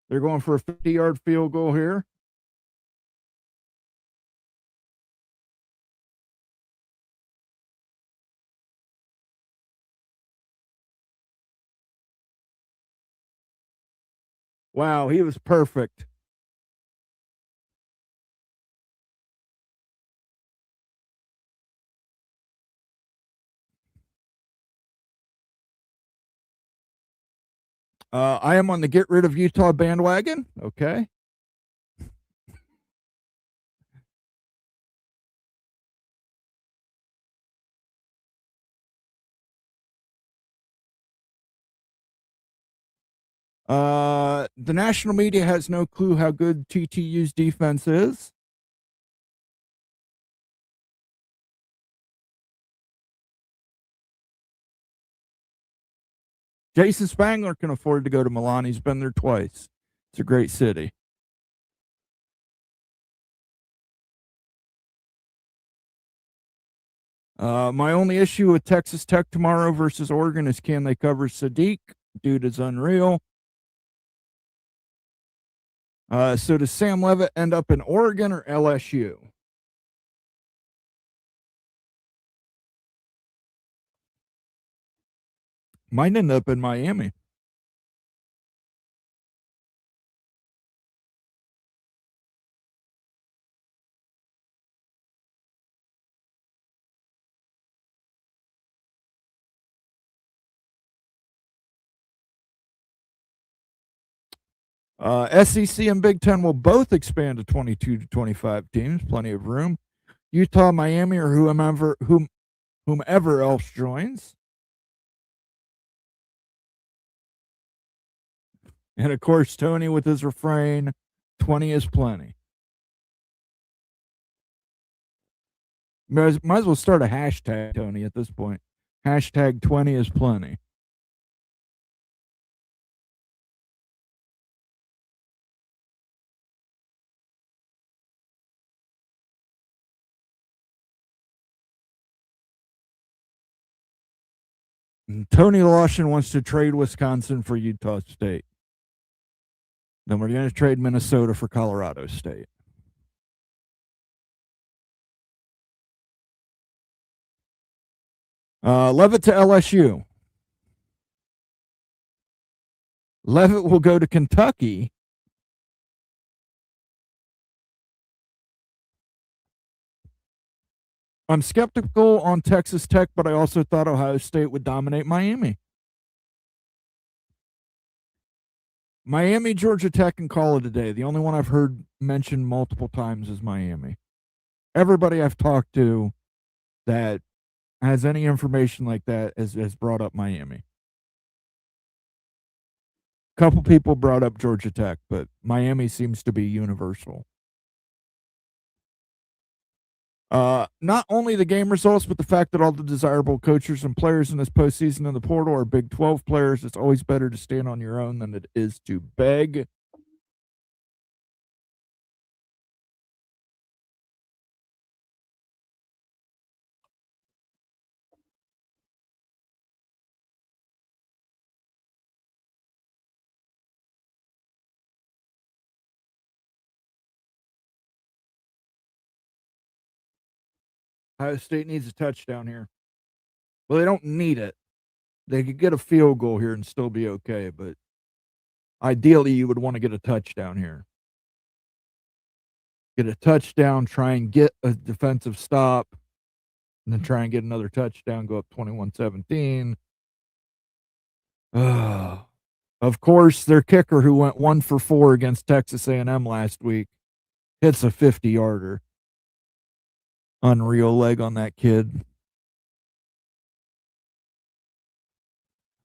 They're going for a 50-yard field goal here. Wow, he was perfect. I am on the get rid of Utah bandwagon. Okay. The national media has no clue how good TTU's defense is. Jason Spangler can afford to go to Milan. He's been there twice. It's a great city. My only issue with Texas Tech tomorrow versus Oregon is can they cover Sadiq? Dude is unreal. So does Sam Levitt end up in Oregon or LSU? Might end up in Miami. SEC and Big Ten will both expand to 22 to 25 teams, plenty of room. Utah, Miami, or whomever else joins. And of course, Tony with his refrain, 20 is plenty. Might as well start a hashtag, Tony, at this point. Hashtag 20 is plenty. Tony Lawson wants to trade Wisconsin for Utah State. Then we're going to trade Minnesota for Colorado State. Levitt to LSU. Levitt will go to Kentucky. I'm skeptical on Texas Tech, but I also thought Ohio State would dominate Miami. Miami, Georgia Tech, and call it a day. The only one I've heard mentioned multiple times is Miami. Everybody I've talked to that has any information like that has brought up Miami. A couple people brought up Georgia Tech, but Miami seems to be universal. Not only the game results, but the fact that all the desirable coaches and players in this postseason in the portal are Big 12 players. It's always better to stand on your own than it is to beg. Ohio State needs a touchdown here. Well, they don't need it. They could get a field goal here and still be okay, but ideally you would want to get a touchdown here. Get a touchdown, try and get a defensive stop, and then try and get another touchdown, go up 21-17. Of course, their kicker, who went 1 for 4 against Texas A&M last week, hits a 50-yarder. Unreal leg on that kid.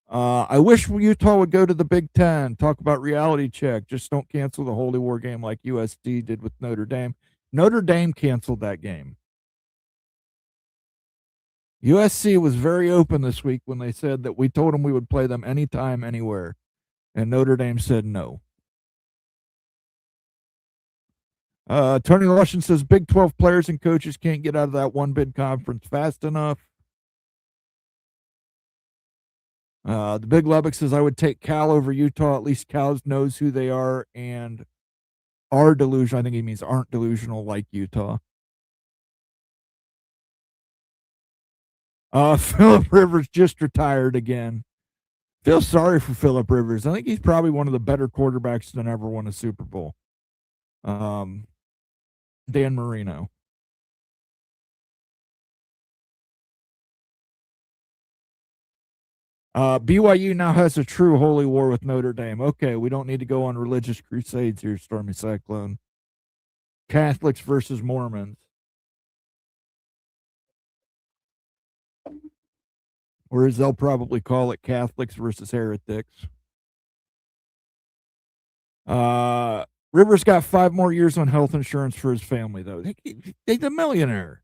I wish Utah would go to the Big Ten. Talk about reality check. Just don't cancel the Holy War game like USC did with Notre Dame. Notre Dame canceled that game. USC was very open this week when they said that we told them we would play them anytime, anywhere. And Notre Dame said no. Tony Lawson says Big 12 players and coaches can't get out of that one bid conference fast enough. The Big Lubbock says I would take Cal over Utah. At least Cal knows who they are and are delusional. I think he means aren't delusional like Utah. Phillip Rivers just retired again. Feel sorry for Phillip Rivers. I think he's probably one of the better quarterbacks that ever won a Super Bowl. Dan Marino. BYU now has a true holy war with Notre Dame. Okay, we don't need to go on religious crusades here, Stormy Cyclone. Catholics versus Mormons. Or as they'll probably call it, Catholics versus heretics. Rivers got 5 more years on health insurance for his family, though. He's a millionaire.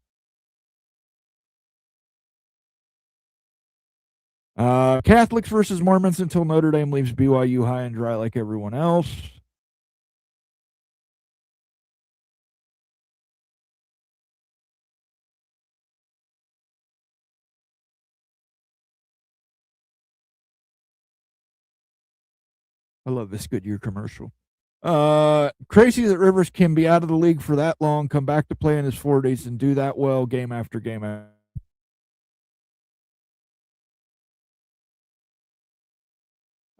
Catholics versus Mormons until Notre Dame leaves BYU high and dry like everyone else. I love this Goodyear commercial. Crazy that Rivers can be out of the league for that long, come back to play in his 40s, and do that well game after game.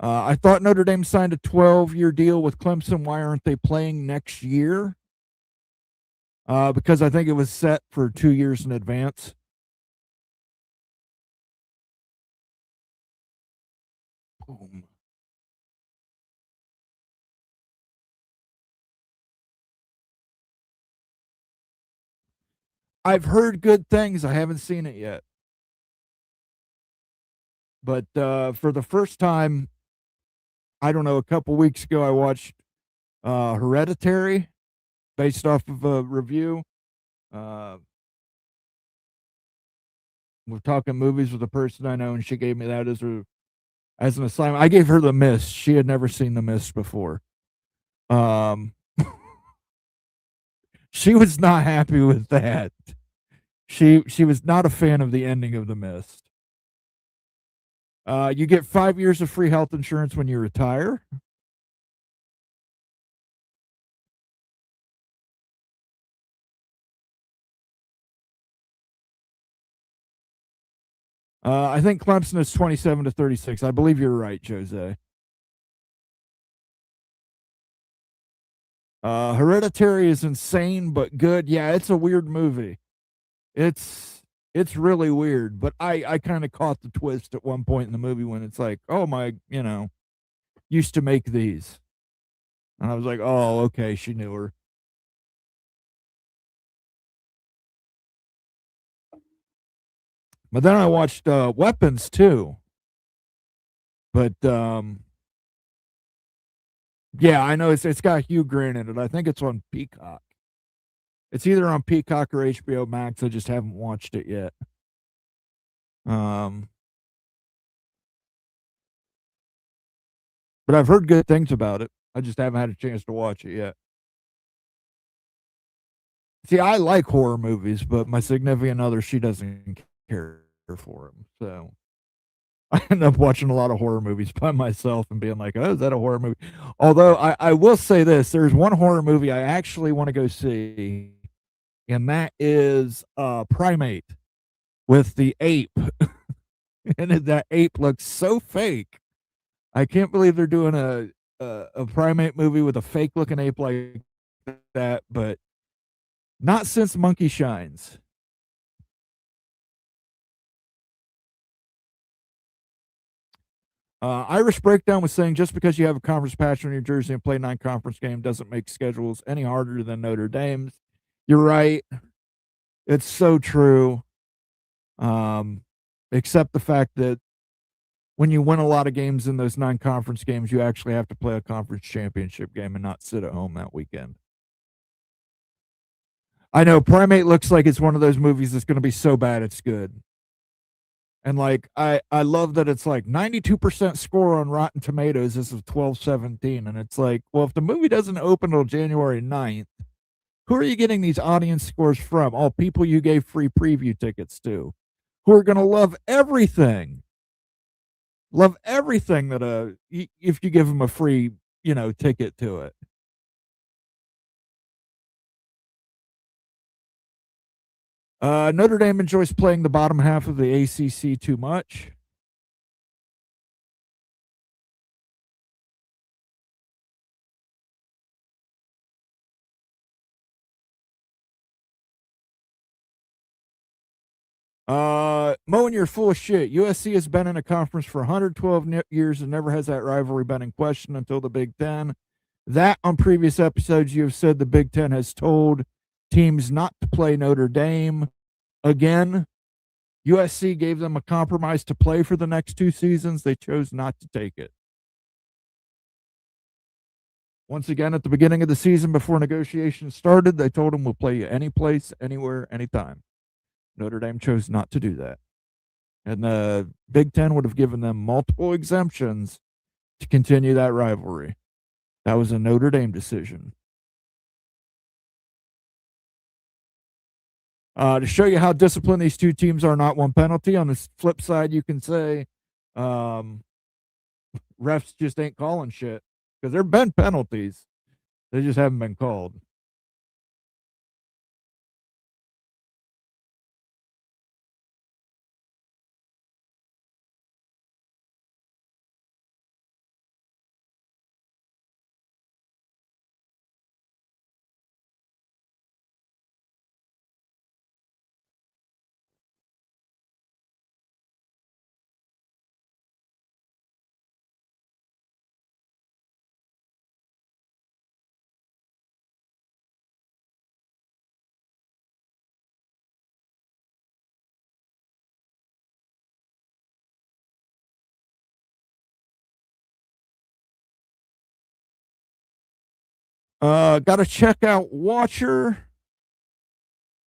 I thought Notre Dame signed a 12-year deal with Clemson. Why aren't they playing next year? Because I think it was set for 2 years in advance. Boom. I've heard good things. I haven't seen it yet. But for the first time, I don't know, a couple weeks ago, I watched Hereditary based off of a review. We're talking movies with a person I know, and she gave me that as an assignment. I gave her The Mist. She had never seen The Mist before. She was not happy with that. She was not a fan of the ending of The Mist. You get 5 years of free health insurance when you retire. I think Clemson is 27-36. I believe you're right, Jose. Hereditary is insane but good. Yeah, it's a weird movie. It's really weird, but I kind of caught the twist at one point in the movie when it's like, oh my, used to make these. And I was like, oh, okay, she knew her. But then I watched Weapons too. But yeah, I know it's got Hugh Grant in it. I think it's on Peacock. It's either on Peacock or HBO Max. I just haven't watched it yet. But I've heard good things about it. I just haven't had a chance to watch it yet. See, I like horror movies, but my significant other, she doesn't care for them. So I end up watching a lot of horror movies by myself and being like, oh, is that a horror movie? Although I will say this, there's one horror movie I actually want to go see, and that is Primate with the ape. And that ape looks so fake. I can't believe they're doing a Primate movie with a fake looking ape like that, but not since Monkey Shines. Irish Breakdown was saying just because you have a conference patch on your jersey and play 9 conference game doesn't make schedules any harder than Notre Dame's. You're right. It's so true. Except the fact that when you win a lot of games in those 9 conference games, you actually have to play a conference championship game and not sit at home that weekend. I know Primate looks like it's one of those movies that's going to be so bad it's good. And like I love that it's like 92% score on Rotten Tomatoes. This is 12/17, and it's like, well, if the movie doesn't open till January 9th, who are you getting these audience scores from? All people you gave free preview tickets to, who are going to love everything that if you give them a free ticket to it. Notre Dame enjoys playing the bottom half of the ACC too much. Moen, you're full of shit. USC has been in a conference for 112 years and never has that rivalry been in question until the Big Ten. That on previous episodes, you have said the Big Ten has told teams not to play Notre Dame again. USC gave them a compromise to play for the next 2 seasons. They chose not to take it. Once again, at the beginning of the season, before negotiations started, they told them we'll play you any place, anywhere, anytime. Notre Dame chose not to do that. And the Big Ten would have given them multiple exemptions to continue that rivalry. That was a Notre Dame decision. To show you how disciplined these 2 teams are, not one penalty. On the flip side, you can say refs just ain't calling shit because there have been penalties. They just haven't been called. Got to check out Watcher.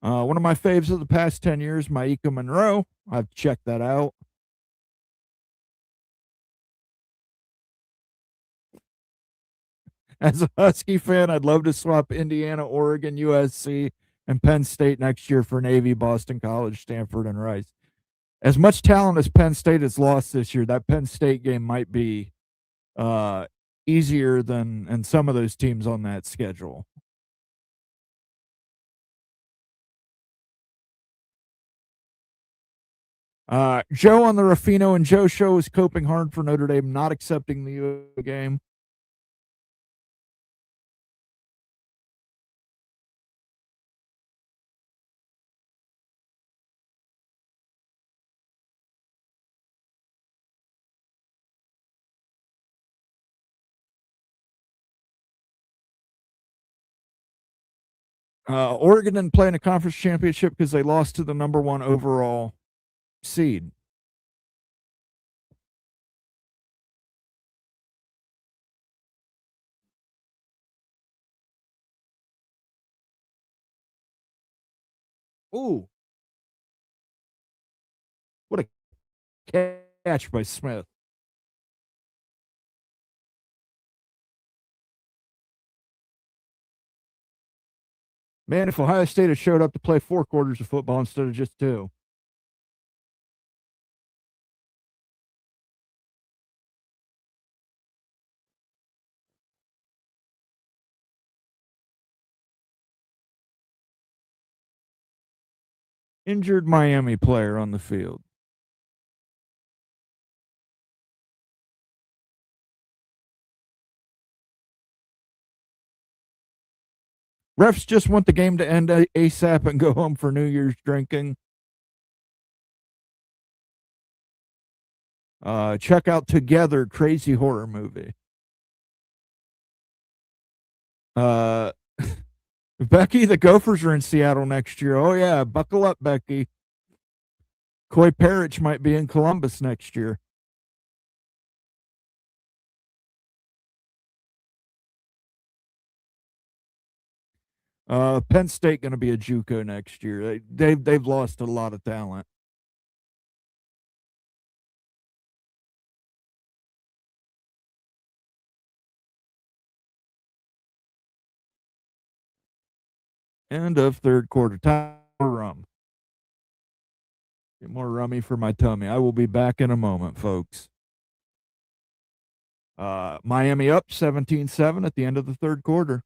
One of my faves of the past 10 years, Maika Monroe. I've checked that out. As a Husky fan, I'd love to swap Indiana, Oregon, USC, and Penn State next year for Navy, Boston College, Stanford, and Rice. as much talent as Penn State has lost this year, that Penn State game might be easier than some of those teams on that schedule. Joe on the Ruffino and Joe show is coping hard for Notre Dame not accepting the UA game. Oregon didn't play in a conference championship because they lost to the number 1 overall seed. Ooh. What a catch by Smith. Man, if Ohio State had showed up to play 4 quarters of football instead of just 2. Injured Miami player on the field. Refs just want the game to end ASAP and go home for New Year's drinking. Check out Together, crazy horror movie. Becky, the Gophers are in Seattle next year. Oh, yeah. Buckle up, Becky. Coy Parrish might be in Columbus next year. Penn State going to be a JUCO next year. They've lost a lot of talent. End of third quarter. Time for rum. Get more rummy for my tummy. I will be back in a moment, folks. Miami up 17-7 at the end of the third quarter.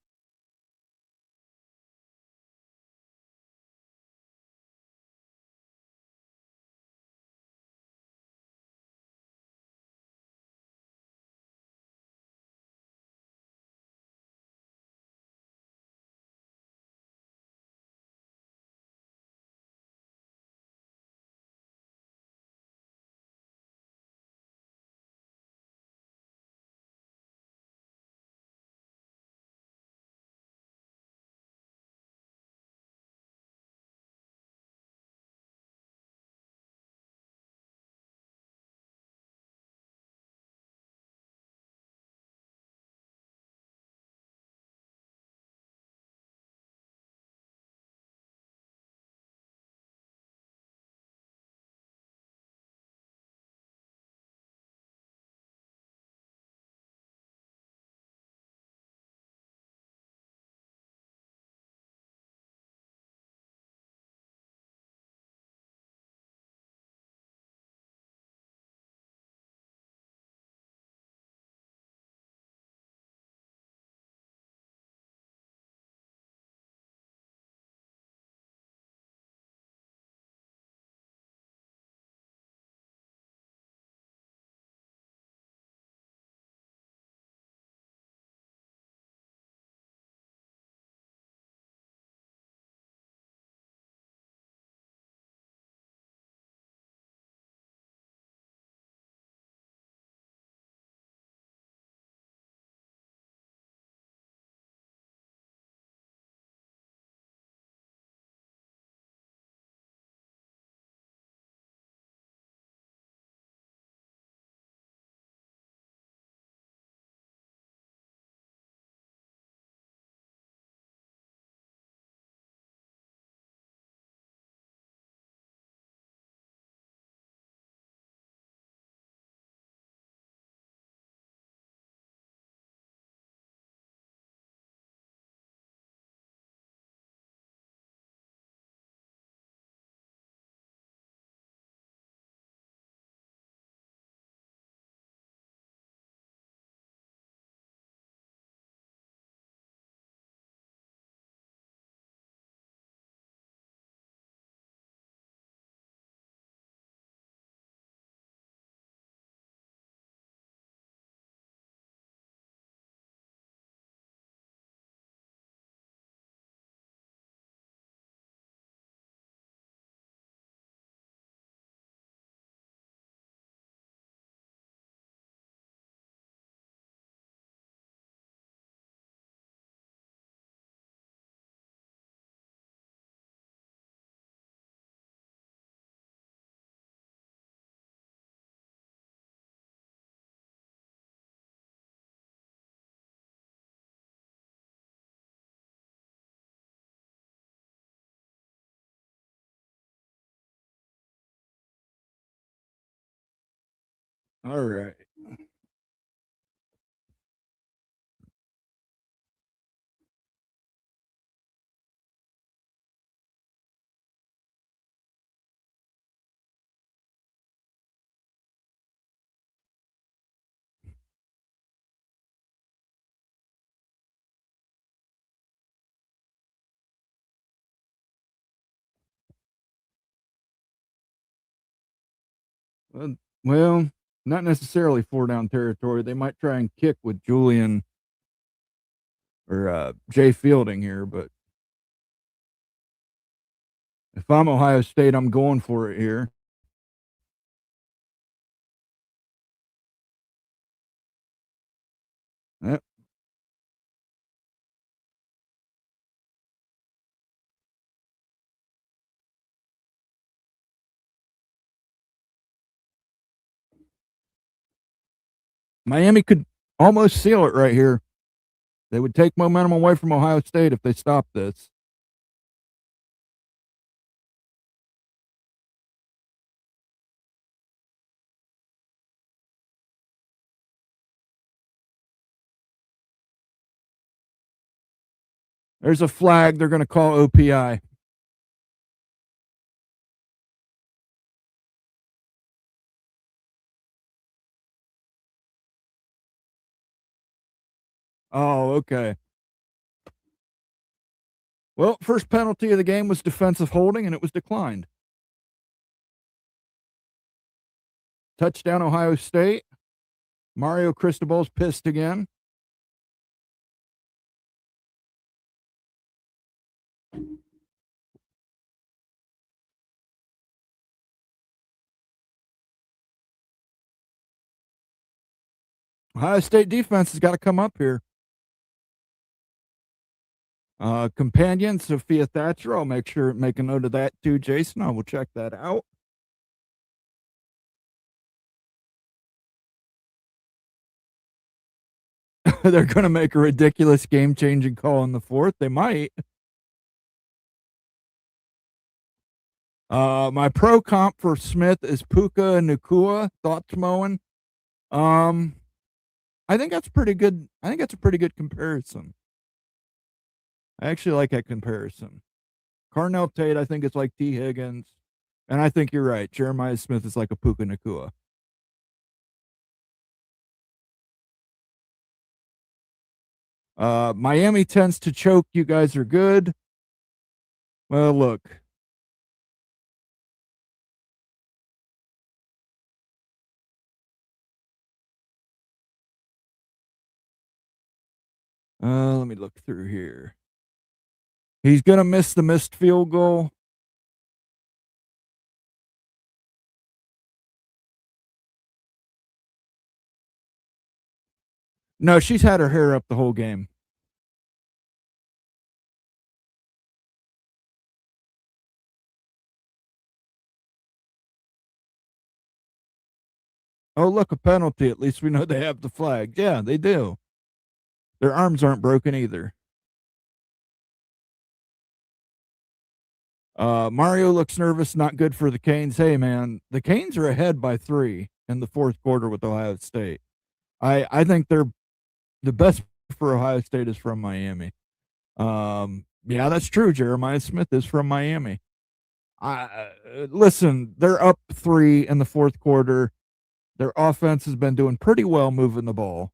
All right. Well, not necessarily 4-down territory. They might try and kick with Julian or Jay Fielding here, but if I'm Ohio State, I'm going for it here. Yep. Miami could almost seal it right here. They would take momentum away from Ohio State if they stopped this. There's a flag. They're going to call OPI. Oh, okay. Well, first penalty of the game was defensive holding, and it was declined. Touchdown, Ohio State. Mario Cristobal's pissed again. Ohio State defense has got to come up here. Companion, Sophia Thatcher. I'll make a note of that too, Jason. I will check that out. They're going to make a ridiculous game-changing call in the fourth. They might. My pro comp for Smith is Puka Nacua. Thoughts, Moen? I think that's pretty good. I think that's a pretty good comparison. I actually like that comparison. Carnell Tate, I think it's like T. Higgins. And I think you're right. Jeremiah Smith is like a Puka Nacua. Miami tends to choke. You guys are good. Well, look. Let me look through here. He's going to miss the missed field goal. No, she's had her hair up the whole game. Oh, look, a penalty. At least we know they have the flag. Yeah, they do. Their arms aren't broken either. Mario looks nervous, not good for the Canes. Hey, man, the Canes are ahead by 3 in the fourth quarter with Ohio State. I think they're the best for Ohio State is from Miami. Yeah, that's true. Jeremiah Smith is from Miami. Listen, they're up 3 in the fourth quarter. Their offense has been doing pretty well moving the ball.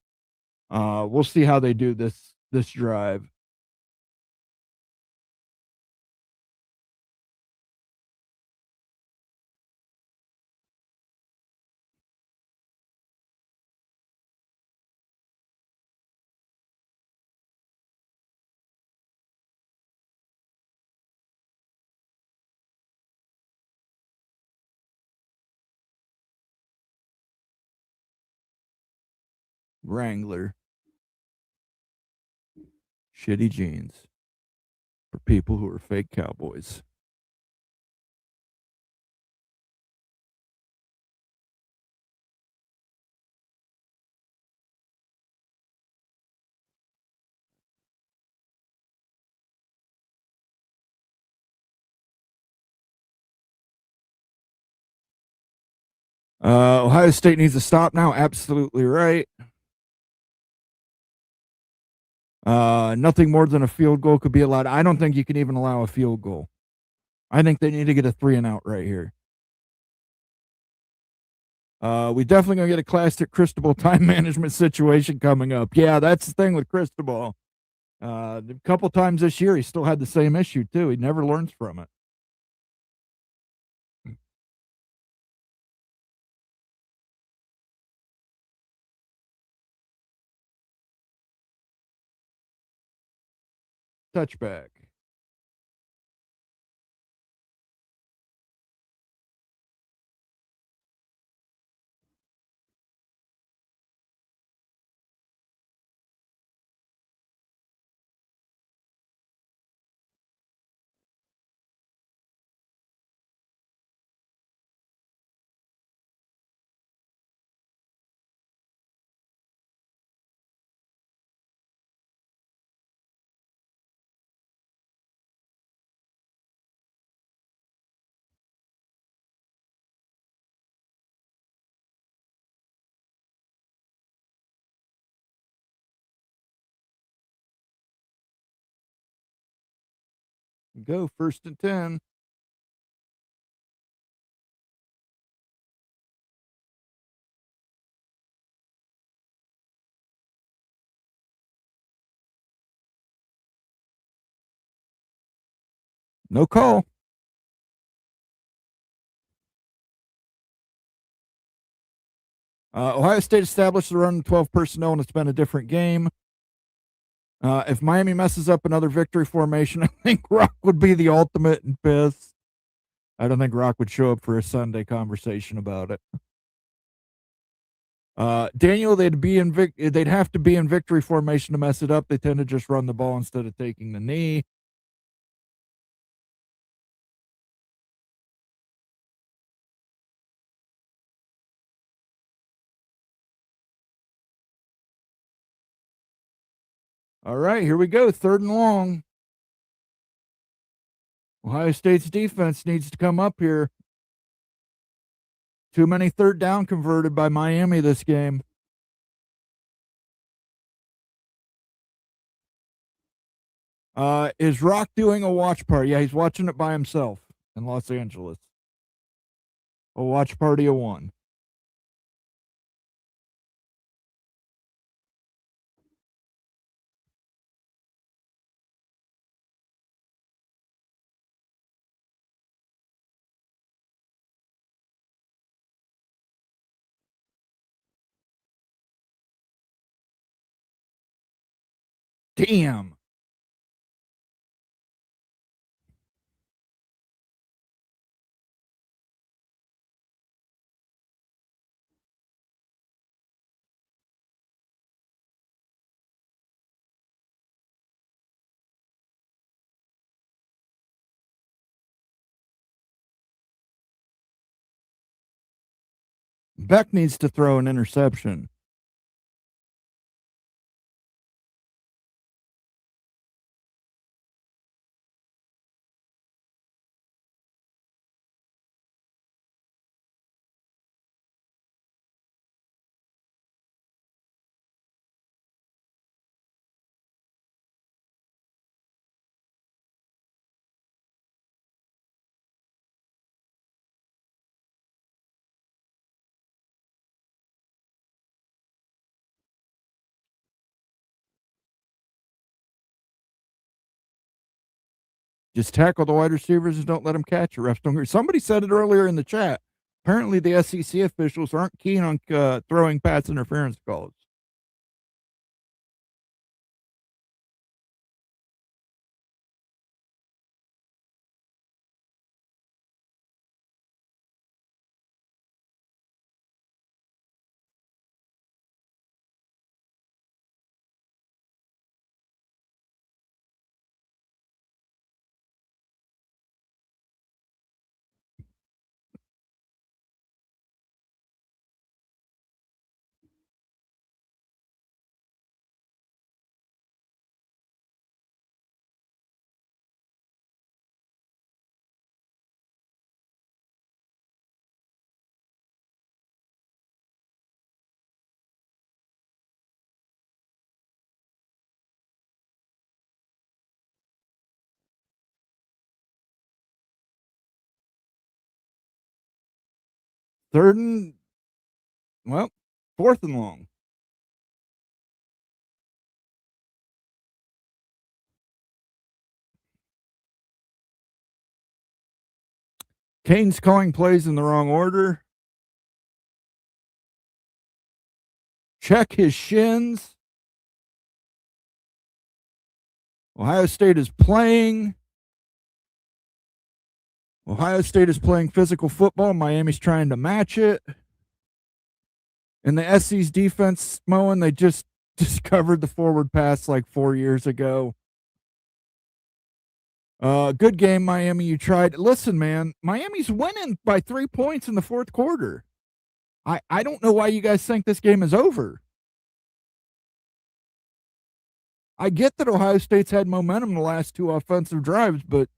We'll see how they do this drive. Wrangler. Shitty jeans for people who are fake cowboys. Ohio State needs to stop now. Absolutely right. Nothing more than a field goal could be allowed. I don't think you can even allow a field goal. I think they need to get a 3-and-out right here. We definitely gonna get a classic Cristobal time management situation coming up. Yeah, that's the thing with Cristobal. A couple times this year, he still had the same issue too. He never learns from it. Touchback. Go 1st and 10. No call. Ohio State established the run 12 personnel, and it's been a different game. If Miami messes up another victory formation, I think Rock would be the ultimate in piss. I don't think Rock would show up for a Sunday conversation about it. Daniel, they'd have to be in victory formation to mess it up. They tend to just run the ball instead of taking the knee. All right, here we go. 3rd and long. Ohio State's defense needs to come up here. Too many 3rd down converted by Miami this game. Is Rock doing a watch party? Yeah, he's watching it by himself in Los Angeles. A watch party of one. Damn. Beck needs to throw an interception. Just tackle the wide receivers and don't let them catch it. Refs don't agree. Somebody said it earlier in the chat. Apparently, the SEC officials aren't keen on throwing pass interference calls. 4th and long. Kane's calling plays in the wrong order. Check his shins. Ohio State is playing. Ohio State is playing physical football. Miami's trying to match it. And the SC's defense, Moen, they just discovered the forward pass like 4 years ago. Good game, Miami. You tried. Listen, man, Miami's winning by 3 points in the 4th quarter. I don't know why you guys think this game is over. I get that Ohio State's had momentum the last 2 offensive drives, but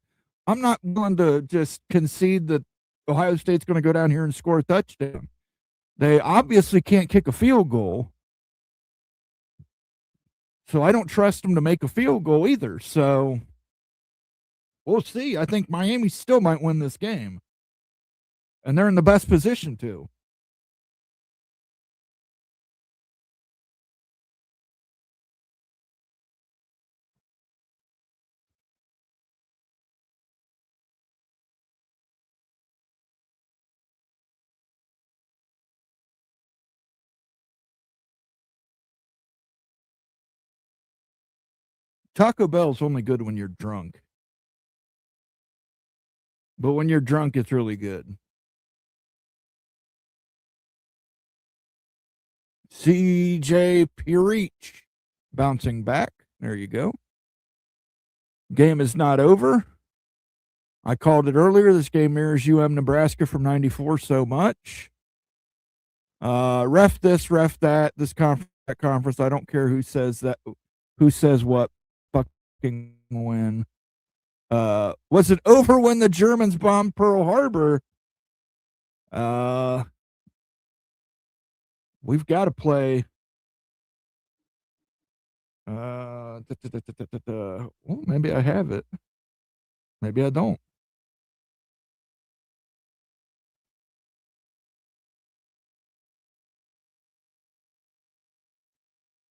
I'm not willing to just concede that Ohio State's going to go down here and score a touchdown. They obviously can't kick a field goal. So I don't trust them to make a field goal either. So we'll see. I think Miami still might win this game. And they're in the best position to. Taco Bell's only good when you're drunk. But when you're drunk, it's really good. CJ Pirich bouncing back. There you go. Game is not over. I called it earlier. This game mirrors Nebraska from 94 so much. Ref this, ref that, this conference, that conference. I don't care who says that, who says what. Fucking win. Was it over when the Germans bombed Pearl Harbor? We've got to play. Well, maybe I have it. Maybe I don't.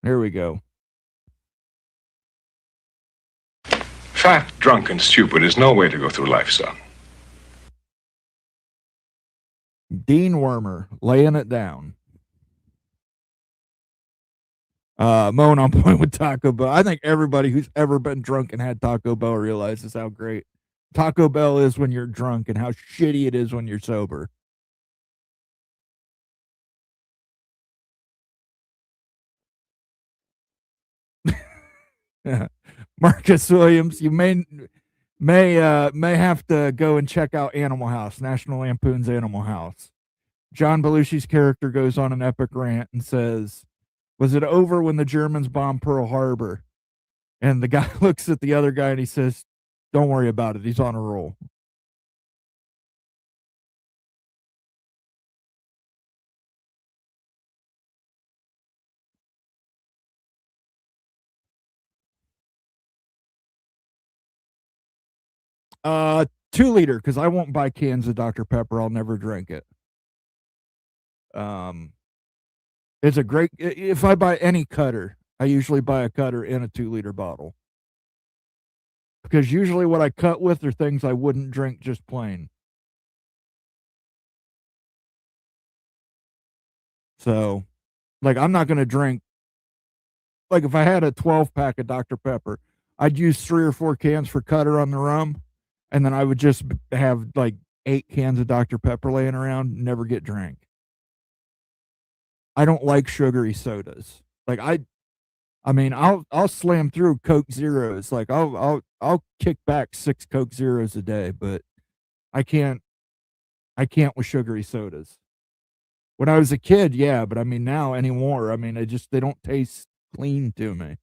There we go. Fat, drunk, and stupid is no way to go through life, son. Dean Wormer laying it down. Moen on point with Taco Bell. I think everybody who's ever been drunk and had Taco Bell realizes how great Taco Bell is when you're drunk and how shitty it is when you're sober. Marcus Williams, you may have to go and check out Animal House, National Lampoon's Animal House. John Belushi's character goes on an epic rant and says, "Was it over when the Germans bombed Pearl Harbor?" And the guy looks at the other guy and he says, "Don't worry about it. He's on a roll." Uh, 2-liter, because I won't buy cans of Dr. Pepper. I'll never drink it. It's a great, if I buy any cutter, I usually buy a cutter in a 2-liter bottle. Because usually what I cut with are things I wouldn't drink just plain. So, like, I'm not going to drink, like, if I had a 12-pack of Dr. Pepper, I'd use 3 or 4 cans for cutter on the rum, and then I would just have, like, 8 cans of Dr. Pepper laying around, never get drank. I don't like sugary sodas. Like, I mean, I'll slam through Coke Zeros. Like, I'll kick back 6 Coke Zeros a day, but I can't with sugary sodas. When I was a kid, yeah, but I mean now anymore, I mean they don't taste clean to me.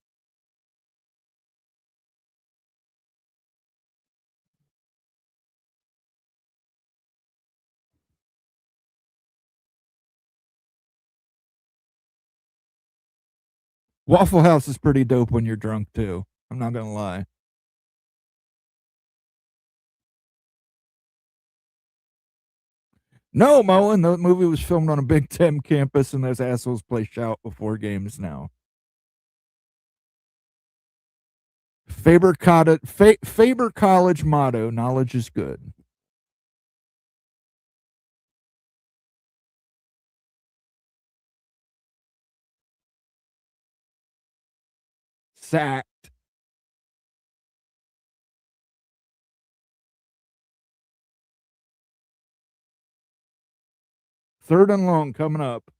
Waffle House is pretty dope when you're drunk too. I'm not gonna lie. No, Moen, the movie was filmed on a Big Ten campus, and those assholes play shout before games now. Faber College motto: knowledge is good. Sacked. Third and long coming up.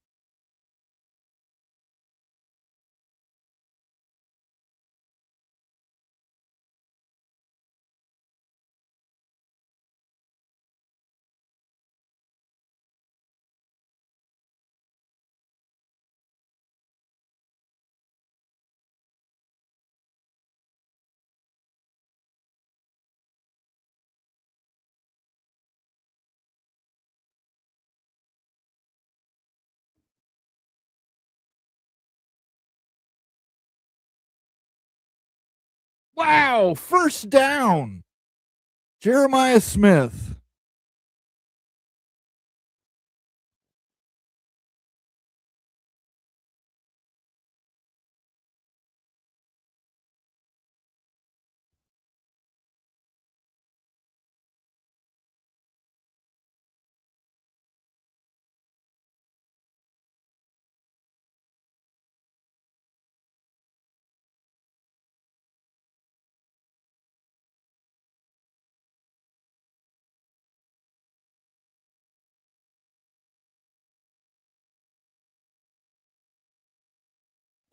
Wow, first down. Jeremiah Smith.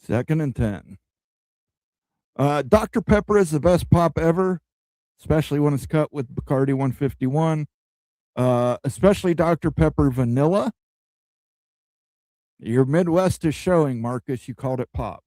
Second and 10. Dr. Pepper is the best pop ever, especially when it's cut with Bacardi 151. Especially Dr. Pepper Vanilla. Your Midwest is showing, Marcus. You called it pop.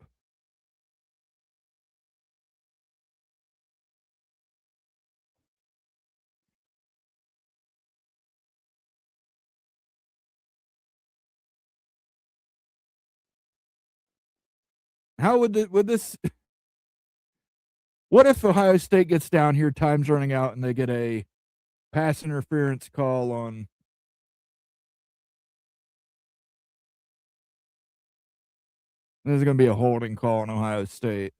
How would this? What if Ohio State gets down here, time's running out, and they get a pass interference call on? This is going to be a holding call on Ohio State.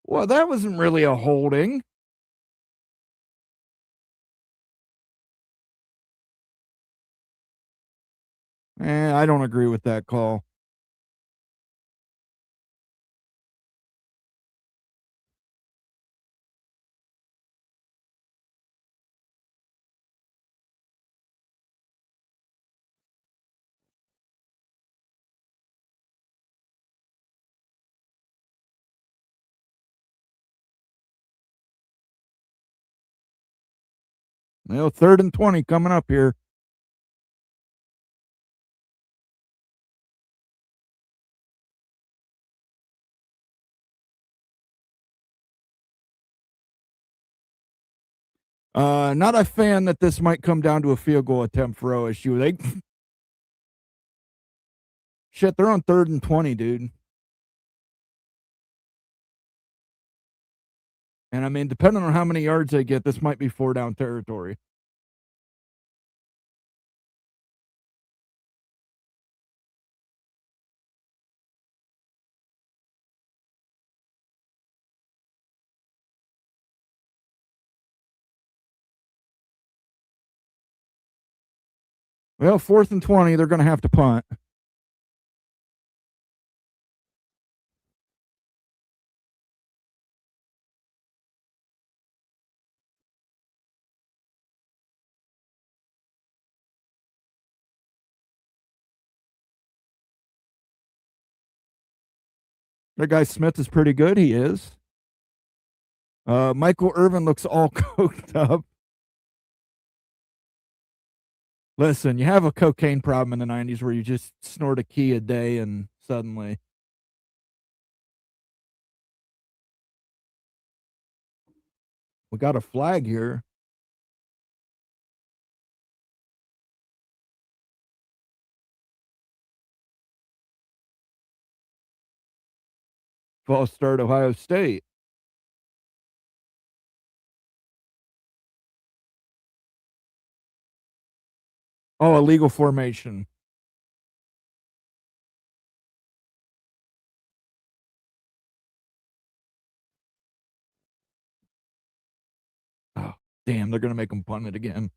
Well, that wasn't really a holding. I don't agree with that call. Third and 20 coming up here. Not a fan that this might come down to a field goal attempt for OSU. Shit, they're on 3rd and 20, dude. And I mean, depending on how many yards they get, this might be 4-down territory. Well, 4th and 20, they're going to have to punt. That guy Smith is pretty good. He is. Michael Irvin looks all coked up. Listen, you have a cocaine problem in the 90s where you just snort a key a day and suddenly. We got a flag here. False start, Ohio State. Oh, illegal formation. Oh, damn, they're going to make them punt it again.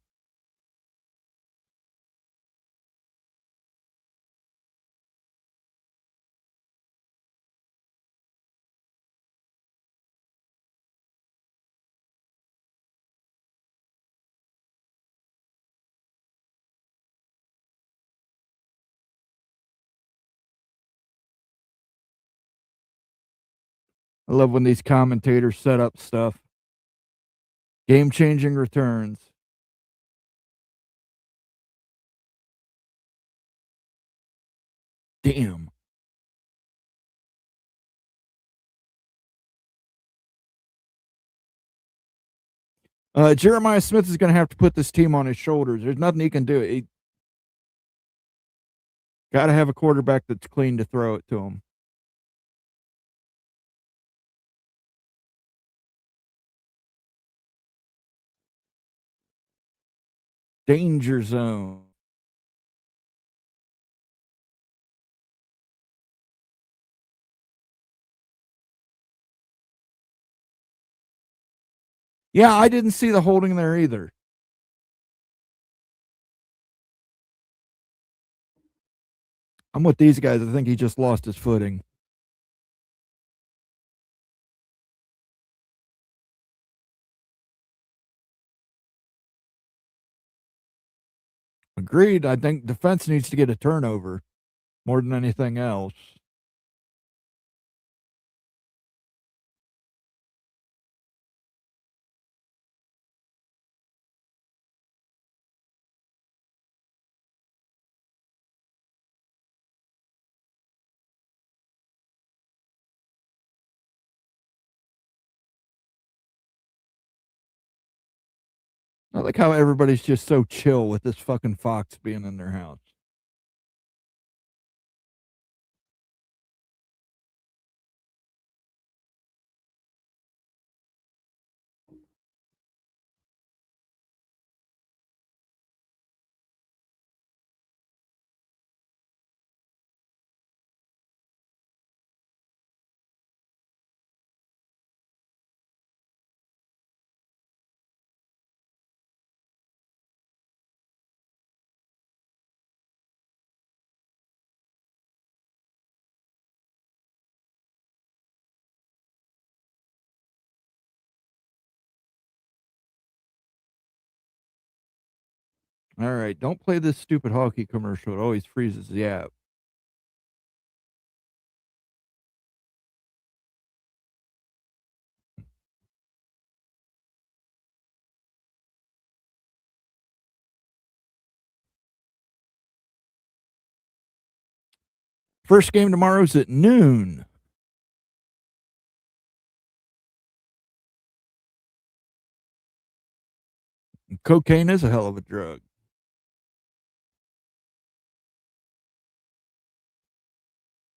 I love when these commentators set up stuff. Game-changing returns. Damn. Jeremiah Smith is going to have to put this team on his shoulders. There's nothing he can do. He got to have a quarterback that's clean to throw it to him. Danger zone. Yeah, I didn't see the holding there either. I'm with these guys. I think he just lost his footing. Agreed. I think defense needs to get a turnover more than anything else. I like how everybody's just so chill with this fucking fox being in their house. All right, don't play this stupid hockey commercial. It always freezes the app. First game tomorrow's at noon. Cocaine is a hell of a drug.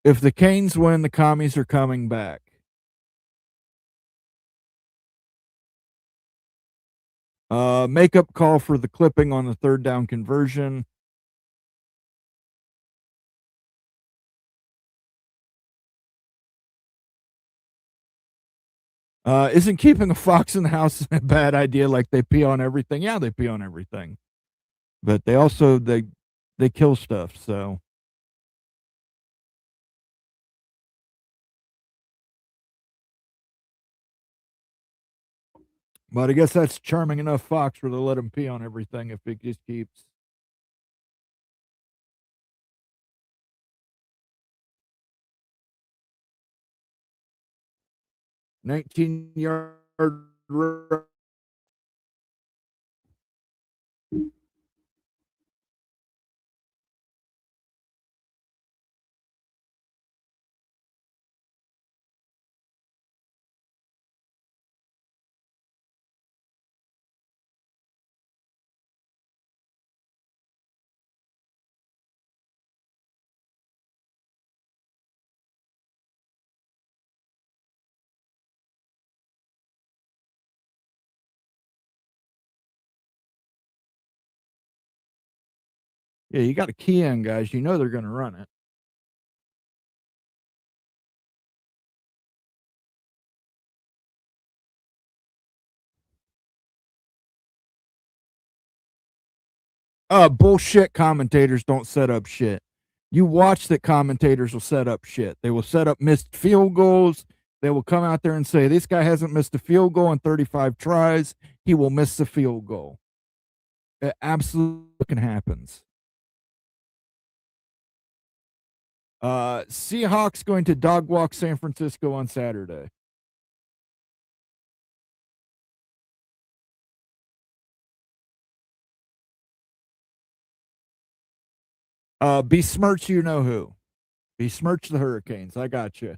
If the Canes win, the commies are coming back. Makeup call for the clipping on the third down conversion. Isn't keeping a fox in the house a bad idea? Like they pee on everything? Yeah, they pee on everything. But they also they kill stuff, so but I guess that's charming enough fox where they'll let him pee on everything if it just keeps. -yard Yeah, you got to key in, guys. You know they're going to run it. Bullshit commentators don't set up shit. You watch that commentators will set up shit. They will set up missed field goals. They will come out there and say, this guy hasn't missed a field goal in 35 tries. He will miss the field goal. It absolutely happens. Seahawks going to dog walk San Francisco on Saturday. Besmirch you know who. Besmirch the Hurricanes. I got you.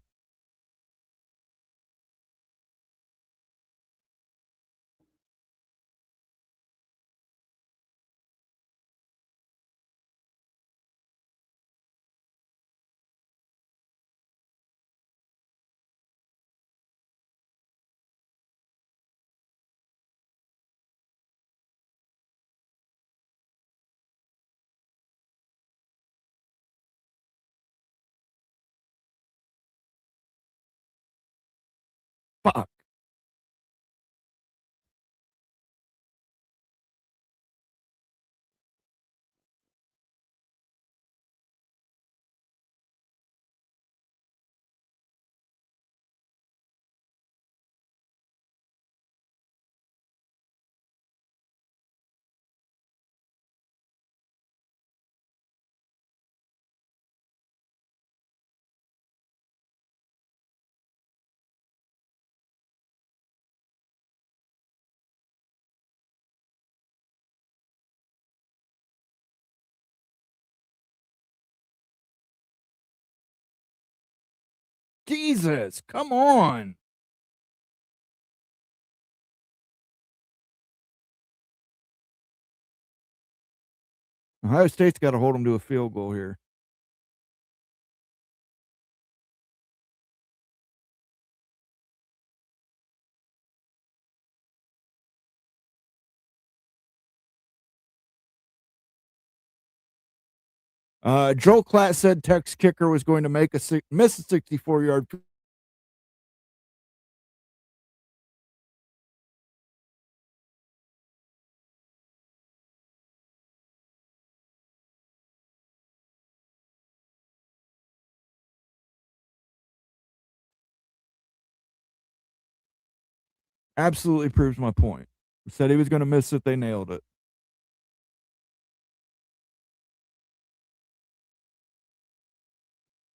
Fuck. Jesus, come on. Ohio State's got to hold them to a field goal here. Joel Klatt said Tech's kicker was going to miss a 64-yard. Absolutely proves my point. Said he was going to miss it. They nailed it.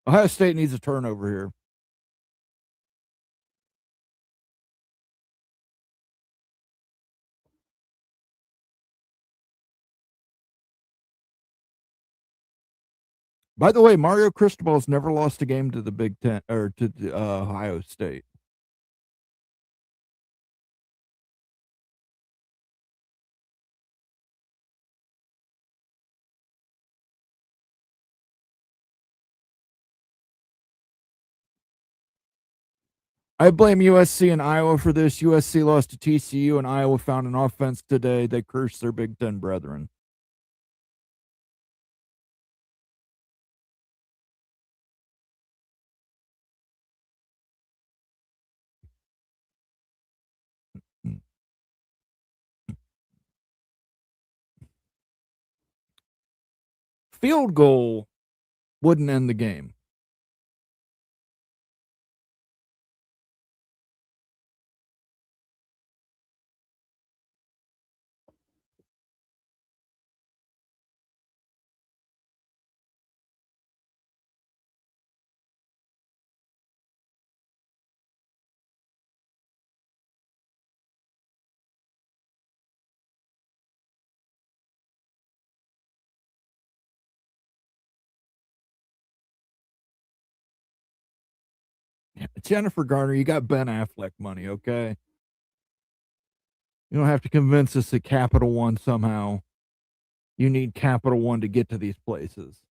Ohio State needs a turnover here. By the way, Mario Cristobal's never lost a game to the Big Ten or to Ohio State. I blame USC and Iowa for this. USC lost to TCU, and Iowa found an offense today. They cursed their Big Ten brethren. Field goal wouldn't end the game. Jennifer Garner, you got Ben Affleck money, okay? You don't have to convince us that Capital One somehow you need Capital One to get to these places.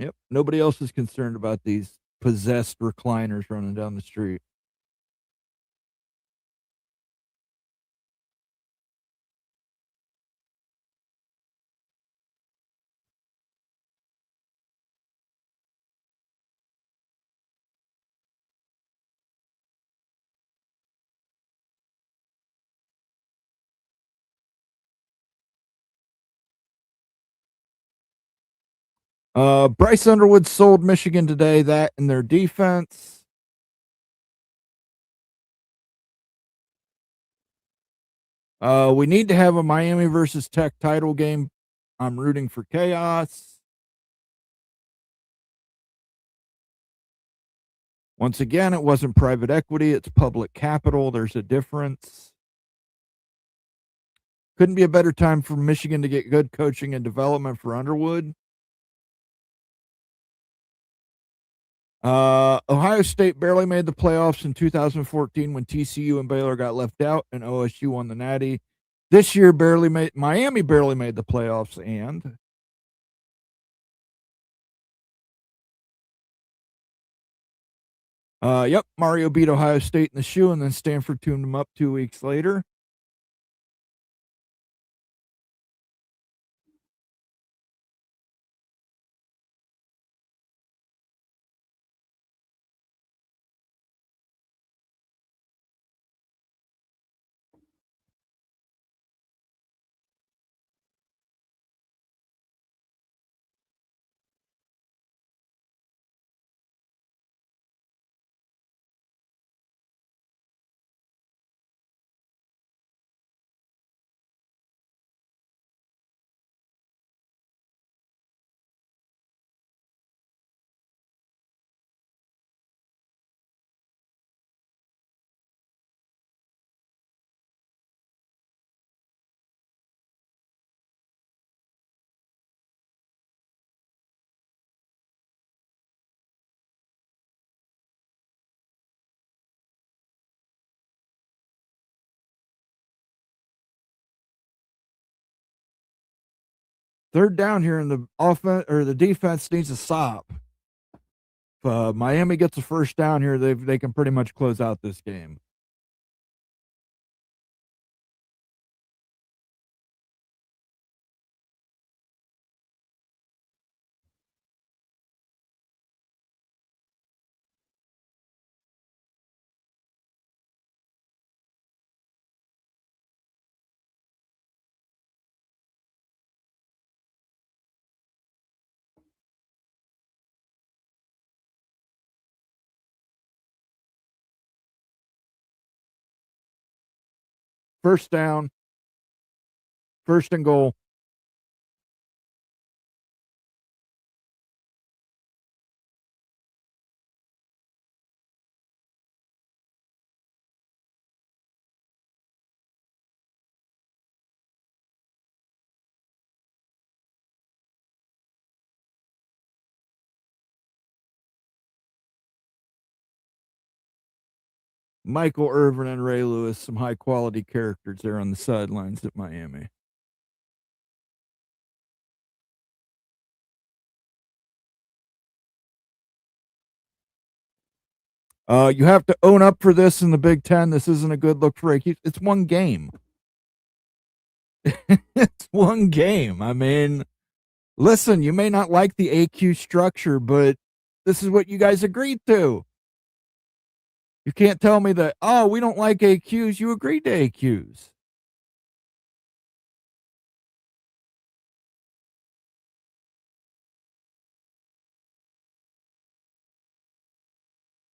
Yep. Nobody else is concerned about these possessed recliners running down the street. Bryce Underwood sold Michigan today, that and their defense. We need to have a Miami versus Tech title game. I'm rooting for chaos. Once again, it wasn't private equity, it's public capital. There's a difference. Couldn't be a better time for Michigan to get good coaching and development for Underwood. Ohio State barely made the playoffs in 2014 when TCU and Baylor got left out and OSU won the Natty. This year, Miami barely made the playoffs, and yep, Mario beat Ohio State in the shoe, and then Stanford tuned him up 2 weeks later. Third down here in the offense, or the defense needs to stop. If Miami gets a first down here, they can pretty much close out this game. First down, first and goal. Michael Irvin and Ray Lewis, some high quality characters there on the sidelines at Miami. You have to own up for this in the Big Ten. This isn't a good look for AQ. It's one game. It's one game. I mean, listen, you may not like the AQ structure, but this is what you guys agreed to. You can't tell me that, oh, we don't like AQs. You agreed to AQs.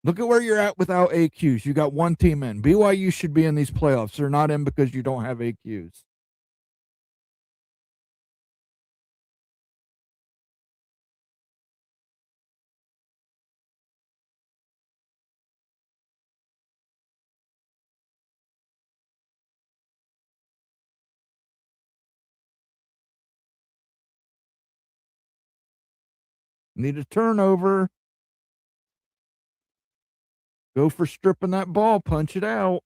Look at where you're at without AQs. You got one team in. BYU should be in these playoffs. They're not in because you don't have AQs. Need a turnover. Go for stripping that ball. Punch it out.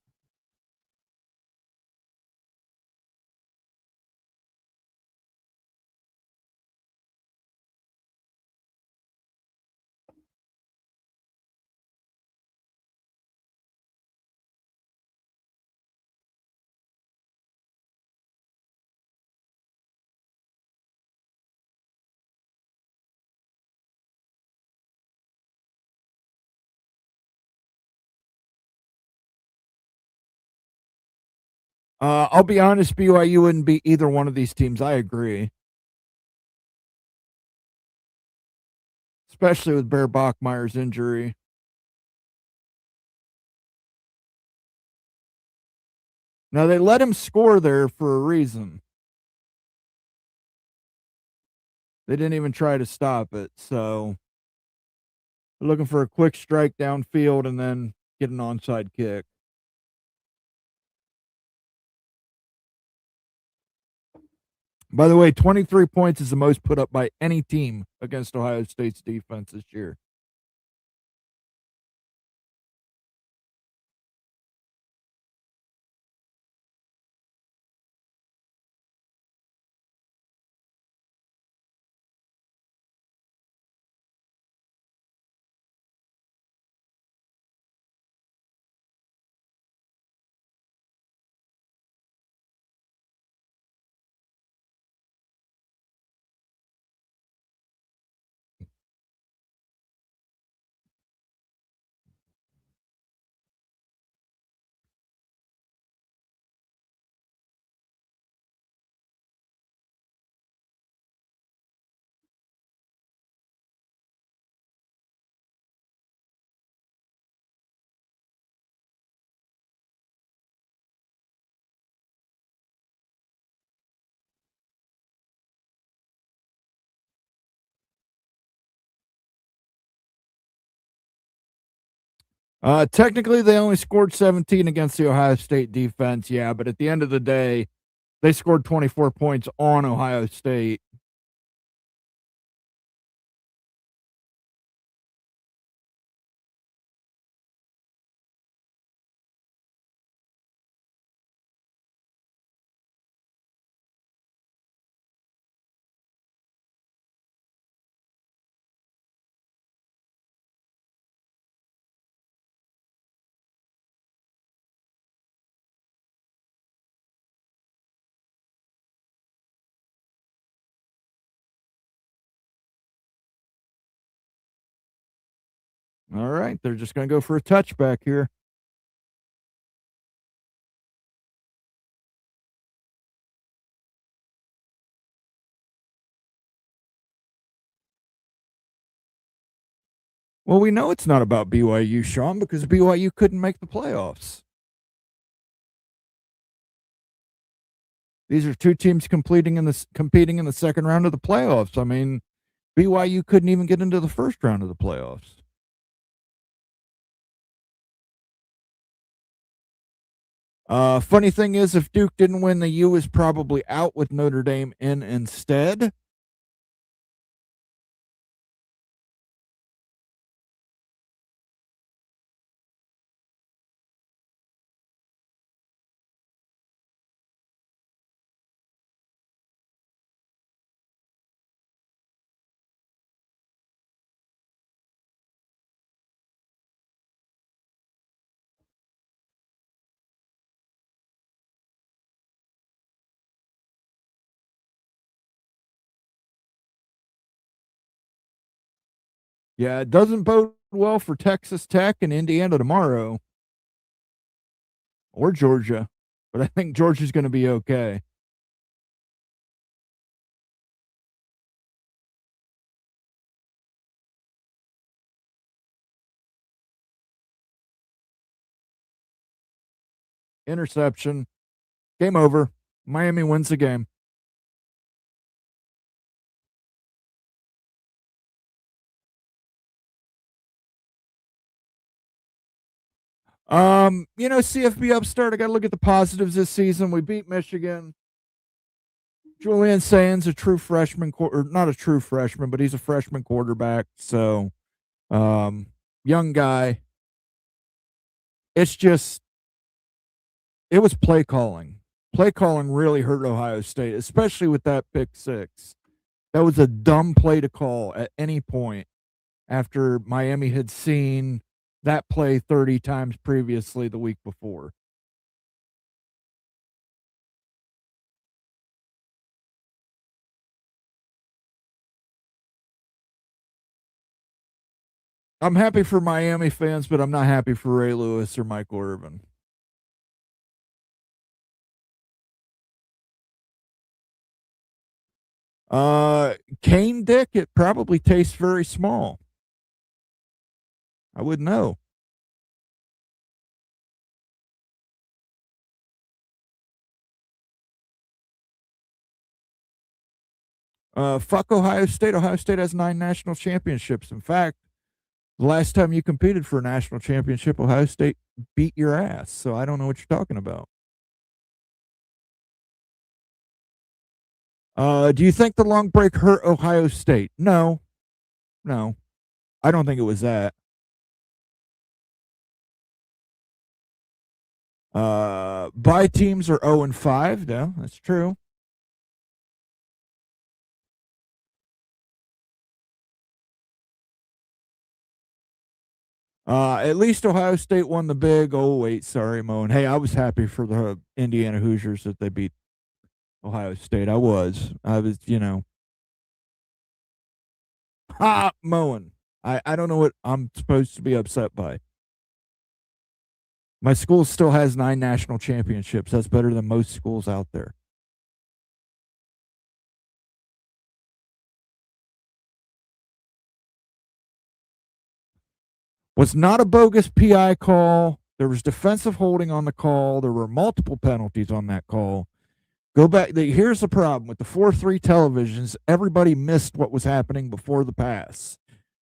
I'll be honest, BYU wouldn't beat either one of these teams. I agree. Especially with Bear Bachmeier's injury. Now, they let him score there for a reason. They didn't even try to stop it, so they're looking for a quick strike downfield and then get an onside kick. By the way, 23 points is the most put up by any team against Ohio State's defense this year. Technically, they only scored 17 against the Ohio State defense, yeah, but at the end of the day, they scored 24 points on Ohio State. All right, they're just going to go for a touchback here. Well, we know it's not about BYU, Sean, because BYU couldn't make the playoffs. These are two teams competing in the second round of the playoffs. I mean, BYU couldn't even get into the first round of the playoffs. Funny thing is, if Duke didn't win, the U is probably out with Notre Dame in instead. Yeah, it doesn't bode well for Texas Tech and Indiana tomorrow, or Georgia, but I think Georgia's going to be okay. Interception. Game over. Miami wins the game. CFB upstart. I got to look at the positives this season. We beat Michigan. Julian Sayin's a true freshman, or not a true freshman, but he's a freshman quarterback. So, young guy. It's just, it was play calling. Play calling really hurt Ohio State, especially with that pick six. That was a dumb play to call at any point after Miami had seen that play 30 times previously the week before. I'm happy for Miami fans, but I'm not happy for Ray Lewis or Michael Irvin. Cane Dick, it probably tastes very small. I wouldn't know. Fuck Ohio State. Ohio State has 9 national championships. In fact, the last time you competed for a national championship, Ohio State beat your ass. So I don't know what you're talking about. Do you think the long break hurt Ohio State? No. I don't think it was that. Bye teams are 0-5. No, that's true. At least Ohio State won the big. Oh, wait, sorry, Moen. Hey, I was happy for the Indiana Hoosiers that they beat Ohio State. I was, Ha, Moen. I don't know what I'm supposed to be upset by. My school still has 9 national championships. That's better than most schools out there. Was not a bogus PI call. There was defensive holding on the call. There were multiple penalties on that call. Go back. Here's the problem with the 4-3 televisions. Everybody missed what was happening before the pass.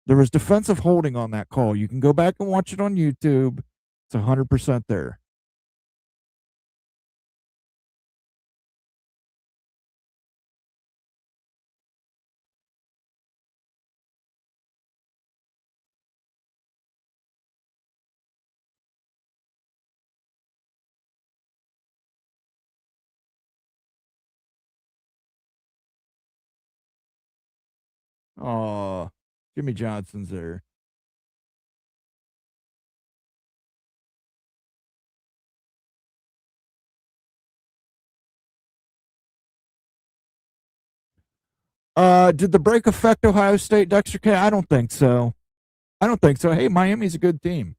There was defensive holding on that call. You can go back and watch it on YouTube. It's 100% there. Oh, Jimmy Johnson's there. Did the break affect Ohio State, Dexter K? I don't think so. Hey, Miami's a good team.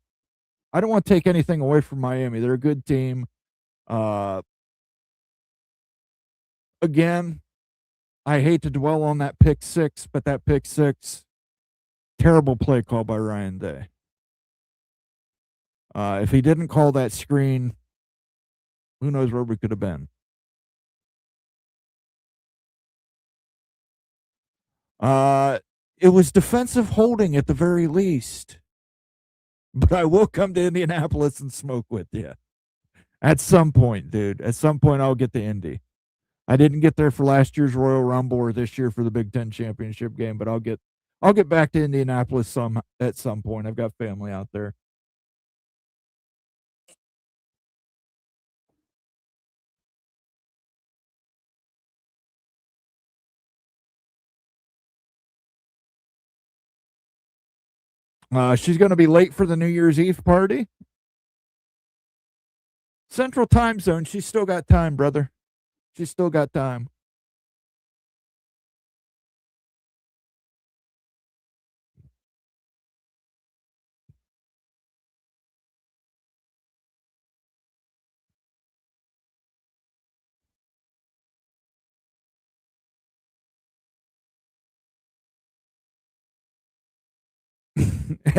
I don't want to take anything away from Miami. They're a good team. Again, I hate to dwell on that pick six, but that pick six, terrible play call by Ryan Day. If he didn't call that screen, who knows where we could have been. It was defensive holding at the very least. But I will come to Indianapolis and smoke with you. At some point, dude. At some point, I'll get to Indy. I didn't get there for last year's Royal Rumble or this year for the Big Ten championship game, but I'll get back to Indianapolis at some point. I've got family out there. She's going to be late for the New Year's Eve party. Central Time Zone. She's still got time, brother. She's still got time.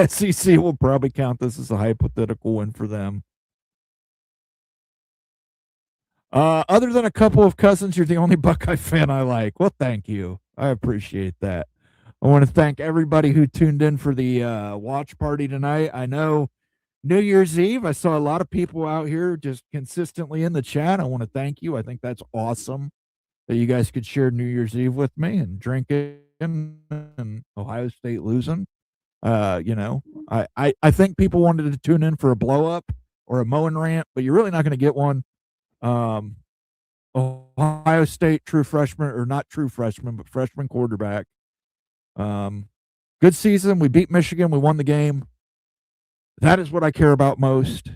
SEC will probably count this as a hypothetical win for them. Other than a couple of cousins, you're the only Buckeye fan I like. Well, thank you. I appreciate that. I want to thank everybody who tuned in for the watch party tonight. I know New Year's Eve, I saw a lot of people out here just consistently in the chat. I want to thank you. I think that's awesome that you guys could share New Year's Eve with me and drinking and Ohio State losing. I think people wanted to tune in for a blow up or a Moen rant, but you're really not going to get one. Ohio State true freshman, or not true freshman, but freshman quarterback. Good season. We beat Michigan. We won the game. That is what I care about most.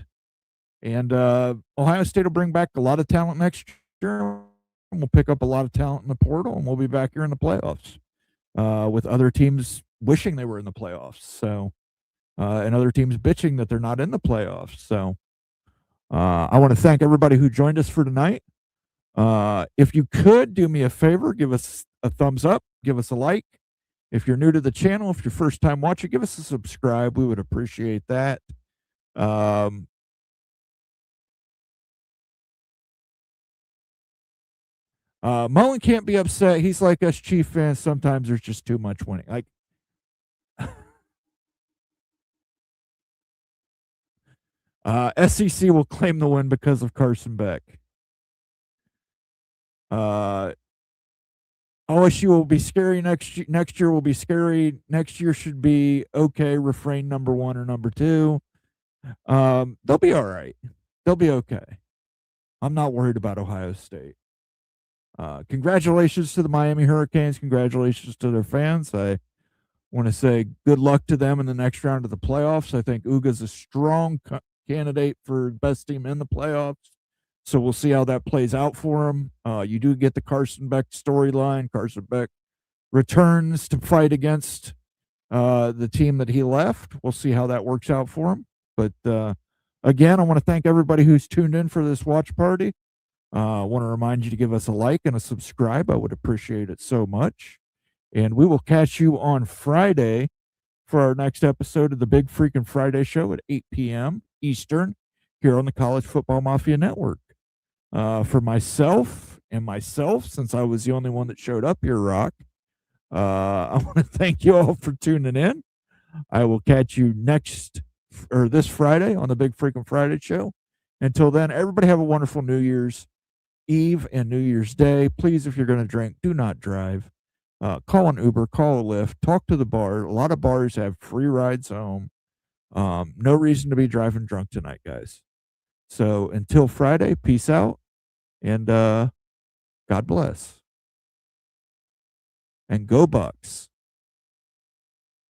And Ohio State will bring back a lot of talent next year. And we'll pick up a lot of talent in the portal, and we'll be back here in the playoffs with other teams wishing they were in the playoffs. So, and other teams bitching that they're not in the playoffs. So, I want to thank everybody who joined us for tonight. If you could do me a favor, give us a thumbs up, give us a like. If you're new to the channel, if you're first time watching, give us a subscribe. We would appreciate that. Moen can't be upset. He's like us Chief fans. Sometimes there's just too much winning. Like, SEC will claim the win because of Carson Beck. OSU will be scary next year. Next year will be scary. Next year should be okay. Refrain number 1 or number 2. They'll be all right. They'll be okay. I'm not worried about Ohio State. Congratulations to the Miami Hurricanes. Congratulations to their fans. I want to say good luck to them in the next round of the playoffs. I think Uga's a strong candidate for best team in the playoffs. So we'll see how that plays out for him. You do get the Carson Beck storyline. Carson Beck returns to fight against the team that he left. We'll see how that works out for him. But again, I want to thank everybody who's tuned in for this watch party. I want to remind you to give us a like and a subscribe. I would appreciate it so much. And we will catch you on Friday for our next episode of the Big Freaking Friday Show at 8 p.m. Eastern here on the College Football Mafia Network. For myself, since I was the only one that showed up here, Rock, I want to thank you all for tuning in. I will catch you this Friday on the Big Freaking Friday Show. Until then, everybody have a wonderful New Year's Eve and New Year's Day. Please, if you're going to drink, do not drive. Call an Uber, call a Lyft, talk to the bar. A lot of bars have free rides home. No reason to be driving drunk tonight, guys. So until Friday, peace out, and God bless. And go Bucks.